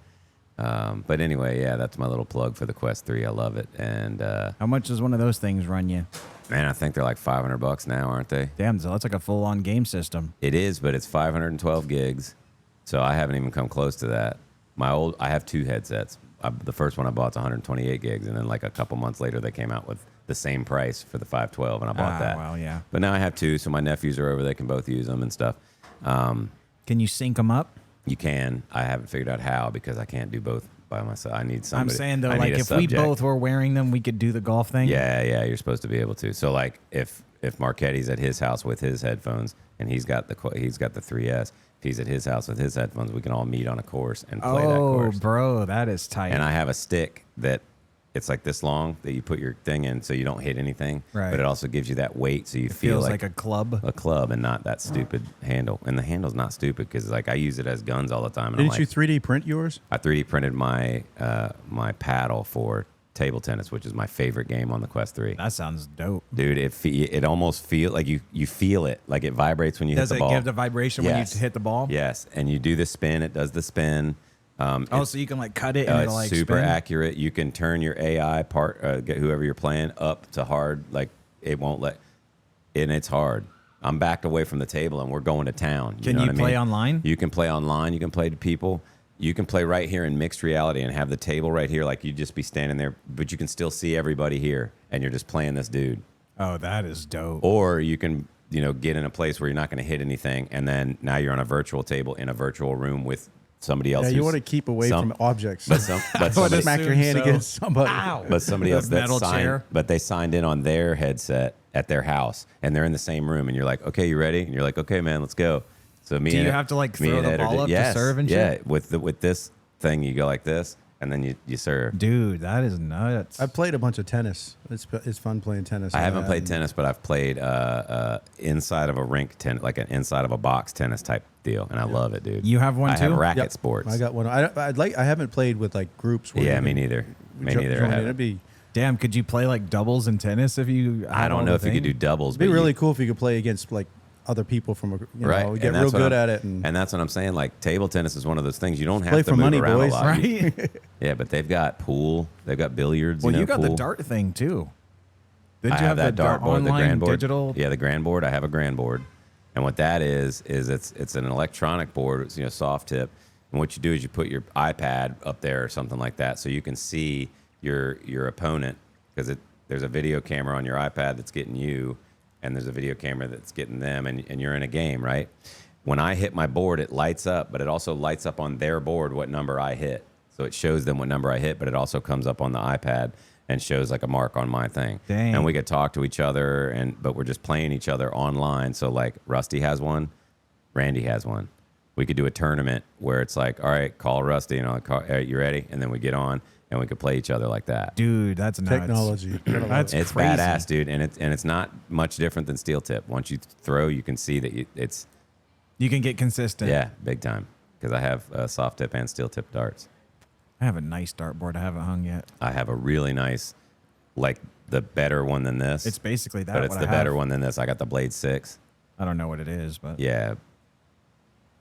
But anyway, yeah, that's my little plug for the Quest 3. I love it. And How much does one of those things run you? man, I think they're like $500 now, aren't they? Damn, so that's like a full-on game system. It is, but it's 512 gigs. So I haven't even come close to that. I have 2 headsets. The first one I bought is 128 gigs, and then like a couple months later, they came out with the same price for the 512, and I bought that. Wow, yeah. But now I have 2, so my nephews are over. They can both use them and stuff. Can you sync them up? You can. I haven't figured out how because I can't do both by myself. I need somebody. I'm saying though, I like need a if we subject. both were wearing them, we could do the golf thing. Yeah, you're supposed to be able to. So like if Marquette's at his house with his headphones and he's got the 3S, if he's at his house with his headphones, we can all meet on a course and play that Oh, course. bro, that is tight. And I have a stick that it's like this long that you put your thing in so you don't hit anything. Right. But it also gives you that weight so you feel feels like a club. a club and not that stupid handle. And the handle's not stupid because like I use it as guns all the time. And Didn't I'm you like, 3D print yours? I 3D printed my my paddle for table tennis, which is my favorite game on the Quest 3. That sounds dope. Dude, it almost feels like you feel it, like it vibrates when you Does hit it the ball. give the vibration when you hit the ball? Yes, and you do the spin, it does the spin. Oh, so you can like cut it and It's it'll like super spin? accurate. You can turn your AI get whoever you're playing up to hard, like it won't let, and it's hard. I'm backed away from the table and we're going to town. Can know you what I play mean? online? You can play online. You can play to people. You can play right here in mixed reality and have the table right here, like you'd just be standing there, but you can still see everybody here, and you're just playing this dude. Oh, that is dope. Or you can, get in a place where you're not going to hit anything, and then now you're on a virtual table in a virtual room with somebody else. Yeah, you want to keep away from objects. but somebody, Smack your hand against somebody. Ow. but somebody else The metal that signed, chair. but they signed in on their headset at their house, and they're in the same room, and you're like, okay, you ready? And you're like, okay, man, let's go. So Do you have to like me throw and the Ed are ball up yes, to serve and yeah, shit? with this thing, you go like this, and then you serve. Dude, that is nuts. I played a bunch of tennis. It's fun playing tennis. I haven't and- played tennis, but I've played inside of a rink tennis, like an inside of a box tennis type deal, and I love it, dude. You have one I have too? racket Yep. sports. I got one. I haven't played with like groups. Where yeah, you me can neither. Me jo- neither. join I in. haven't. It'd be Damn, could you play like doubles in tennis if you? I don't know if you could do doubles. it'd be but really you, cool if you could play against like other people from a right. get and real that's what good I'm- at it and that's what I'm saying. Like table tennis is one of those things you don't have play to for move money, around boys. a lot. Right? Yeah, but they've got pool. They've got billiards. Well, you got pool. the dart thing too. Did I you have that the dartboard, the online grand board. digital? Yeah, the grand board. I have a grand board, and what that is it's an electronic board. It's soft tip, and what you do is you put your iPad up there or something like that, so you can see your opponent because there's a video camera on your iPad that's getting you, and there's a video camera that's getting them, and you're in a game, right? When I hit my board, it lights up, but it also lights up on their board what number I hit. So it shows them what number I hit, but it also comes up on the iPad and shows like a mark on my thing. Dang. And we could talk to each other, but we're just playing each other online. So like Rusty has one, Randy has one. We could do a tournament where it's like, all right, call Rusty, and I'll call, all right, you ready? And then we get on and we could play each other like that. Dude, that's nuts. technology. That's It's crazy. badass, dude, and it's not much different than steel tip. Once you throw, you can see that it's You can get consistent. yeah, big time. Because I have soft tip and steel tip darts. I have a nice dartboard. I haven't hung yet. I have a really nice, like the better one than this. It's basically that. but it's what the I have. better one than this. I got the Blade 6. I don't know what it is, but Yeah,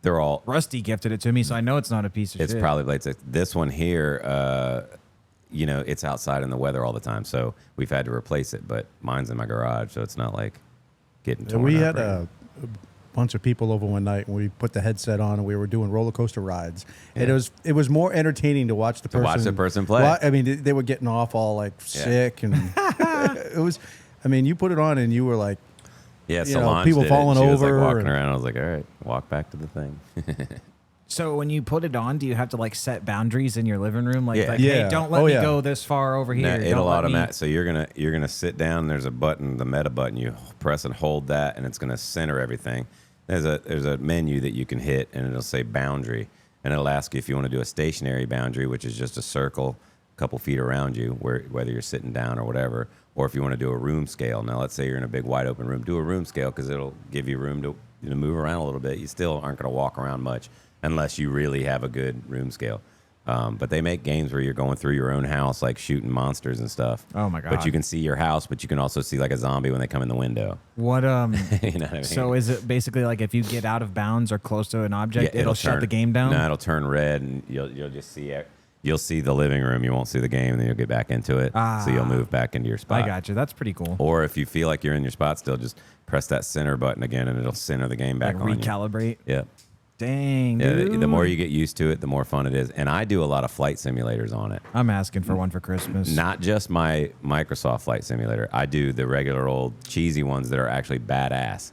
they're all. Rusty gifted it to me, so I know it's not a piece of It's shit. probably Blade 6. This one here, it's outside in the weather all the time, so we've had to replace it. But mine's in my garage, so it's not like getting torn we up had or a bunch of people over one night and we put the headset on and we were doing roller coaster rides. And it was more entertaining to watch the person watch the person play. I mean, they were getting off all like sick and it was. I mean, you put it on and you were like, Yeah, you know, Solange people did it. falling She was over like walking and- around. I was like, all right, walk back to the thing. So when you put it on, do you have to like set boundaries in your living room? Like, Yeah. like Yeah. hey, don't let Oh, me yeah. go this far over here. No, Don't it'll let me- automatic. So you're gonna sit down. There's a button, the meta button. You press and hold that, and it's gonna center everything. there's a menu that you can hit, and it'll say boundary, and it'll ask you if you want to do a stationary boundary, which is just a circle a couple feet around you, whether you're sitting down or whatever, or if you want to do a room scale. Now, let's say you're in a big wide open room, do a room scale because it'll give you room to move around a little bit. You still aren't going to walk around much unless you really have a good room scale. But they make games where you're going through your own house, like shooting monsters and stuff. Oh my god! But you can see your house, but you can also see like a zombie when they come in the window. What You know what I mean? So is it basically like if you get out of bounds or close to an object, it'll shut the game down? No, it'll turn red, and you'll just see it. You'll see the living room. You won't see the game, and then you'll get back into it. So you'll move back into your spot. I got you. That's pretty cool. Or if you feel like you're in your spot still, just press that center button again, and it'll center the game back Like on recalibrate. you. Yeah. Dang, Yeah, dude. the more you get used to it, the more fun it is. And I do a lot of flight simulators on it. I'm asking for one for Christmas. Not just my Microsoft Flight Simulator. I do the regular old cheesy ones that are actually badass.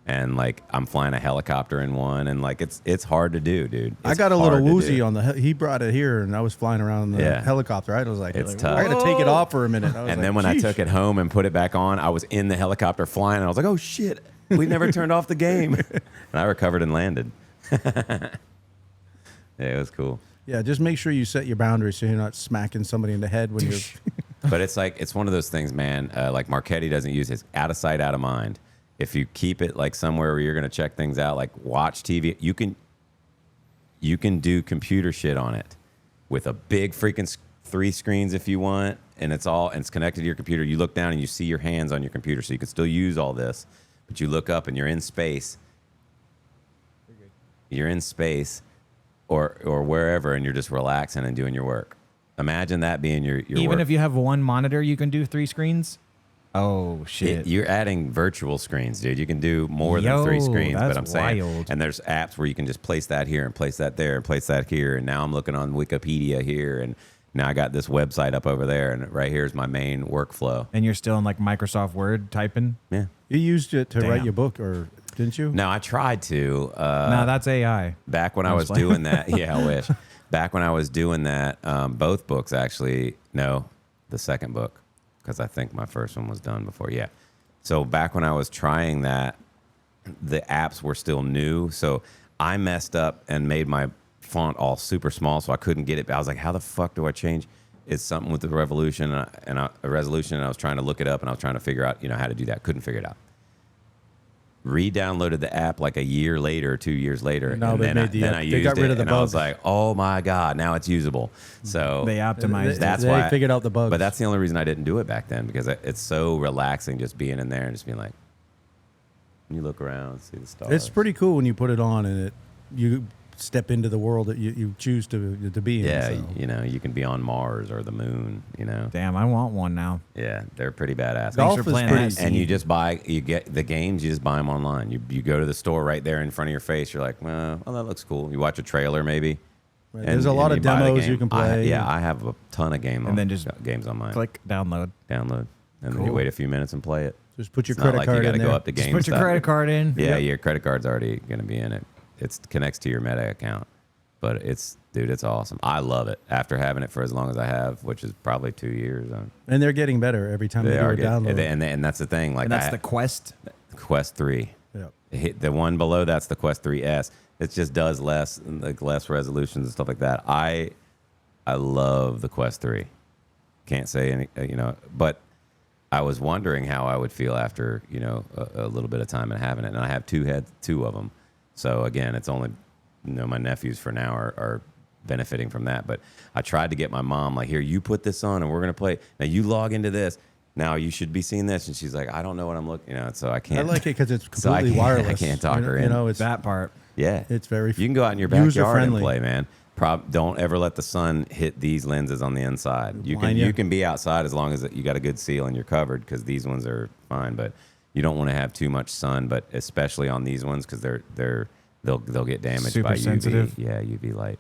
And like I'm flying a helicopter in one, and like it's hard to do, dude. I It's got a little hard to woozy do. on he brought it here, and I was flying around in the helicopter. I was like, It's I tough. got to take it off for a minute. I was And like, then when I "Sheesh." took it home and put it back on, I was in the helicopter flying, and I was like, oh shit, we never turned off the game. And I recovered and landed. Yeah, it was cool. Yeah, just make sure you set your boundaries so you're not smacking somebody in the head when you're. But it's one of those things, man. Like Marchetti doesn't use it. Out of sight, out of mind. If you keep it like somewhere where you're going to check things out, like watch TV, you can do computer shit on it with a big freaking 3 screens if you want, and it's connected to your computer. You look down and you see your hands on your computer, so you can still use all this. But you look up and you're in space. You're in space. Or wherever, and you're just relaxing and doing your work. Imagine that being your Even work. if you have one monitor, you can do 3 screens. Oh shit! You're adding virtual screens, dude. You can do more than 3 screens. That's But I'm saying, wild. and there's apps where you can just place that here and place that there and place that here. And now I'm looking on Wikipedia here, and now I got this website up over there, and right here is my main workflow. And you're still in like Microsoft Word typing. Yeah. You used it to write Damn. your book, or didn't you? No, I tried to. No, that's AI. Back when I was doing that, yeah, I wish. Back when I was doing that, both books actually, no, the second book, because I think my first one was done before. Yeah. So back when I was trying that, the apps were still new. So I messed up and made my font all super small, so I couldn't get it. I was like, how the fuck do I change? It's something with the resolution, and I was trying to look it up, and I was trying to figure out, how to do that. Couldn't figure it out. Re-downloaded the app like a year later, 2 years later, No, and they then made the I they used got rid it, of the and I was bugs. like, oh my god, now it's usable. So They optimized. that's they why figured out the bugs. But that's the only reason I didn't do it back then, because it's so relaxing just being in there and just being like, you look around, see the stars. It's pretty cool when you put it on and you step into the world that you choose to be in. Yeah, so. you can be on Mars or the moon. Damn, I want one now. Yeah, they're pretty badass. Golf for is playing pretty. that. And you just you get the games, you just buy them online. You go to the store right there in front of your face. You're like, well, that looks cool. You watch a trailer maybe. Right. There's a lot of buy the demos game. you can play. I have a ton of games on mine. Click download. Download, and then you wait a few minutes and play it. Just put your It's not credit like card you got to in go there. up to Just GameStop. put your credit card in. Yeah, Yep. your credit card's already going to be in it. It connects to your Meta account. But it's awesome. I love it. After having it for as long as I have, which is probably 2 years. And they're getting better every time they do a download. And that's the thing. Like And that's the Quest. Quest 3. Yeah. The one below that's the Quest 3S. It just does less resolutions and stuff like that. I love the Quest 3. Can't say any, but I was wondering how I would feel after, a little bit of time and having it. And I have two of them. So again, it's only, my nephews for now are benefiting from that. But I tried to get my mom, like, here, you put this on and we're going to play. Now you log into this. Now you should be seeing this. And she's like, I don't know what I'm looking, so I can't. I like it because it's So I completely can't- I wireless. can't talk her in. It's That part. Yeah. It's very You can go out in your backyard and user-friendly. play, man. Don't ever let the sun hit these lenses on the inside. Blind ya. You can be outside as long as you got a good seal and you're covered, because these ones are fine. But you don't want to have too much sun, but especially on these ones, because they'll get damaged Super by sensitive. UV. Yeah, UV light.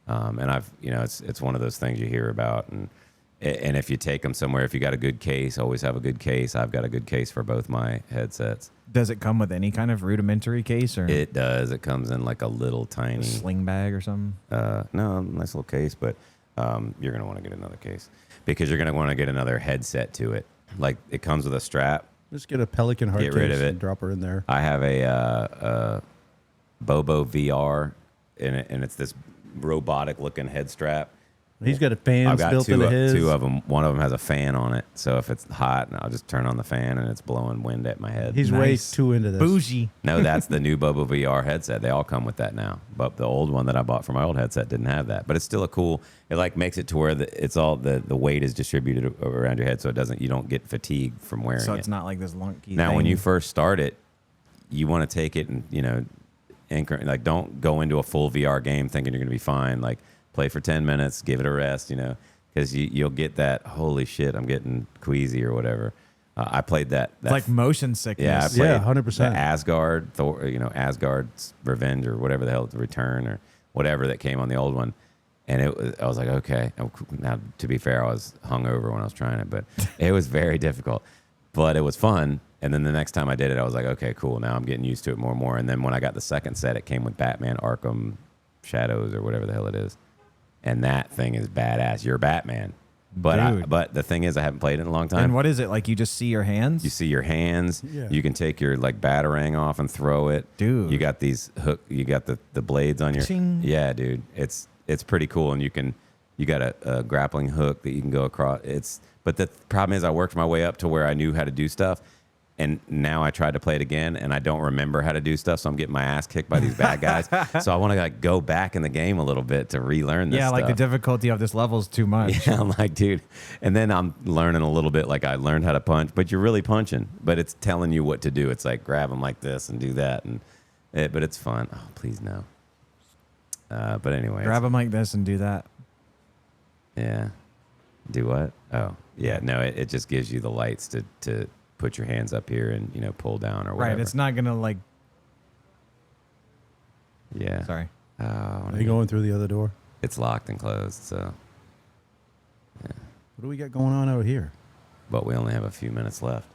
And I've it's one of those things you hear about, and if you take them somewhere, if you got a good case, always have a good case. I've got a good case for both my headsets. Does it come with any kind of rudimentary case or It does. It comes in like a little a tiny sling bag or something? no, nice little case, but you're going to want to get another case, because you're going to want to get another headset to it. Like, it comes with a strap, Just get a Pelican hard Get case rid of it. and drop her in there. I have a Bobo VR, and it's this robotic looking head strap. He's got a fans I've got built into his. two of them. One of them has a fan on it, so if it's hot, I'll just turn on the fan and it's blowing wind at my head. He's Nice. way too into this. Bougie. No, that's the new Bobo VR headset. They all come with that now. But the old one that I bought for my old headset didn't have that. But it's still a cool. It like makes it to where it's all the weight is distributed around your head, so you don't get fatigued from wearing So it. it's not like this lunky Now, thing. when you first start it, you want to take it and like don't go into a full VR game thinking you're going to be fine. Like play for 10 minutes, give it a rest, because you'll get that holy shit, I'm getting queasy or whatever. I played that. It's like motion sickness. Yeah, I played 100%. the Asgard, Thor, Asgard's Revenge or whatever the hell, the Return or whatever that came on the old one. And I was like, okay. Now, to be fair, I was hungover when I was trying it, but it was very difficult. But it was fun. And then the next time I did it, I was like, okay, cool. Now I'm getting used to it more and more. And then when I got the second set, it came with Batman Arkham Shadows or whatever the hell it is. And that thing is badass. You're Batman. Dude. But the thing is, I haven't played it in a long time. And what is it? Like you just see your hands? You see your hands. Yeah. You can take your like batarang off and throw it. Dude. You got these hook. You got the blades on your. Ching. Yeah, dude. It's pretty cool, and you got a grappling hook that you can go across. But the problem is, I worked my way up to where I knew how to do stuff, and now I tried to play it again, and I don't remember how to do stuff, so I'm getting my ass kicked by these bad guys. So I want to like go back in the game a little bit to relearn this. Yeah, like the stuff. difficulty of this level is too much. Yeah, I'm like, dude. And then I'm learning a little bit, like I learned how to punch, but you're really punching, but it's telling you what to do. It's like grab them like this and do that, but it's fun. Oh, please no. But anyway, Grab them like this and do that. yeah. Do what? Oh, yeah. No, it just gives you the lights to put your hands up here and pull down or whatever. Right. It's not gonna like. Yeah. Sorry. Oh, Are you going through the other door? it's locked and closed, so. What do we got going on out here? But we only have a few minutes left.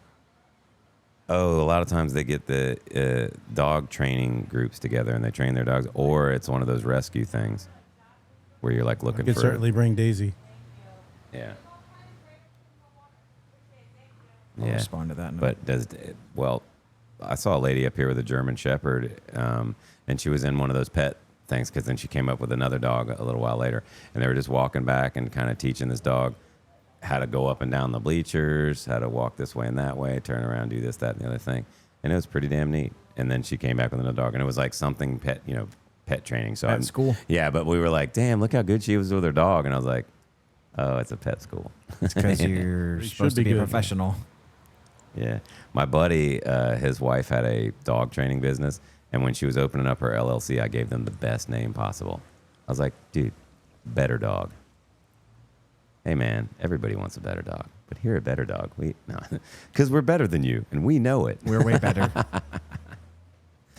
Oh, a lot of times they get the dog training groups together and they train their dogs, or it's one of those rescue things where you're like I looking could for. certainly bring Daisy. Yeah. I'll Yeah. respond to that. But I saw a lady up here with a German Shepherd, and she was in one of those pet things because then she came up with another dog a little while later, and they were just walking back and kind of teaching this dog how to go up and down the bleachers, how to walk this way and that way, turn around, do this, that, and the other thing, and it was pretty damn neat. And then she came back with another dog, and it was like something pet training. So At school. Yeah, but we were like, damn, look how good she was with her dog, and I was like, oh, it's a pet school. It's because you're It supposed should to be be a good. professional. Yeah. My buddy, his wife had a dog training business, and when she was opening up her LLC, I gave them the best name possible. I was like, dude, Better Dog. Hey, man, everybody wants a better dog, but here at Better Dog, because we're better than you, and we know it. We're way better.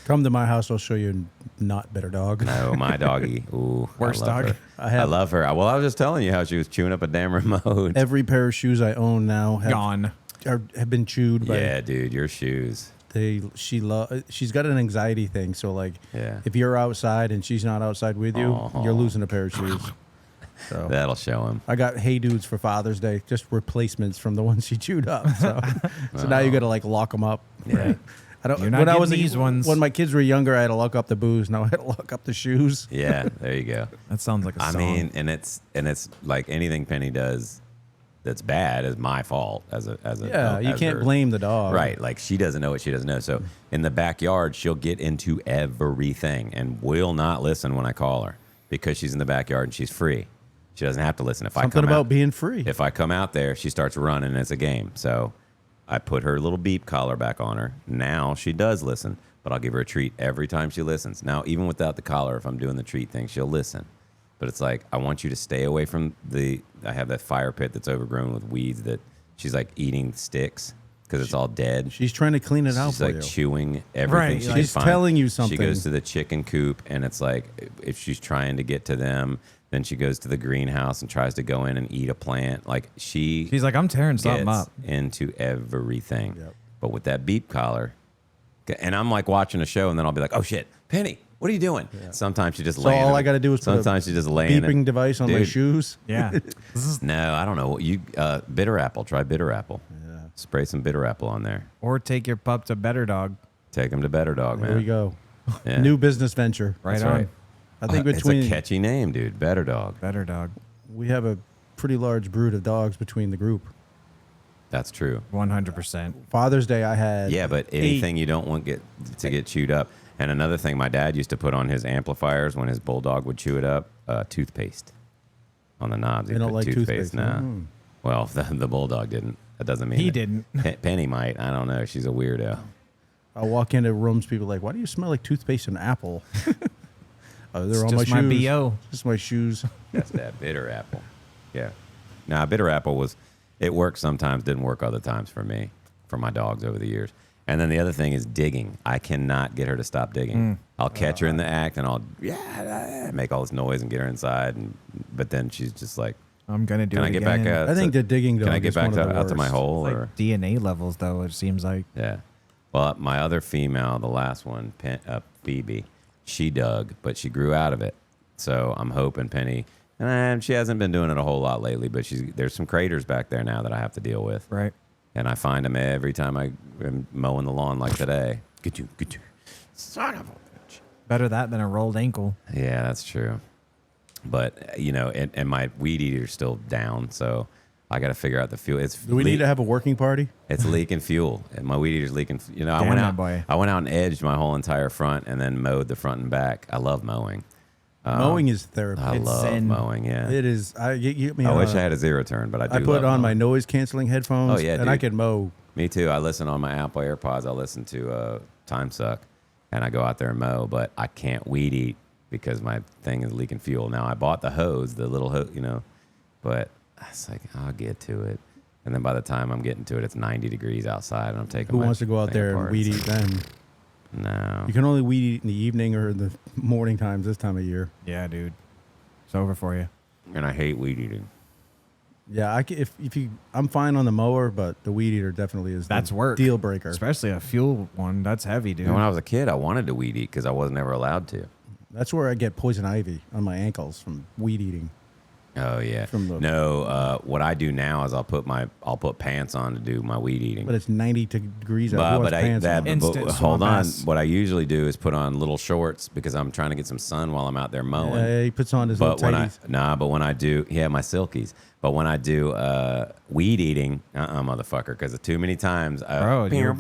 Come to my house, I'll show you not better dog. No, my doggy. Ooh, Worst I love dog. Her. I love her. Well, I was just telling you how she was chewing up a damn remote. Every pair of shoes I own now Gone. have been chewed by. Yeah, dude, your shoes. She's got an anxiety thing, so like Yeah. if you're outside and she's not outside with you, Aw. you're losing a pair of shoes. So That'll show him. I got Hey Dudes for Father's Day, just replacements from the ones she chewed up. So now you got to like lock them up. Yeah. I don't. You're not when I getting was these ones. When my kids were younger, I had to lock up the booze. Now I had to lock up the shoes. Yeah, there you go. That sounds like a I song. mean, and it's like anything Penny does that's bad is my fault as a Yeah, you as can't her- blame the dog. Right, like she doesn't know what she doesn't know. So in the backyard, she'll get into everything and will not listen when I call her because she's in the backyard and she's free. She doesn't have to listen. If I Something come about out, being free. if I come out there, she starts running and it's a game. So I put her little beep collar back on her. Now she does listen, but I'll give her a treat every time she listens. Now, even without the collar, if I'm doing the treat thing, she'll listen. But it's like, I want you to stay away from I have that fire pit that's overgrown with weeds that she's like eating sticks because it's all dead. She's trying to clean it out She's for like you. chewing everything. Right, She like- can She's find. telling you She something. goes to the chicken coop, and it's like if she's trying to get to them, then she goes to the greenhouse and tries to go in and eat a plant. Like She's like, I'm tearing something gets up. into everything. Yep. But with that beep collar, and I'm like watching a show, and then I'll be like, oh shit, Penny, What are you doing? Sometimes she just So all I got to do is sometimes put she just a laying beeping it. device on my Dude. shoes. Yeah. No, I don't know. You bitter apple. Try bitter apple. Yeah. Spray some bitter apple on there. Or take your pup to Better Dog. Take them to Better Dog, man. There we go. Yeah. New business venture. Right That's on. right. I think It's between a catchy name, dude. Better Dog. Better Dog. we have a pretty large brood of dogs between the group. That's true. 100%. Father's Day, I had Yeah, but anything you don't want to get chewed up. And another thing my dad used to put on his amplifiers when his bulldog would chew it up, toothpaste on the knobs. They He'd don't put like toothpaste. Nah. Mm. Well, the bulldog didn't. That doesn't mean He that- didn't. Penny might. I don't know. She's a weirdo. I walk into rooms, people are like, why do you smell like toothpaste and apple? Oh, they're It's on my just my shoes. BO. Just my shoes. That's that bitter apple. Yeah. Now, bitter apple it worked sometimes, didn't work other times for me, for my dogs over the years. And then the other thing is digging. I cannot get her to stop digging. I'll catch her in the act and I'll make all this noise and get her inside. But then she's just like, I'm going to do can it I get again. back out? I think the digging dog Can I get is back one of the out to my worst. hole? It's Or like DNA levels, though, it seems like. yeah. Well, my other female, the last one, Phoebe, she dug, but she grew out of it. So I'm hoping Penny, and she hasn't been doing it a whole lot lately, but there's some craters back there now that I have to deal with. Right. And I find them every time I am mowing the lawn like today. Get you. Son of a bitch. Better that than a rolled ankle. Yeah, that's true. But, and my weed eater's still down, so I got to figure out the fuel. Do we need to have a working party? It's leaking fuel. And my weed eater's leaking. I Damn went that out. boy. I went out and edged my whole entire front, and then mowed the front and back. I love mowing. Mowing is therapy. I It's love zen. mowing. Yeah. It is. You get me. I wish I had a zero turn, but I do. I put love on my mowing. noise canceling headphones. Oh, yeah, and I dude. can mow. Me too. I listen on my Apple AirPods. I listen to Time Suck, and I go out there and mow. But I can't weed eat because my thing is leaking fuel. Now I bought the hose, the little hose, but it's like I'll get to it. And then by the time I'm getting to it, it's 90 degrees outside, and I'm taking. Who my wants to go out thing there and apart. weed eat then? No. You can only weed eat in the evening or in the morning times this time of year. Yeah, dude. It's over for you. And I hate weed eating. Yeah, if you, I'm fine on the mower, but the weed eater definitely is That's the work. deal breaker. Especially a fuel one. That's heavy, dude. And when I was a kid, I wanted to weed eat because I wasn't ever allowed to. That's where I get poison ivy on my ankles from weed eating. Oh yeah. From the- No, what I do now is I'll put pants on to do my weed eating. But it's 90 degrees out. Who has pants on? Instant hold swamp on. ass. What I usually do is put on little shorts because I'm trying to get some sun while I'm out there mowing. Yeah, he puts on his But little when tighties. but when I do, my silkies. But when I do weed eating, motherfucker, because too many times, Bro, you're-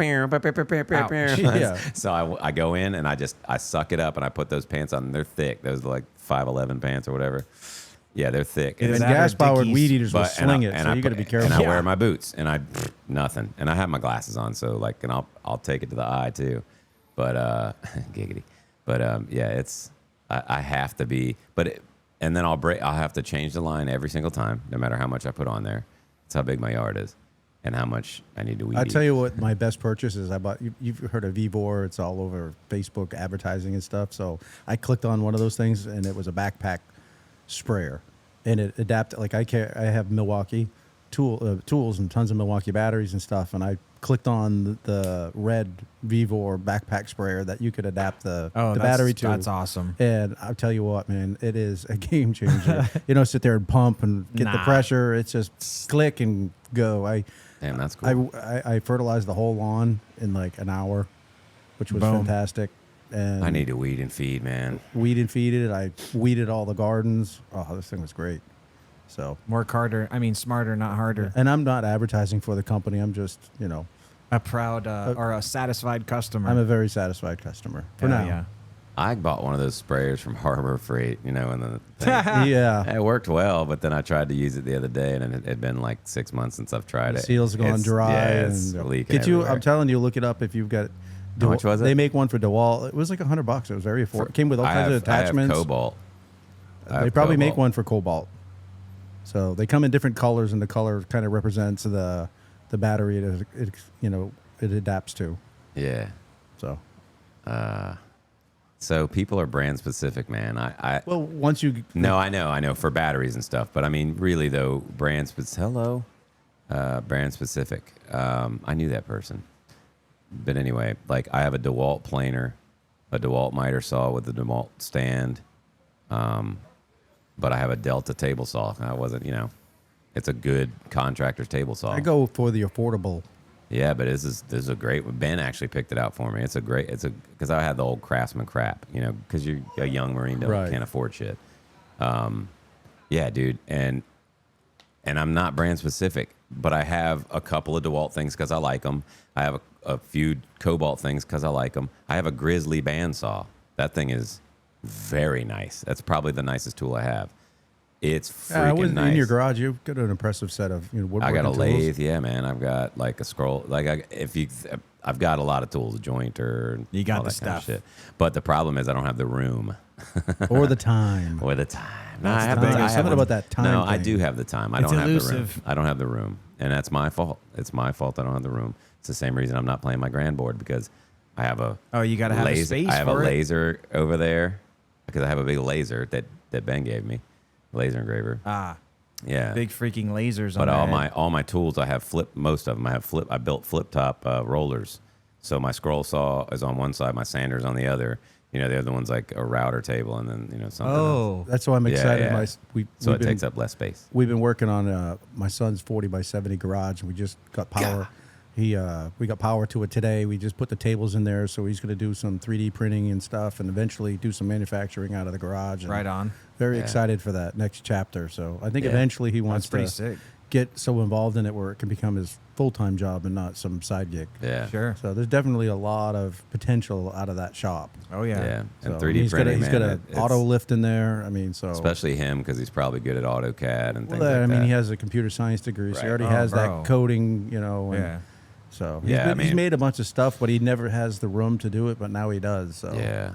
Yeah. So I go in and I suck it up and I put those pants on. And they're thick. Those are like 5'11" pants or whatever. Yeah, they're thick. And Is that or gas-powered Dickies? weed eaters will and sling it, and so you got to put- be careful. And I Yeah. wear my boots, and nothing. And I have my glasses on, so and I'll take it to the eye too. But giggity. But yeah, I have to be. And then I'll have to change the line every single time, no matter how much I put on there. That's how big my yard is, and how much I need to weed. I tell you what, my best purchase is I bought. You've heard of Vivor? It's all over Facebook advertising and stuff. So I clicked on one of those things, and it was a backpack sprayer, and it adapted. Like I have Milwaukee tools and tons of Milwaukee batteries and stuff, and I clicked on the red Vivor backpack sprayer that you could adapt the battery to. That's awesome. And I'll tell you what, man, it is a game changer. You don't sit there and pump and get the Nah. pressure. It's just click and go. Damn, that's cool. I fertilized the whole lawn in like an hour, which was Boom. fantastic. And I need to weed and feed, man. weed and feed it. I weeded all the gardens. Oh, this thing was great. So, Work harder. I mean, smarter, not harder. and I'm not advertising for the company. I'm just, A proud or a satisfied customer. I'm a very satisfied customer for Hell now. Yeah. I bought one of those sprayers from Harbor Freight, and the thing. Yeah. It worked well, but then I tried to use it the other day, and it had been like 6 months since I've tried The it. seals gone It's- dry. Yeah, it's and leaking. Get you. everywhere. I'm telling you, look it up if you've got. How much was it? They make one for DeWalt. It was like $100. It was very affordable. It came with all kinds of attachments. I have Cobalt. They probably make one for Cobalt. So they come in different colors, and the color kind of represents the battery it adapts to. Yeah. So So people are brand specific, man. well, once you No, I know for batteries and stuff, but I mean, really though, brand specific. I knew that person, but anyway, like I have a DeWalt planer a DeWalt miter saw with the DeWalt stand. But I have a Delta table saw. I wasn't, it's a good contractor's table saw. I go for the affordable. Yeah, but this is a great one. Ben actually picked it out for me. Because I had the old Craftsman crap, because you're a young Marine, can't afford shit. Yeah, dude. And I'm not brand specific, but I have a couple of DeWalt things because I like them. I have a few Cobalt things because I like them. I have a Grizzly bandsaw. That thing is very nice. That's probably the nicest tool I have. It's freaking nice. In your garage, you've got an impressive set of woodworking I got a tools. lathe, yeah, man. I've got like a scroll. I've got a lot of tools, a jointer. You got all the that kind of stuff. shit. But the problem is I don't have the room. Or the time. Or the time. No, That's I have the thing. I have Something about that time No, I thing. do have the time. I It's don't have the room. elusive. I don't have the room. And that's my fault. It's my fault I don't have the room. It's the same reason I'm not playing my grand board because I have a You got to have a laser. space I have for a it. laser over there because I have a big laser that Ben gave me. Laser engraver. Yeah. Big freaking lasers But on that. all my tools I have most of them. I built flip top rollers. So my scroll saw is on one side, my sander's on the other. They're the ones like a router table and then something else. That's why I'm excited. Yeah. So it takes up less space. We've been working on my son's 40 by 70 garage, and we just got power. We got power to it today. We just put the tables in there, so he's going to do some 3D printing and stuff, and eventually do some manufacturing out of the garage. And Right on. Very Yeah. excited for that next chapter. So I think Yeah. eventually he wants That's pretty to sick. get so involved in it where it can become his full-time job and not some side gig. Yeah. Sure. So there's definitely a lot of potential out of that shop. Oh, yeah. Yeah. And So 3D he's printing, got man. an auto lift in there. I mean, so Especially him because he's probably good at AutoCAD and things well, like I mean, that. he has a computer science degree, so he Right. already Oh, has bro. that coding, and Yeah. so Yeah, he's made a bunch of stuff, but he never has the room to do it. But now he does. So Yeah.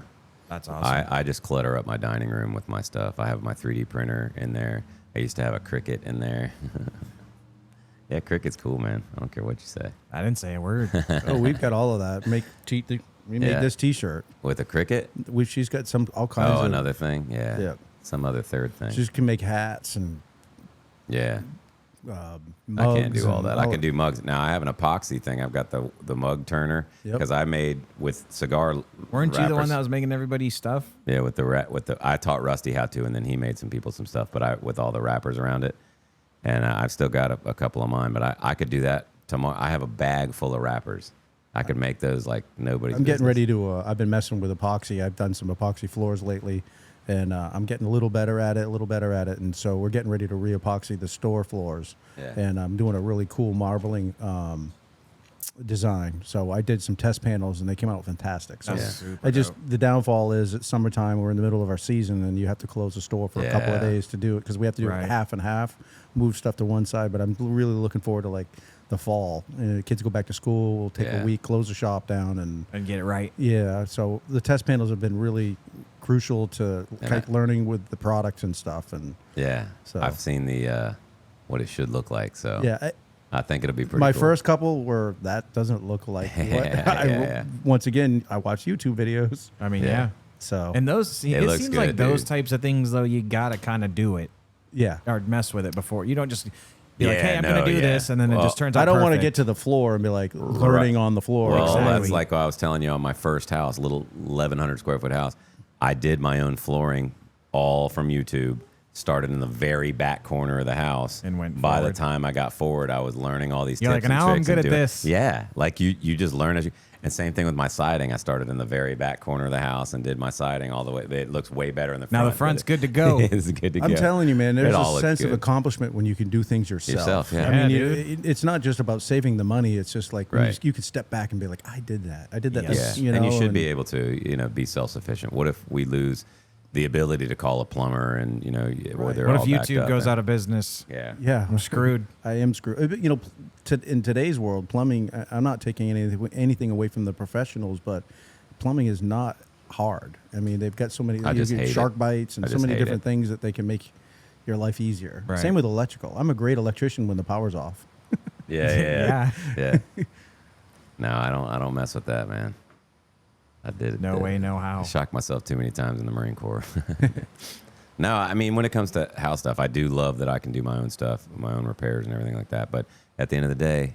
That's awesome. I just clutter up my dining room with my stuff. I have my 3D printer in there. I used to have a Cricut in there. Yeah, Cricut's cool, man. I don't care what you say. I didn't say a word. we've got all of that. We made Yeah. this T-shirt. With a Cricut? She's got all kinds of. Another thing? Yeah. Yeah. Some other third thing. She can make hats and Yeah. mugs. I can't do all and that. I can do mugs. Now, I have an epoxy thing. I've got the mug turner Yep. because I made with cigar Weren't you the one wrappers. that was making everybody's stuff? Yeah, with the I taught Rusty how to, and then he made some people some stuff, but with all the wrappers around it. And I've still got a couple of mine, but I could do that tomorrow. I have a bag full of wrappers. I could make those like nobody's I'm getting business. ready to. I've been messing with epoxy. I've done some epoxy floors lately, and I'm getting a little better at it. And so we're getting ready to re-epoxy the store floors. Yeah. And I'm doing a really cool marbling design. So I did some test panels, and they came out fantastic. So That's super the downfall is it's summertime. We're in the middle of our season, and you have to close the store for a couple of Yeah. days to do it because we have to do Right. it half and half, move stuff to one side. But I'm really looking forward to like the fall. And the kids go back to school. We'll take Yeah. a week, close the shop down, and get it right. yeah. So the test panels have been really crucial to learning with the product and stuff. And Yeah. So- I've seen the what it should look like. So yeah. I think it'll be pretty My cool. first couple were that doesn't look like what Yeah. once again I watch YouTube videos. I mean, Yeah. yeah. So And those, It it looks seems like good, those dude. types of things, though, you got to kind of do it yeah. or mess with it before. You don't just be like, Yeah, hey, I'm going to do yeah. this. And then it Well, just turns out I don't want to perfect. get to the floor and be like learning on the floor. Well, Exactly. that's like what I was telling you on my first house, little 1,100 square foot house. I did my own flooring all from YouTube. Started in the very back corner of the house, And went By the forward. time I got forward, I was learning all these You're tips like, and now I'm tricks good and at doing- this. Yeah, like you just learn as you. And same thing with my siding. I started in the very back corner of the house and did my siding all the way. It looks way better in the front. Now the front's good to go. It's good to go. I'm telling you, man, there's It all a looks sense of good. accomplishment when you can do things yourself. Yourself, yeah. I mean, Yeah, it's not just about saving the money. It's just like when Right. you can step back and be like, I did that. I did that. Yeah, This, and you should be able to, be self-sufficient. What if we lose the ability to call a plumber and where they're What if all backed YouTube up goes and- out of business? Yeah, Yeah, I'm screwed. I am screwed. In today's world, plumbing. I'm not taking anything away from the professionals, but plumbing is not hard. I mean, they've got so many I just hate shark it. bites and I so just many hate different it. things that they can make your life easier. Right. Same with electrical. I'm a great electrician when the power's off. yeah. No, I don't mess with that, man. I did it. No way, no how. I shocked myself too many times in the Marine Corps. No, I mean, when it comes to house stuff, I do love that I can do my own stuff, my own repairs and everything like that. But at the end of the day,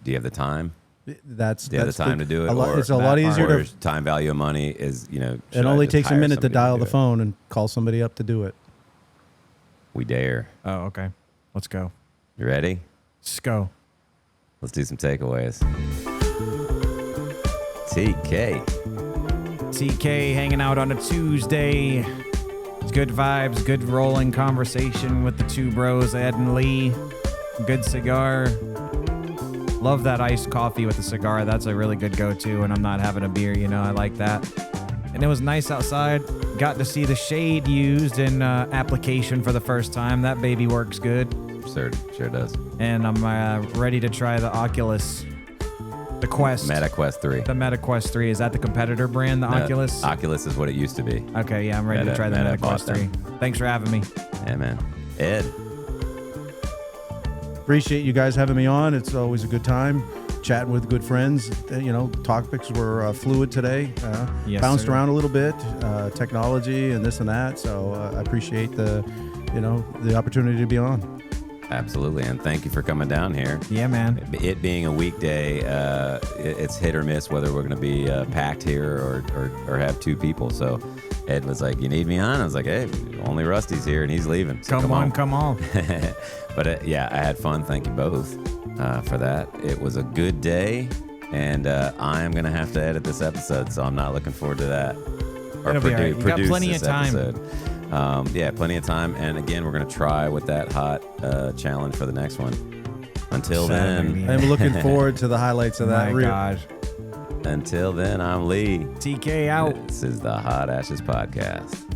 do you have the time? That's the time to do it. It's a lot easier or to. time value of money is, It only takes a minute to dial the phone. phone and call somebody up to do it. We dare. Oh, okay. Let's go. You ready? Let's go. Let's do some takeaways. TK. TK hanging out on a Tuesday. It's good vibes, good rolling conversation with the two bros, Ed and Lee. Good cigar. Love that iced coffee with the cigar. That's a really good go-to when I'm not having a beer, I like that. And it was nice outside. Got to see the shade used in application for the first time. That baby works good. Sure does. And I'm ready to try the Oculus. The Quest. Meta Quest 3. The Meta Quest 3. Is that the competitor brand, the No, Oculus? Oculus is what it used to be. Okay, yeah, I'm ready to try the Meta Quest 3. Thanks for having me. Yeah, man. Ed. Appreciate you guys having me on. It's always a good time chatting with good friends. Topics were fluid today. Yes, bounced sir. around a little bit, technology and this and that. So I appreciate the opportunity to be on. Absolutely. And thank you for coming down here. Yeah, man. It being a weekday, it's hit or miss whether we're going to be packed here or have two people. So Ed was like, "You need me on?" I was like, "Hey, only Rusty's here and he's leaving. So Come on. But yeah, I had fun. Thank you both for that. It was a good day, and I am going to have to edit this episode, so I'm not looking forward to that. It'll be all right. You got produce plenty this of time. episode. Yeah, plenty of time. And again, we're going to try with that hot challenge for the next one. Until then, I'm looking forward to the highlights of that. My gosh. until then, I'm Lee. TK out. This is the Hot Ashes Podcast.